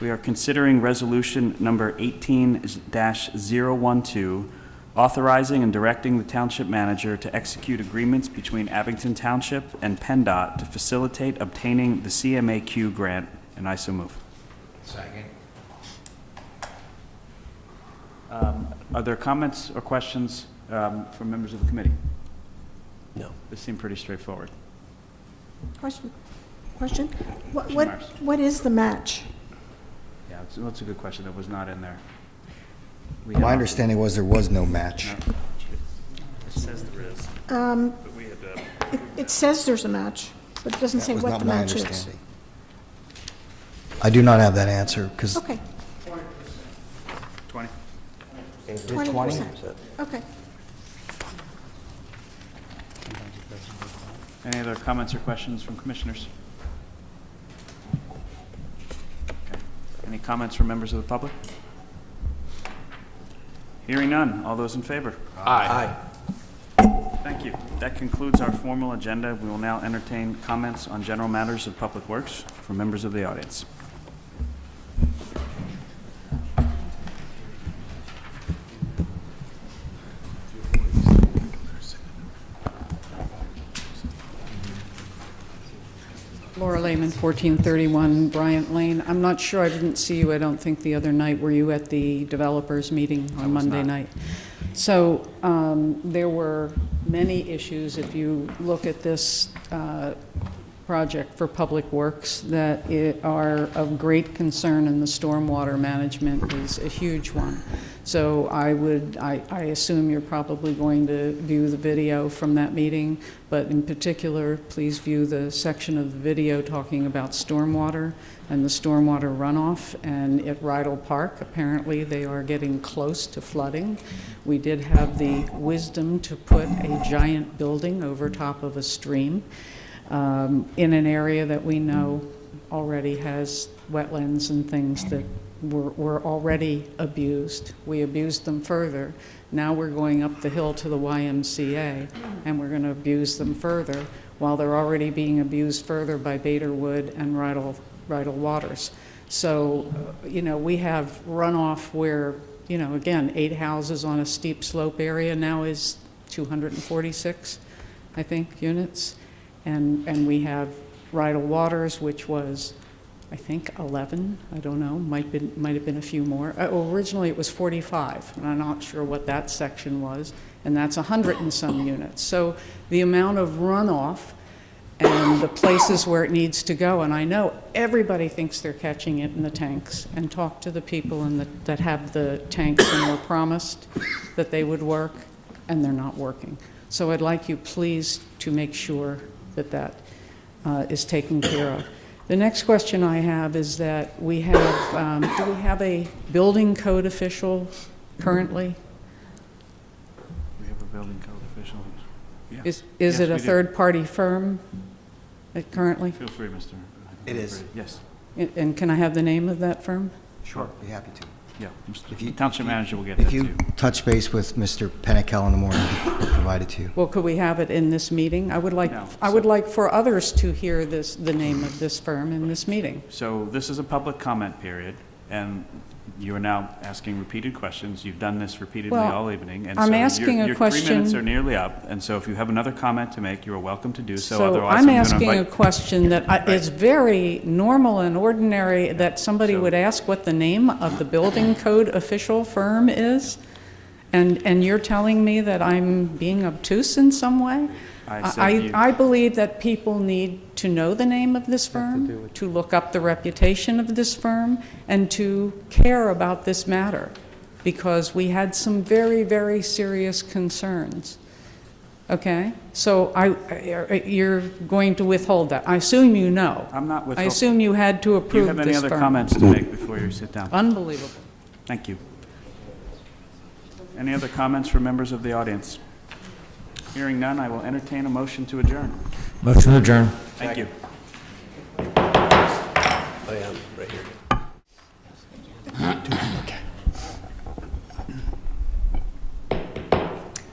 We are considering resolution number 18-012, authorizing and directing the township manager to execute agreements between Abington Township and PennDOT to facilitate obtaining the CMAQ grant, and I so move. Second. Are there comments or questions from members of the committee? No. This seemed pretty straightforward. Question? Commissioner What is the match? Yeah, that's a good question. That was not in there. My understanding was there was no match. It says there is. Um, But we had, It says there's a match, but it doesn't That say was what not the my match is. understanding. I do not have that answer, because Okay, 20. 20%. Okay. Any other comments or questions from commissioners? Okay. Any comments from members of the public? Hearing none. All those in favor? Aye. Thank you. That concludes our formal agenda. We will now entertain comments on general matters of public works from members of the audience. Laura Lehman, 1431 Bryant Lane. I'm not sure, I didn't see you, I don't think, the other night. Were you at the developers meeting on Monday night? So there were many issues, if you look at this project for Public Works, that are of great concern, and the stormwater management is a huge one. So I assume you're probably going to view the video from that meeting, but in particular, please view the section of the video talking about stormwater and the stormwater runoff. And at Rydell Park, apparently they are getting close to flooding. We did have the wisdom to put a giant building over top of a stream in an area that we know already has wetlands and things that were already abused. We abused them further. Now we're going up the hill to the YMCA, and we're going to abuse them further, while they're already being abused further by Baderwood and Rydell Waters. So, we have runoff where, again, 8 houses on a steep slope area now is 246, I think, units. And we have Rydell Waters, which was, I think, 11, I don't know, might have been a few more. Originally it was 45, and I'm not sure what that section was, and that's 100 and some units. So the amount of runoff and the places where it needs to go, and I know everybody thinks they're catching it in the tanks, and talk to the people that have the tanks and were promised that they would work, and they're not working. So I'd like you please to make sure that is taken care of. The next question I have is that we have, do we have a building code official currently? We have a building code official. Yeah. Is Yes, it a we do. third-party firm currently? Feel free, Mr. It is. Yes. And can I have the name of that firm? Sure. Be happy to. Yeah, the township manager will get that If to you you. touch base with Mr. Pennikel in the morning, he'll provide it to you. Well, could we have it in this meeting? I would like, No. I would like for others to hear the name of this firm in this meeting. So this is a public comment period, and you are now asking repeated questions. You've done this repeatedly Well, all evening. And I'm so asking a your 3 minutes question- are nearly up, and so if you have another comment to make, you are welcome to do so. So Otherwise, I'm gonna asking a invite- question that is very normal and ordinary, that somebody So- would ask what the name of the building code official firm is, and you're telling me that I'm being obtuse in some way? I said you- I believe that people need to know the name of this firm, to look up the reputation of this firm, and to care about this matter, because we had some very, very serious concerns. Okay? So you're going to withhold that. I assume you know. I'm not I withholding. assume you had to Do you approve have this any firm. other comments to make before you sit down? Unbelievable. Thank you. Any other comments from members of the audience? Hearing none, I will entertain a motion to adjourn. Motion to adjourn. Thank you. Oh, yeah, right here. I'd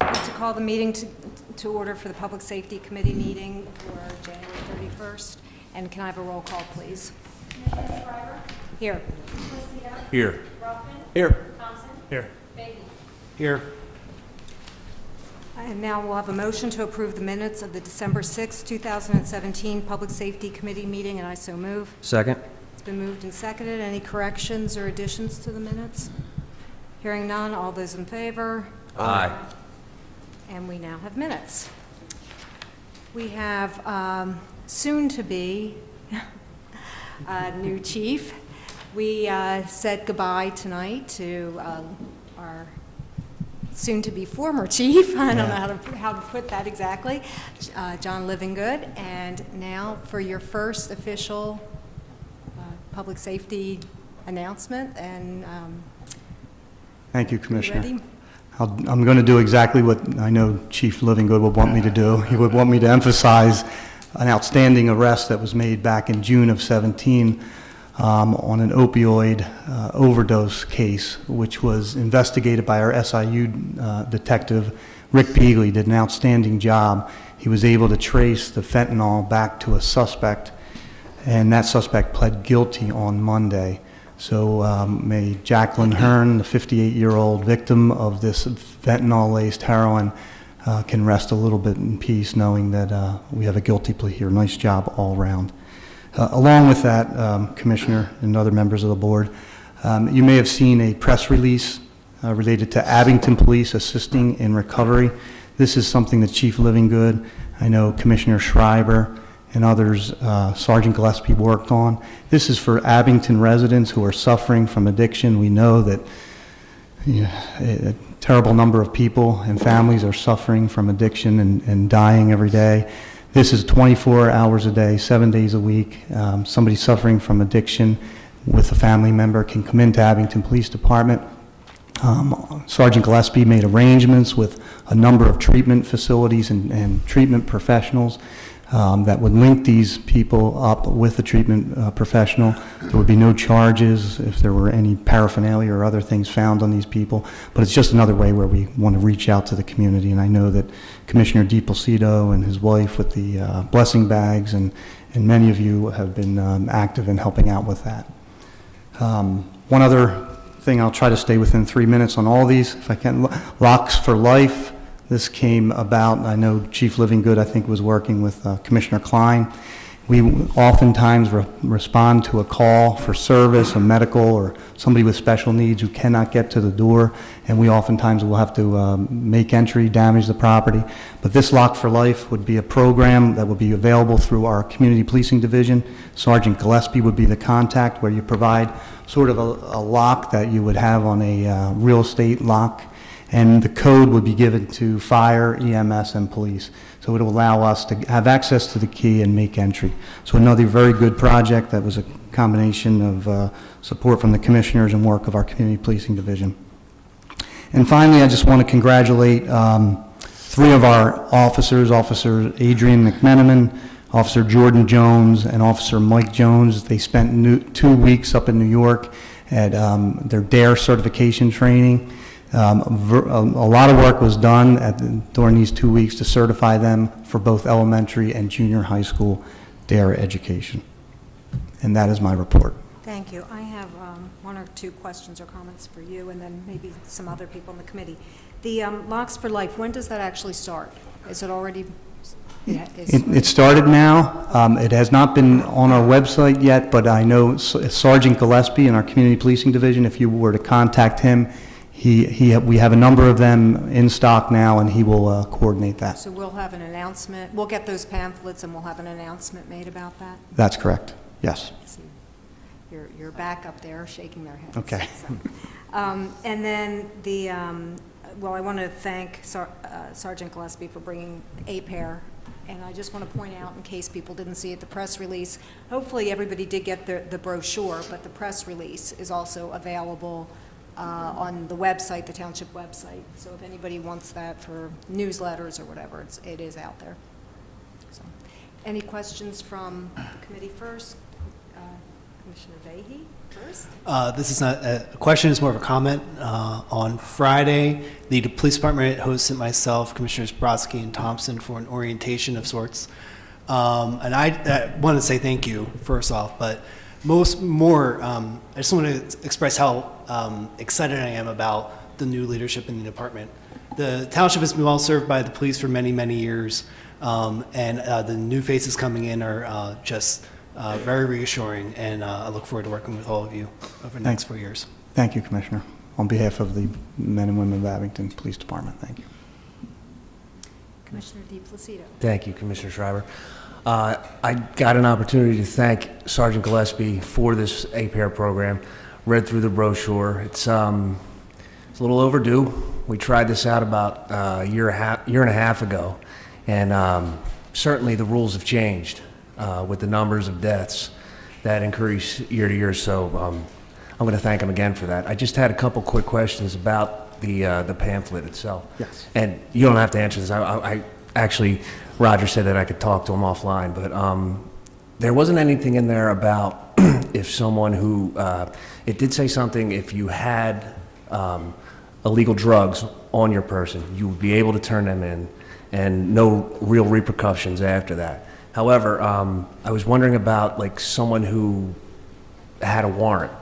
like to call the meeting to order for the Public Safety Committee meeting for January 31st. And can I have a roll call, please? Here. Here. Here. Here. Here. And now we'll have a motion to approve the minutes of the December 6, 2017 Public Safety Committee meeting, and I so move. Second. It's been moved and seconded. Any corrections or additions to the minutes? Hearing none, all those in favor? Aye. And we now have minutes. We have soon-to-be new chief. We said goodbye tonight to our soon-to-be former chief. I don't know how to put that exactly, John Livingood. And now for your first official public safety announcement. And Thank you, you Commissioner. ready? I'm going to do exactly what I know Chief Livingood would want me to do. He would want me to emphasize an outstanding arrest that was made back in June of 17 on an opioid overdose case, which was investigated by our SIU detective, Rick Peagley. Did an outstanding job. He was able to trace the fentanyl back to a suspect, and that suspect pled guilty on Monday. So may Jacqueline Hearn, the 58-year-old victim of this fentanyl-laced heroin, can rest a little bit in peace knowing that we have a guilty plea here. Nice job all around. Along with that, Commissioner and other members of the board, you may have seen a press release related to Abington Police assisting in recovery. This is something that Chief Livingood, I know Commissioner Schreiber, and others, Sergeant Gillespie worked on. This is for Abington residents who are suffering from addiction. We know that, a terrible number of people and families are suffering from addiction and dying every day. This is 24 hours a day, 7 days a week. Somebody suffering from addiction with a family member can come into Abington Police Department. Sergeant Gillespie made arrangements with a number of treatment facilities and treatment professionals that would link these people up with the treatment professional. There would be no charges if there were any paraphernalia or other things found on these people, but it's just another way where we want to reach out to the community, and I know that Commissioner DiPlacido and his wife with the blessing bags and many of you have been active in helping out with that. One other thing, I'll try to stay within 3 minutes on all these, if I can. Locks for Life. This came about, I know Chief Livingood, I think, was working with Commissioner Klein. We oftentimes respond to a call for service, a medical, or somebody with special needs who cannot get to the door, and we oftentimes will have to make entry, damage the property. But this Lock for Life would be a program that would be available through our Community Policing Division. Sergeant Gillespie would be the contact, where you provide sort of a lock that you would have on a real estate lock, and the code would be given to fire, EMS, and police. So it will allow us to have access to the key and make entry. So another very good project that was a combination of support from the commissioners and work of our Community Policing Division. And finally, I just want to congratulate 3 of our officers, Officer Adrian McMenamin, Officer Jordan Jones, and Officer Mike Jones. They spent 2 weeks up in New York at their DARE certification training. A lot of work was done during these 2 weeks to certify them for both elementary and junior high school DARE education. And that is my report. Thank you. I have 1 or 2 questions or comments for you, and then maybe some other people in the committee. The Locks for Life, when does that actually start? Is it already? It started now. It has not been on our website yet, but I know Sergeant Gillespie in our Community Policing Division, if you were to contact him, we have a number of them in stock now, and he will coordinate that. So we'll have an announcement. We'll get those pamphlets, and we'll have an announcement made about that? That's correct, yes. You're back up there shaking their heads. Okay. So, and then well, I want to thank Sergeant Gillespie for bringing APAIR. And I just want to point out, in case people didn't see it, the press release. Hopefully everybody did get the brochure, but the press release is also available on the website, the township website. So if anybody wants that for newsletters or whatever, it is out there. So, any questions from the committee first? Commissioner Vahey first. This is not a question, it's more of a comment. On Friday, the police department hosted myself, Commissioners Brodsky and Thompson, for an orientation of sorts. And I want to say thank you, first off, but I just want to express how excited I am about the new leadership in the department. The township has been well served by the police for many, many years, and the new faces coming in are just very reassuring, and I look forward to working with all of you over the next 4 years. Thank you, Commissioner. On behalf of the men and women of Abington Police Department, thank you. Commissioner DiPlacido. Thank you, Commissioner Schreiber. I got an opportunity to thank Sergeant Gillespie for this APAIR program. Read through the brochure. It's a little overdue. We tried this out about a year and a half ago, and certainly the rules have changed with the numbers of deaths that increase year to year. So I'm going to thank him again for that. I just had a couple quick questions about the pamphlet itself. Yes. And you don't have to answer this. I actually, Roger said that I could talk to him offline, but there wasn't anything in there about if someone who, it did say something, if you had illegal drugs on your person, you would be able to turn them in, and no real repercussions after that. However, I was wondering about like someone who had a warrant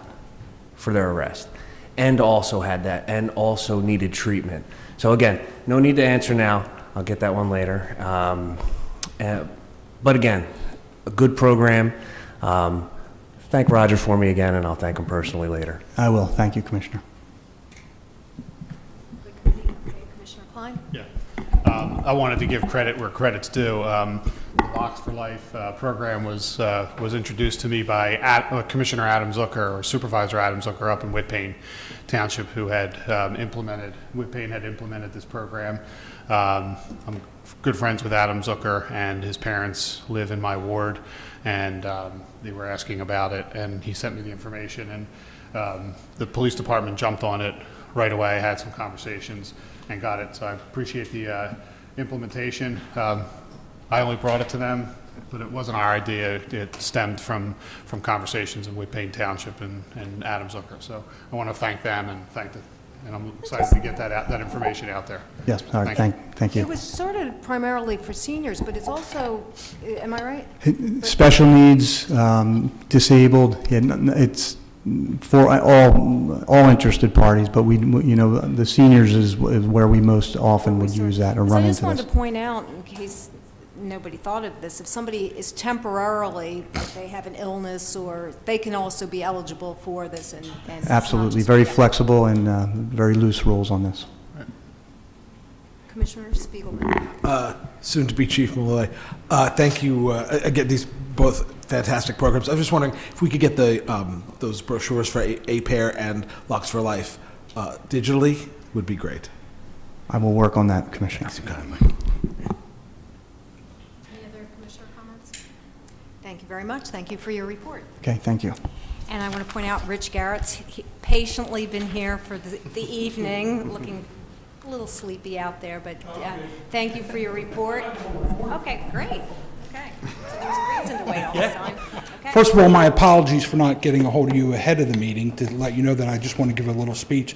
for their arrest and also had that and also needed treatment. So again, no need to answer now. I'll get that one later. But again, a good program. Thank Roger for me again, and I'll thank him personally later. I will. Thank you, Commissioner. Commissioner Klein? Yeah. I wanted to give credit where credit's due. Locks for Life program was introduced to me by Commissioner Adam Zucker, or Supervisor Adam Zucker, up in Whitpain Township, who had Whitpain had implemented this program. I'm good friends with Adam Zucker, and his parents live in my ward, and they were asking about it, and he sent me the information, and the police department jumped on it right away, had some conversations, and got it. So I appreciate the implementation. I only brought it to them, but it wasn't our idea. It stemmed from conversations in Whitpain Township and Adam Zucker. So I want to thank them and and I'm excited to get that information out there. Yes, all right, thank It you. was sort of primarily for seniors, but it's also, am I right? Special needs, disabled, it's for all interested parties, but the seniors is where we most often would use that or So run I into just this. wanted to point out, in case nobody thought of this, if somebody is temporarily, if they have an illness, or they can also be eligible for this, and it's not Absolutely, just- very yeah. flexible and very loose rules on this. Commissioner Spiegelman. Soon to be Chief Malloy. Thank you. Again, these both fantastic programs. I was just wondering if we could get those brochures for A-Pair and Locks for Life digitally would be great. I will work on that, Commissioner. Thanks kindly. Any other commissioner comments? Thank you very much. Thank you for your report. Okay, thank you. And I want to point out Rich Garrett's patiently been here for the evening, looking a little sleepy out there, but thank you for your report. Okay, great. Okay. So there's a reason to wait all this time. Okay. First of all, my apologies for not getting a hold of you ahead of the meeting, to let you know that I just want to give a little speech.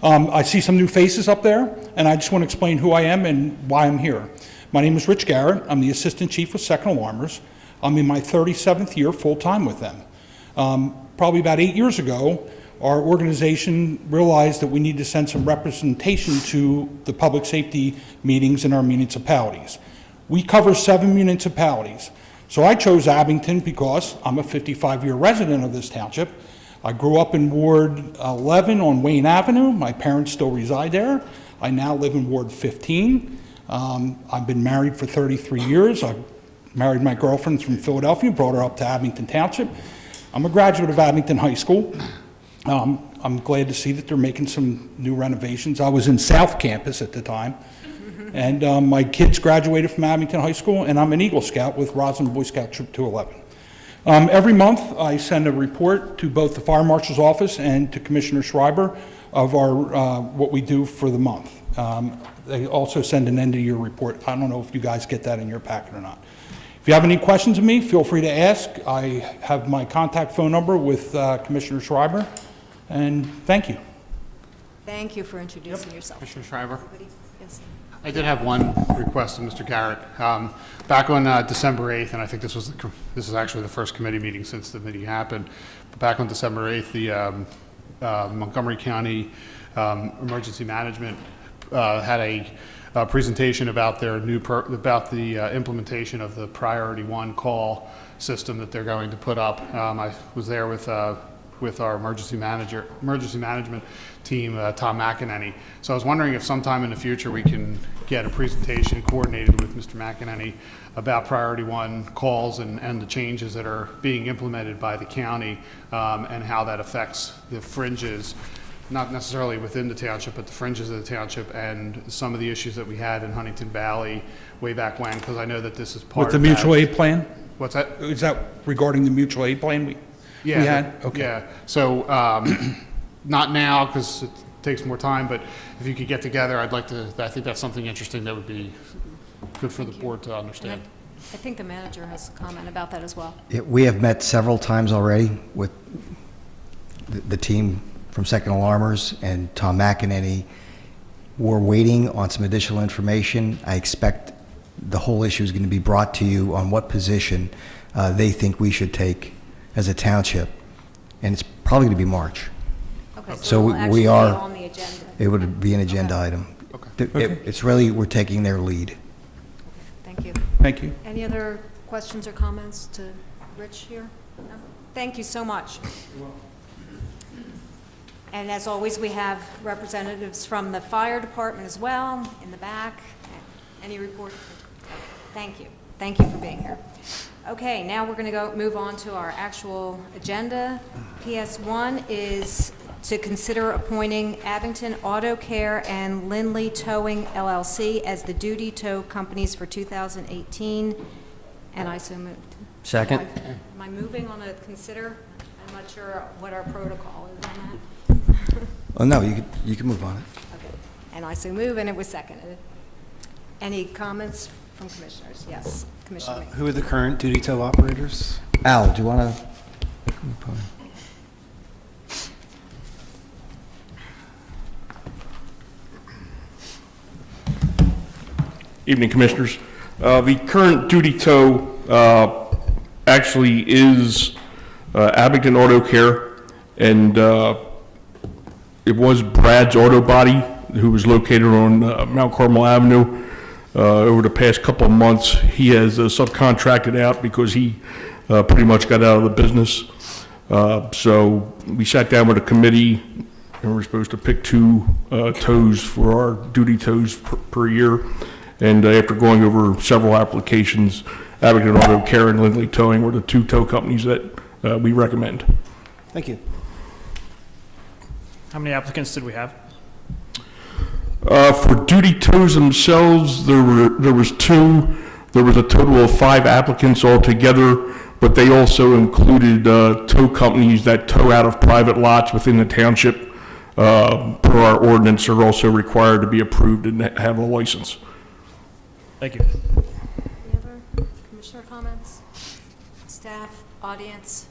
I see some new faces up there, and I just want to explain who I am and why I'm here. My name is Rich Garrett. I'm the Assistant Chief with Second Alarmers. I'm in my 37th year full-time with them. Probably about 8 years ago, our organization realized that we need to send some representation to the public safety meetings in our municipalities. We cover 7 municipalities. So I chose Abington because I'm a 55-year resident of this township. I grew up in Ward 11 on Wayne Avenue. My parents still reside there. I now live in Ward 15. I've been married for 33 years. I married my girlfriend from Philadelphia, brought her up to Abington Township. I'm a graduate of Abington High School. I'm glad to see that they're making some new renovations. I was in South Campus at the time, and my kids graduated from Abington High School, and I'm an Eagle Scout with Roslyn Boy Scout Troop 211. Every month, I send a report to both the Fire Marshal's office and to Commissioner Schreiber of our what we do for the month. They also send an end-of-year report. I don't know if you guys get that in your packet or not. If you have any questions of me, feel free to ask. I have my contact phone number with Commissioner Schreiber, and thank you. Thank you for introducing yourself. Commissioner Schreiber. Yes. I did have one request of Mr. Garrett. Back on December 8th, and I think this is actually the first committee meeting since the meeting happened, but back on December 8th, the Montgomery County Emergency Management had a presentation about their about the implementation of the Priority 1 call system that they're going to put up. I was there with our emergency management team, Tom McEnany. So I was wondering if sometime in the future we can get a presentation coordinated with Mr. McEnany about Priority 1 calls and the changes that are being implemented by the county, and how that affects the fringes, not necessarily within the township, but the fringes of the township, and some of the issues that we had in Huntington Valley way back when, because I know that this is part With of the that. mutual aid plan? What's that? Is that regarding the mutual aid plan we had? Okay. Yeah, so, not now, because it takes more time, but if you could get together, I think that's something interesting that would be good for the board to understand. I think the manager has a comment about that as well. We have met several times already with the team from Second Alarmers and Tom McEnany. We're waiting on some additional information. I expect the whole issue is going to be brought to you on what position they think we should take as a township, and it's probably going to be March. Okay, So it will we actually be are, on the agenda. it would be an agenda item. Okay. It's really, we're taking their lead. Thank you. Thank you. Any other questions or comments to Rich here? No? Thank you so much. And as always, we have representatives from the fire department as well, in the back. Any report? Thank you. Thank you for being here. Okay, now we're going to move on to our actual agenda. PS1 is to consider appointing Abington Auto Care and Lindley Towing LLC as the duty tow companies for 2018, and I so moved. Second. Am I moving on a consider? I'm not sure what our protocol is on that. Oh, no, you can move on it. Okay, and I so move, and it was seconded. Any comments from commissioners? Yes, Commissioner May. Who are the current duty tow operators? Al, do you want to? Evening, Commissioners. The current duty tow actually is Abington Auto Care, and it was Brad's Auto Body, who was located on Mount Carmel Avenue. Over the past couple of months, he has subcontracted out because he pretty much got out of the business. So we sat down with a committee, and we're supposed to pick 2 tows for our duty tows per year. And after going over several applications, Abington Auto Care and Lindley Towing were the 2 tow companies that we recommend. Thank you. How many applicants did we have? For duty tows themselves, there was 2. There was a total of 5 applicants altogether, but they also included tow companies that tow out of private lots within the township. Per our ordinance, are also required to be approved and have a license. Thank you. Any other commissioner comments? Staff, audience?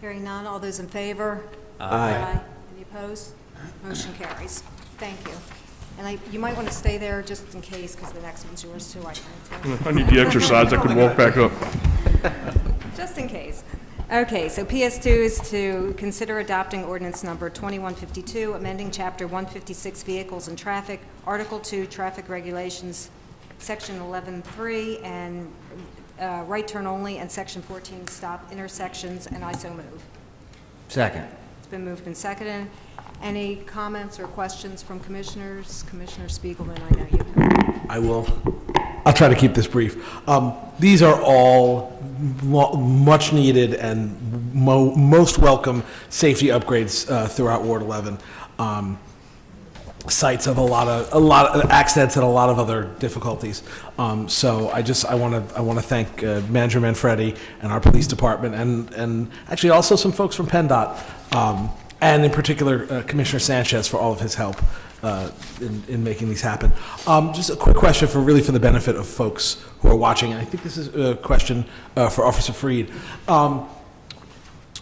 Hearing none, all those in favor? Aye. Any opposed? Motion carries. Thank you. And you might want to stay there just in case, because the next one's yours too, I think. I need the exercise. I could walk back up. Just in case. Okay, so PS2 is to consider adopting ordinance number 2152, amending Chapter 156 Vehicles and Traffic, Article 2 Traffic Regulations, Section 11.3, and right turn only, and Section 14 stop intersections, and I so move. Second. It's been moved and seconded. Any comments or questions from commissioners? Commissioner Spiegelman, I know you. I will. I'll try to keep this brief. These are all much needed and most welcome safety upgrades throughout Ward 11. Sites of a lot of accidents and a lot of other difficulties. So I want to thank Manager Manfredi and our police department and actually also some folks from PennDOT. And in particular, Commissioner Sanchez for all of his help in making these happen. Just a quick question for the benefit of folks who are watching. I think this is a question for Officer Freed.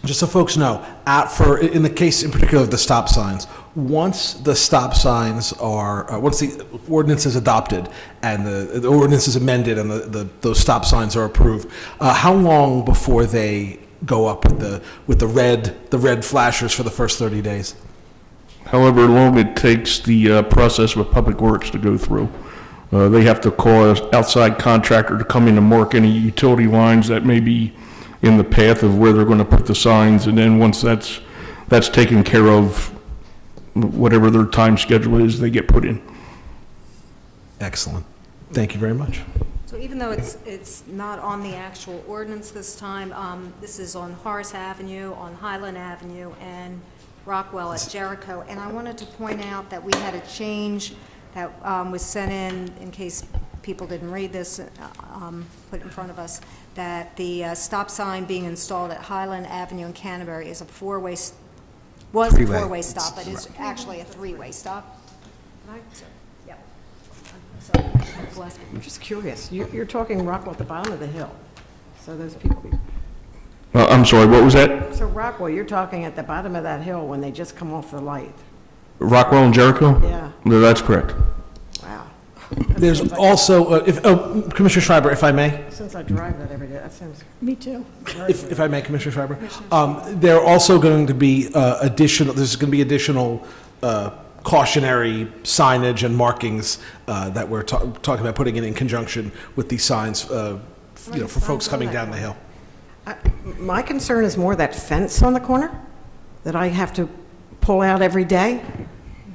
Just so folks know, in the case in particular of the stop signs, once the stop signs are, once the ordinance is adopted and the ordinance is amended and those stop signs are approved, how long before they go up with the red flashers for the first 30 days? However long it takes the process with Public Works to go through. They have to call an outside contractor to come in and mark any utility lines that may be in the path of where they're going to put the signs, and then once that's taken care of, whatever their time schedule is, they get put in. Excellent. Thank you very much. So even though it's not on the actual ordinance this time, this is on Horace Avenue, on Highland Avenue, and Rockwell at Jericho. And I wanted to point out that we had a change that was sent in case people didn't read this, put in front of us, that the stop sign being installed at Highland Avenue and Canterbury is a four-way stop, but it's actually a three-way stop. Right? So, yeah. I'm just curious. You're talking Rockwell at the bottom of the hill. So those people. I'm sorry, what was that? So Rockwell, you're talking at the bottom of that hill when they just come off the light. Rockwell and Jericho? Yeah. No, that's correct. Wow. There's also, Commissioner Schreiber, if I may. Since I drive that every day, that seems. Me too. If I may, Commissioner Schreiber. There are also going to be there's going to be additional cautionary signage and markings that we're talking about putting in conjunction with these signs, for folks coming down the hill. My concern is more that fence on the corner that I have to pull out every day.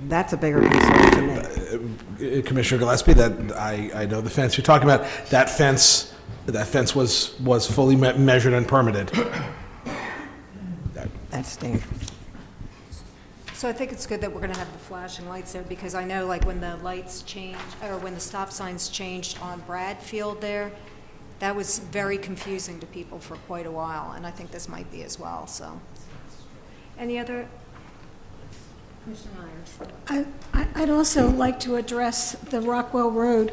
That's a bigger concern to me. Commissioner Gillespie, that I know the fence you're talking about. That fence That fence was fully measured and permitted. That's dangerous. So I think it's good that we're going to have the flashing lights there, because I know like when the lights change, or when the stop signs changed on Bradfield there, that was very confusing to people for quite a while, and I think this might be as well, so. Any other? Commissioner Myers. I'd also like to address the Rockwell Road.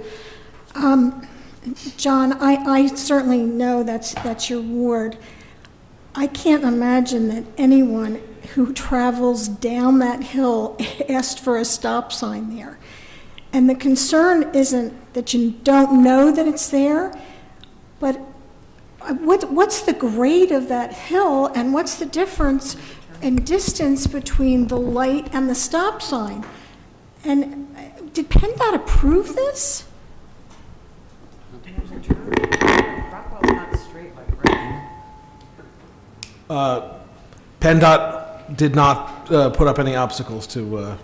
John, I certainly know that's your ward. I can't imagine that anyone who travels down that hill asked for a stop sign there. And the concern isn't that you don't know that it's there, but what's the grade of that hill, and what's the difference in distance between the light and the stop sign? And did PennDOT approve this? Rockwell's not straight like PennDOT did not put up any obstacles to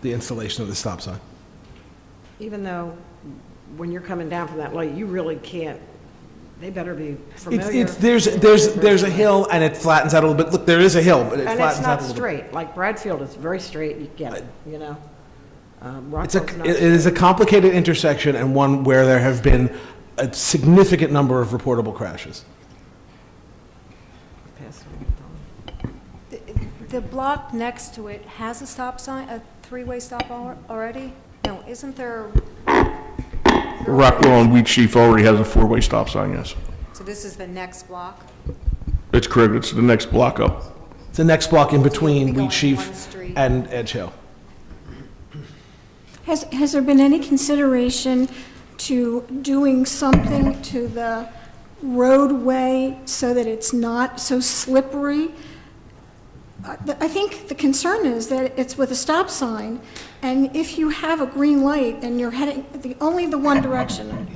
the installation of the stop sign. Even though when you're coming down from that light, you really can't, they better be familiar. There's a hill and it flattens out a little bit. Look, there is a hill, but it And flattens it's out not a little bit. straight, like Bradfield is very straight, you get it, you know? It Rockwell's not is a complicated intersection, and one where there have been a significant number of reportable crashes. The block next to it has a stop sign, a three-way stop already? No, isn't there? Rockwell and Wheat Chief already has a four-way stop sign, yes. So this is the next block? It's correct, it's the next block up. It's the next block in between Going Wheat Chief one street. and Edge Hill. Has there been any consideration to doing something to the roadway so that it's not so slippery? I think the concern is that it's with a stop sign, and if you have a green light and you're heading only the one direction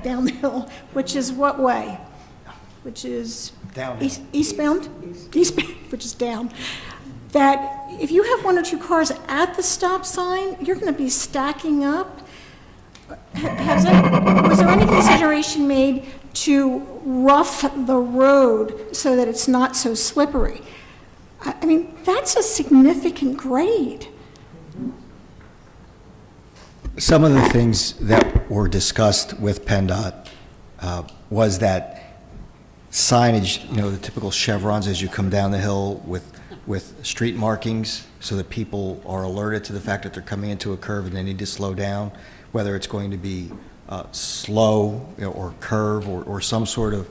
down the hill, which is what way? Which is Downhill. Eastbound, which is down. That if you have one or two cars at the stop sign, you're going to be stacking up. Was there any consideration made to rough the road so that it's not so slippery? I mean, that's a significant grade. Some of the things that were discussed with PennDOT was that signage, you know, the typical chevrons as you come down the hill with street markings so that people are alerted to the fact that they're coming into a curve and they need to slow down, whether it's going to be slow, you know, or curve or some sort of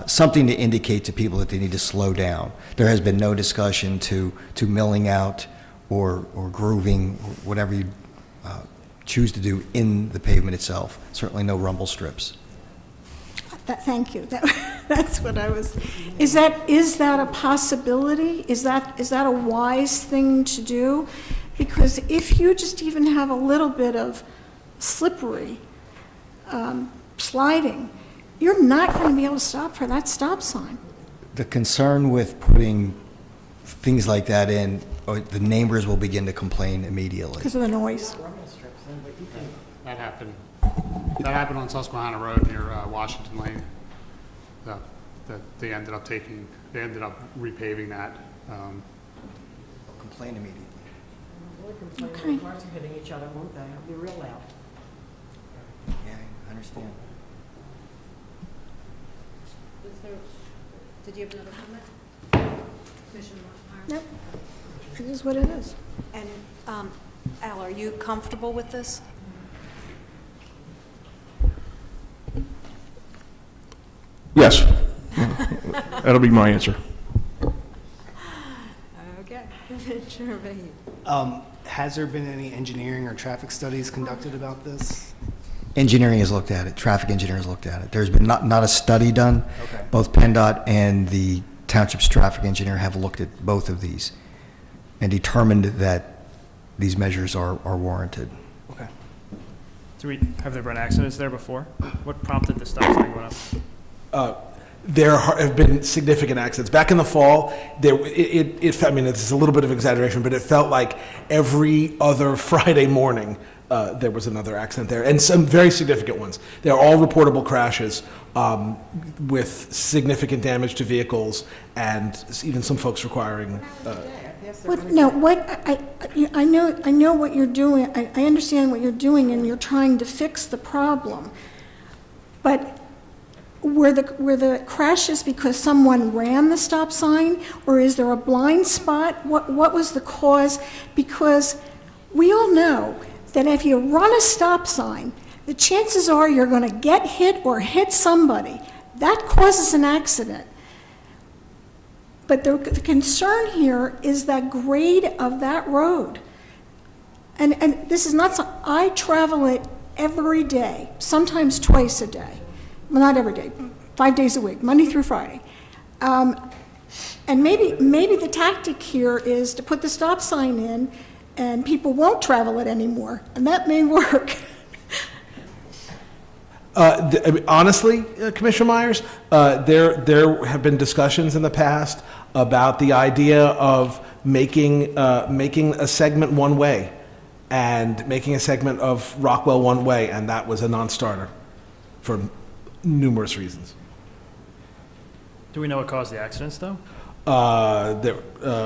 something to indicate to people that they need to slow down. There has been no discussion to milling out or grooving, or whatever you choose to do in the pavement itself. Certainly no rumble strips. Thank you. That's what I was. Is that a possibility? Is that a wise thing to do? Because if you just even have a little bit of slippery sliding, you're not going to be able to stop for that stop sign. The concern with putting things like that in, the neighbors will begin to complain immediately. Because of the noise. That happened on Susquehanna Road near Washington Lane. That they ended up repaving that. Complain immediately. Okay. Cars are hitting each other, won't they? It'll be real loud. Yeah, I understand. Did you have another comment? Commissioner Myers? Nope. It is what it is. And Al, are you comfortable with this? Yes. That'll be my answer. Okay. Commissioner Mayhew. Has there been any engineering or traffic studies conducted about this? Engineering has looked at it. Traffic engineer has looked at it. There's been not a study done. Okay. Both PennDOT and the township's traffic engineer have looked at both of these and determined that these measures are warranted. Okay. Have there been accidents there before? What prompted the stop sign going up? There have been significant accidents. Back in the fall, I mean, it's a little bit of exaggeration, but it felt like every other Friday morning there was another accident there, and some very significant ones. They're all reportable crashes with significant damage to vehicles and even some folks requiring. I know what you're doing. I understand what you're doing, and you're trying to fix the problem. But were the crashes because someone ran the stop sign, or is there a blind spot? What was the cause? Because we all know that if you run a stop sign, the chances are you're going to get hit or hit somebody. That causes an accident. But the concern here is that grade of that road. And this is not, I travel it every day, sometimes twice a day. Well, not every day, 5 days a week, Monday through Friday. And maybe the tactic here is to put the stop sign in and people won't travel it anymore, and that may work. Honestly, Commissioner Myers, there have been discussions in the past about the idea of making a segment one way and making a segment of Rockwell one way, and that was a non-starter for numerous reasons. Do we know what caused the accidents, though?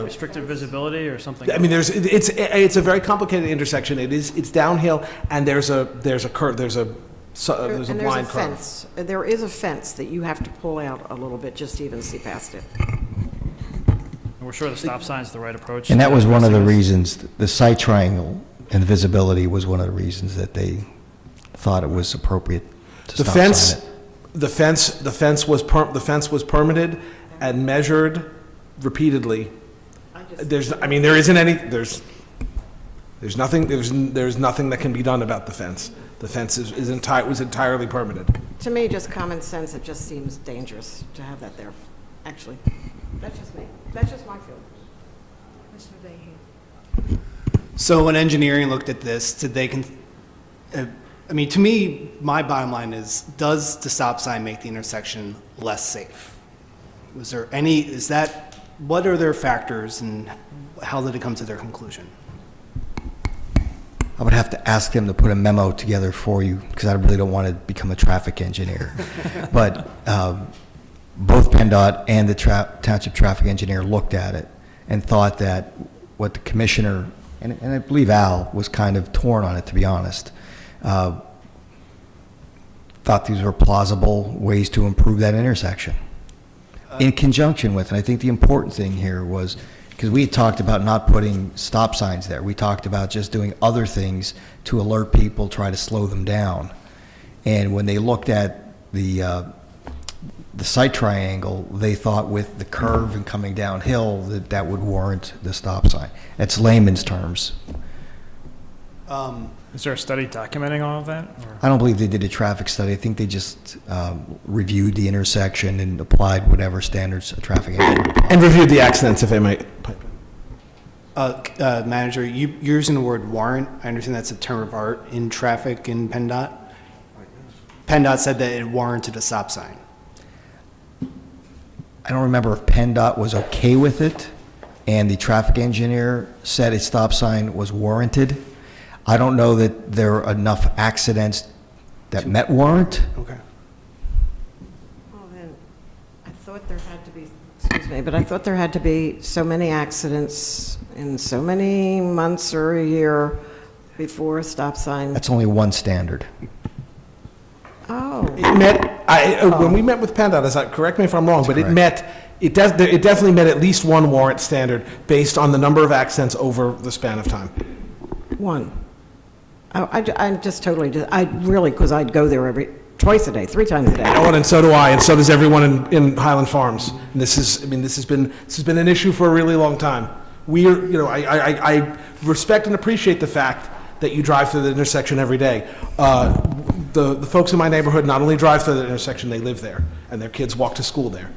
Restricted visibility or something? I mean, it's a very complicated intersection. It's downhill, and there's a curve. There's a blind curve. Fence. There is a fence that you have to pull out a little bit just to even see past it. And we're sure the stop sign's the right approach. And that was one of the reasons, the sight triangle and visibility was one of the reasons that they thought it was appropriate to stop sign it. The fence was permitted and measured repeatedly. There's nothing that can be done about the fence. The fence was entirely permitted. To me, just common sense, it just seems dangerous to have that there, actually. That's just me. That's just my feeling. Mr. Vahey. So when engineering looked at this, did they, I mean, to me, my bottom line is, does the stop sign make the intersection less safe? Was there any, what are their factors and how did it come to their conclusion? I would have to ask them to put a memo together for you, because I really don't want to become a traffic engineer. But both PennDOT and the township traffic engineer looked at it and thought that what the commissioner, and I believe Al was kind of torn on it, to be honest, thought these were plausible ways to improve that intersection. In conjunction with, and I think the important thing here was, because we had talked about not putting stop signs there. We talked about just doing other things to alert people, try to slow them down. And when they looked at the sight triangle, they thought with the curve and coming downhill that would warrant the stop sign. That's layman's terms. Is there a study documenting all of that? Or? I don't believe they did a traffic study. I think they just reviewed the intersection and applied whatever standards a traffic agent would apply. And reviewed the accidents, if I might. Manager, you're using the word warrant. I understand that's a term of art in traffic in PennDOT. PennDOT said that it warranted a stop sign. I don't remember if PennDOT was okay with it and the traffic engineer said a stop sign was warranted. I don't know that there are enough accidents that met warrant. Okay. Well, then, I thought there had to be, excuse me, but I thought there had to be so many accidents in so many months or a year before a stop sign. That's only one standard. Oh. When we met with PennDOT, correct me if I'm wrong, but it definitely met at least one warrant standard based on the number of accidents over the span of time. One. I'm just totally, because I'd go there twice a day, 3 times a day. And so do I, and so does everyone in Highland Farms. And this has been an issue for a really long time. I respect and appreciate the fact that you drive through the intersection every day. The folks in my neighborhood not only drive through the intersection, they live there, and their kids walk to school there.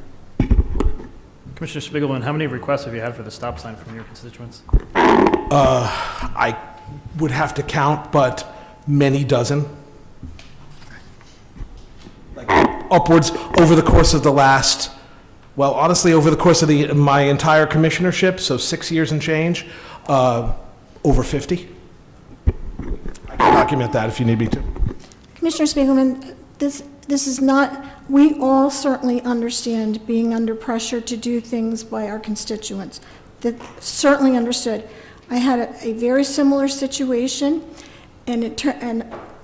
Commissioner Spiegelman, how many requests have you had for the stop sign from your constituents? I would have to count, but many dozen. Like upwards over the course of the last, well, honestly, over the course of my entire commissionership, so 6 years and change, over 50. document that if you need me to. Commissioner Spiegelman, this is not, we all certainly understand being under pressure to do things by our constituents. That certainly understood. I had a very similar situation, and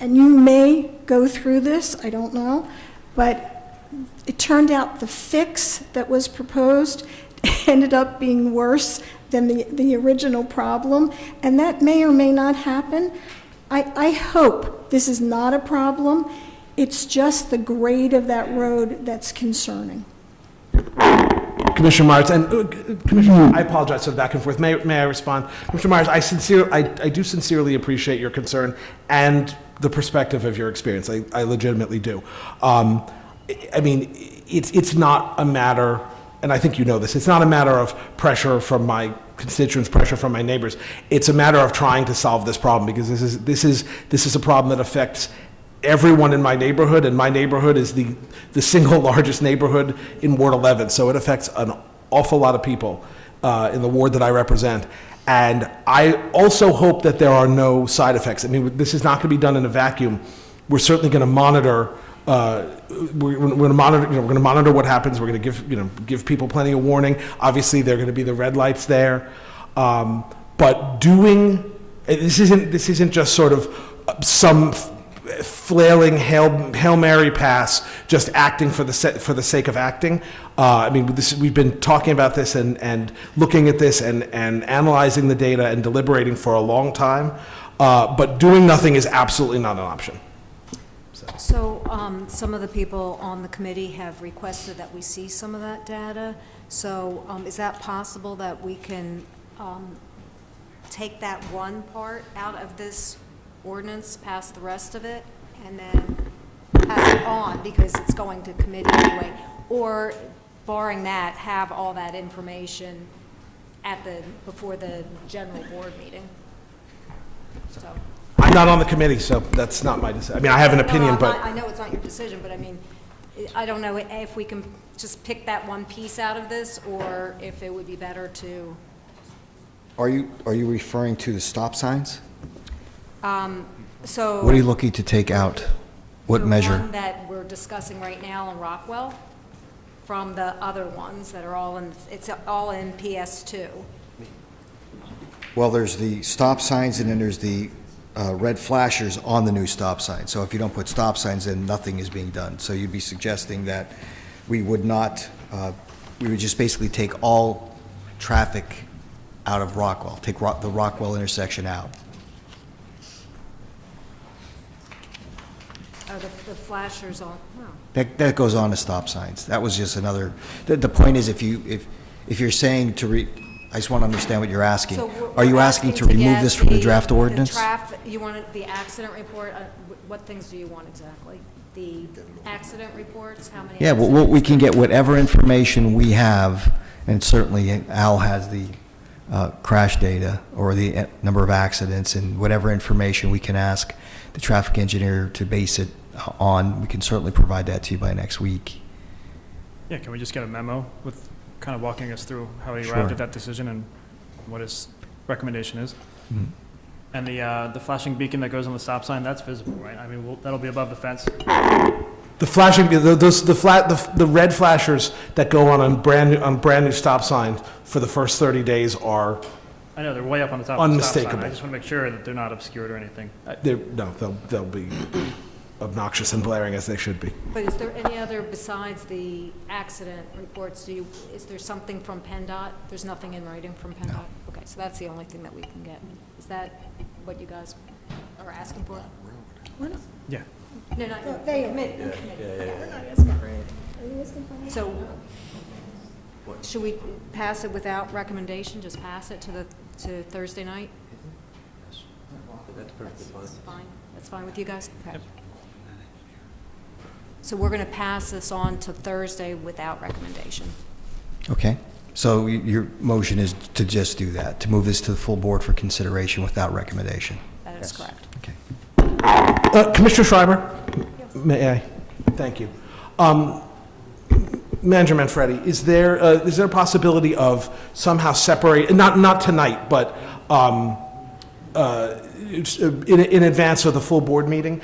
and you may go through this, I don't know, but it turned out the fix that was proposed ended up being worse than the original problem, and that may or may not happen. I hope this is not a problem. It's just the grade of that road that's concerning. Commissioner Myers, and Commissioner, I apologize for the back and forth. May I respond? Commissioner Myers, I do sincerely appreciate your concern and the perspective of your experience. I legitimately do. I mean, it's not a matter, and I think you know this, it's not a matter of pressure from my constituents, pressure from my neighbors. It's a matter of trying to solve this problem, because this is a problem that affects everyone in my neighborhood, and my neighborhood is the single largest neighborhood in Ward 11, so it affects an awful lot of people in the ward that I represent. And I also hope that there are no side effects. I mean, this is not going to be done in a vacuum. We're certainly going to monitor. We're going to monitor. We're going to monitor what happens. We're going to give people plenty of warning. Obviously, there are going to be the red lights there. But this isn't just sort of some flailing Hail Mary pass, just acting for the sake of acting. I mean, we've been talking about this and looking at this and analyzing the data and deliberating for a long time. But doing nothing is absolutely not an option. So some of the people on the committee have requested that we see some of that data. So is that possible that we can take that one part out of this ordinance, pass the rest of it, and then pass it on because it's going to committee anyway? Or barring that, have all that information before the general board meeting? So. I'm not on the committee, so that's not my decision. I mean, I have an opinion, but I know it's not your decision, but I mean, I don't know if we can just pick that one piece out of this, or if it would be better to. Are you referring to the stop signs? So. What are you looking to take out? What measure? The one that we're discussing right now in Rockwell, from the other ones that are it's all in PS2. Well, there's the stop signs, and then there's the red flashers on the new stop signs. So if you don't put stop signs in, nothing is being done. So you'd be suggesting that we would not, we would just basically take all traffic out of Rockwell, take the Rockwell intersection out. The flashers on, no. That goes on to stop signs. That was just another, the point is if you're saying I just want to understand what you're asking. So are you asking to remove this from the draft ordinance? You want the accident report, what things do you want exactly? The accident reports, how many? Yeah, well, we can get whatever information we have, and certainly Al has the crash data or the number of accidents, and whatever information we can ask the traffic engineer to base it on, we can certainly provide that to you by next week. Yeah, can we just get a memo with kind of walking us through how he Sure. arrived at that decision and what his recommendation is? Mm-hmm. And the flashing beacon that goes on the stop sign, that's visible, right? I mean, that'll be above the fence. the flashing, the red flashers that go on brand new stop signs for the first 30 days are I know, they're way up on the top of the stop sign. unmistakable. I just want to make sure that they're not obscured or anything. They'll be obnoxious and blaring as they should be. But is there any other, besides the accident reports, is there something from PennDOT? There's nothing in writing from PennDOT? No. Okay, so that's the only thing that we can get. Is that what you guys are asking for? What? Yeah. No, not you. They Committee. We're not asking for it. Are you asking for it? So, should we pass it without recommendation, just pass it to Thursday night? That's perfectly fine. That's fine with you guys? Okay. So we're going to pass this on to Thursday without recommendation. Okay, so your motion is to just do that, to move this to the full board for consideration without recommendation? That is correct. Okay. Commissioner Schreiber, may I? Thank you. Manager Manfredi, is there a possibility of somehow separate, not tonight, but in advance of the full board meeting,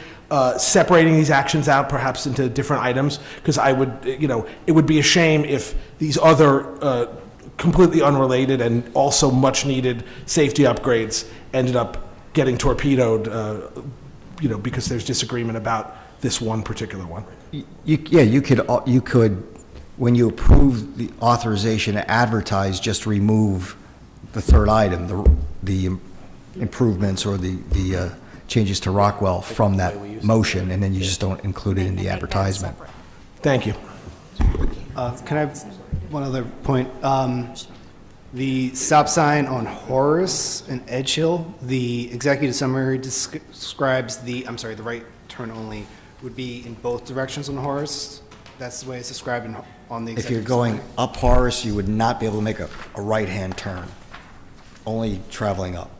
separating these actions out perhaps into different items, because I would, it would be a shame if these other completely unrelated and also much-needed safety upgrades ended up getting torpedoed, because there's disagreement about this one particular one. You could, when you approve the authorization to advertise, just remove the third item, the improvements or the changes to Rockwell from that motion, and then you just don't include it in the advertisement. Thank you. Can I have one other point? The stop sign on Horace and Edge Hill, the executive summary describes the right turn only would be in both directions on Horace. That's the way it's described on the executive If you're going summary. up Horace, you would not be able to make a right-hand turn, only traveling up.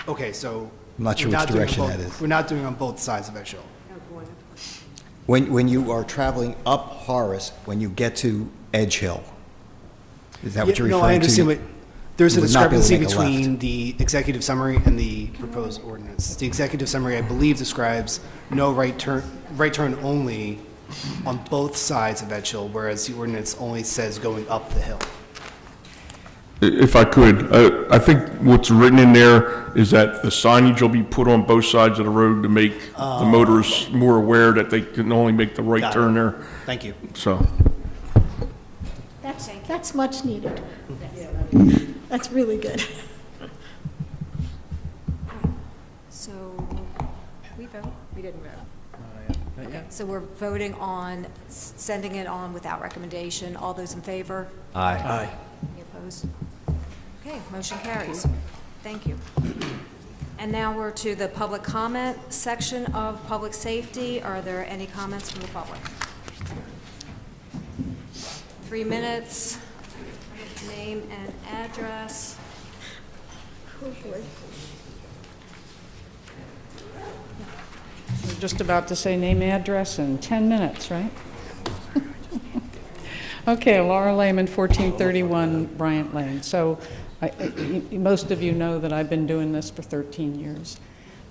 Okay, so. I'm not sure we're which doing direction both- that is. We're not doing on both sides of Edge Hill. When you are traveling up Horace, when you get to Edge Hill, is that what you're referring to? No, I understand, but there's a You would not be able to discrepancy make a left. between the executive summary and the proposed ordinance. The executive summary, I believe, describes no right turn only on both sides of Edge Hill, whereas the ordinance only says going up the hill. If I could, I think what's written in there is that the signage will be put on both sides of the road to make the motorists more aware that they can only make the right Got it. turn there. Thank you. So, That's much needed. That's really good. So, we vote? We didn't vote. Okay, so we're voting on sending it on without recommendation. All those in favor? Aye. Any opposed? Okay, motion carries. Thank you. And now we're to the public comment section of public safety. Are there any comments from the public? 3 minutes, name and address. We're just about to say name, address in 10 minutes, right? Okay, Laura Lehman, 1431 Bryant Lane. So most of you know that I've been doing this for 13 years,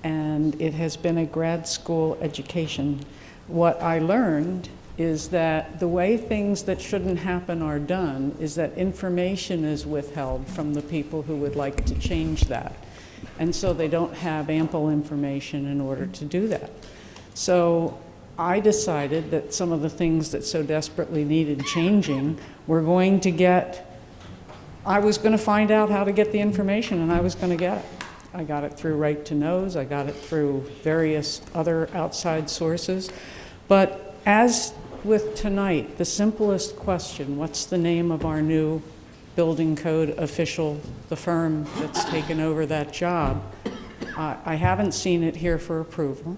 and it has been a grad school education. What I learned is that the way things that shouldn't happen are done is that information is withheld from the people who would like to change that. And so they don't have ample information in order to do that. So I decided that some of the things that so desperately needed changing were going to get, I was going to find out how to get the information, and I was going to get it. I got it through Right to Knows, I got it through various other outside sources. But as with tonight, the simplest question, what's the name of our new building code official, the firm that's taken over that job? I haven't seen it here for approval.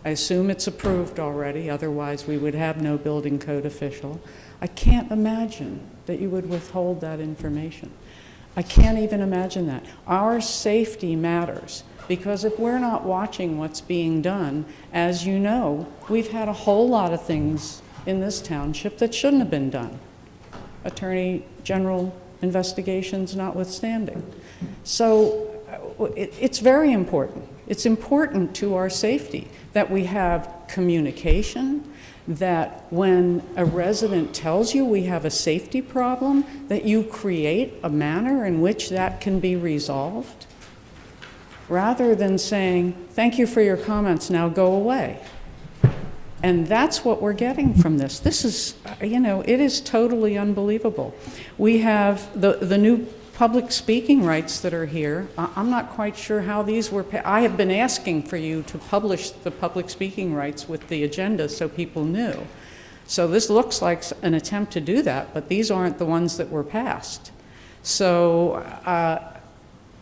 I assume it's approved already, otherwise we would have no building code official. I can't imagine that you would withhold that information. I can't even imagine that. Our safety matters, because if we're not watching what's being done, as you know, we've had a whole lot of things in this township that shouldn't have been done. Attorney General investigations notwithstanding. So it's very important. It's important to our safety that we have communication, that when a resident tells you we have a safety problem, that you create a manner in which that can be resolved, rather than saying, thank you for your comments, now go away. And that's what we're getting from this. This is, it is totally unbelievable. We have the new public speaking rights that are here. I'm not quite sure how these were, I have been asking for you to publish the public speaking rights with the agenda so people knew. So this looks like an attempt to do that, but these aren't the ones that were passed. So,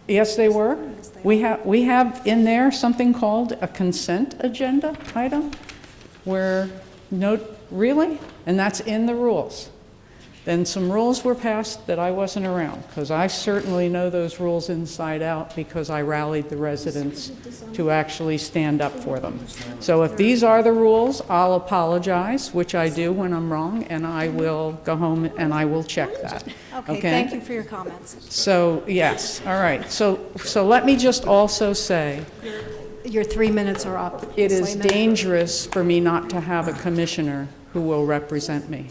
yes, they were. We have in there something called a consent agenda item, where, really? And that's in the rules. Then some rules were passed that I wasn't around, because I certainly know those rules inside out because I rallied the residents to actually stand up for them. So if these are the rules, I'll apologize, which I do when I'm wrong, and I will go home and I will check that. Okay, thank you for your comments. So, yes, all right. So let me just also say, Your 3 minutes are up. it is Slayman. dangerous for me not to have a commissioner who will represent me.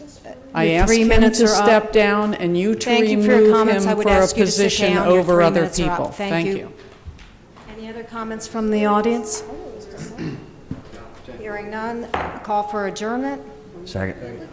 I Your asked 3 him minutes to are up. step down and you to Thank you for your remove comments. I him would for a ask you to sit position down. Your over 3 other minutes are up. people. Thank you. Any other comments from the audience? Hearing none, call for adjournment. Second.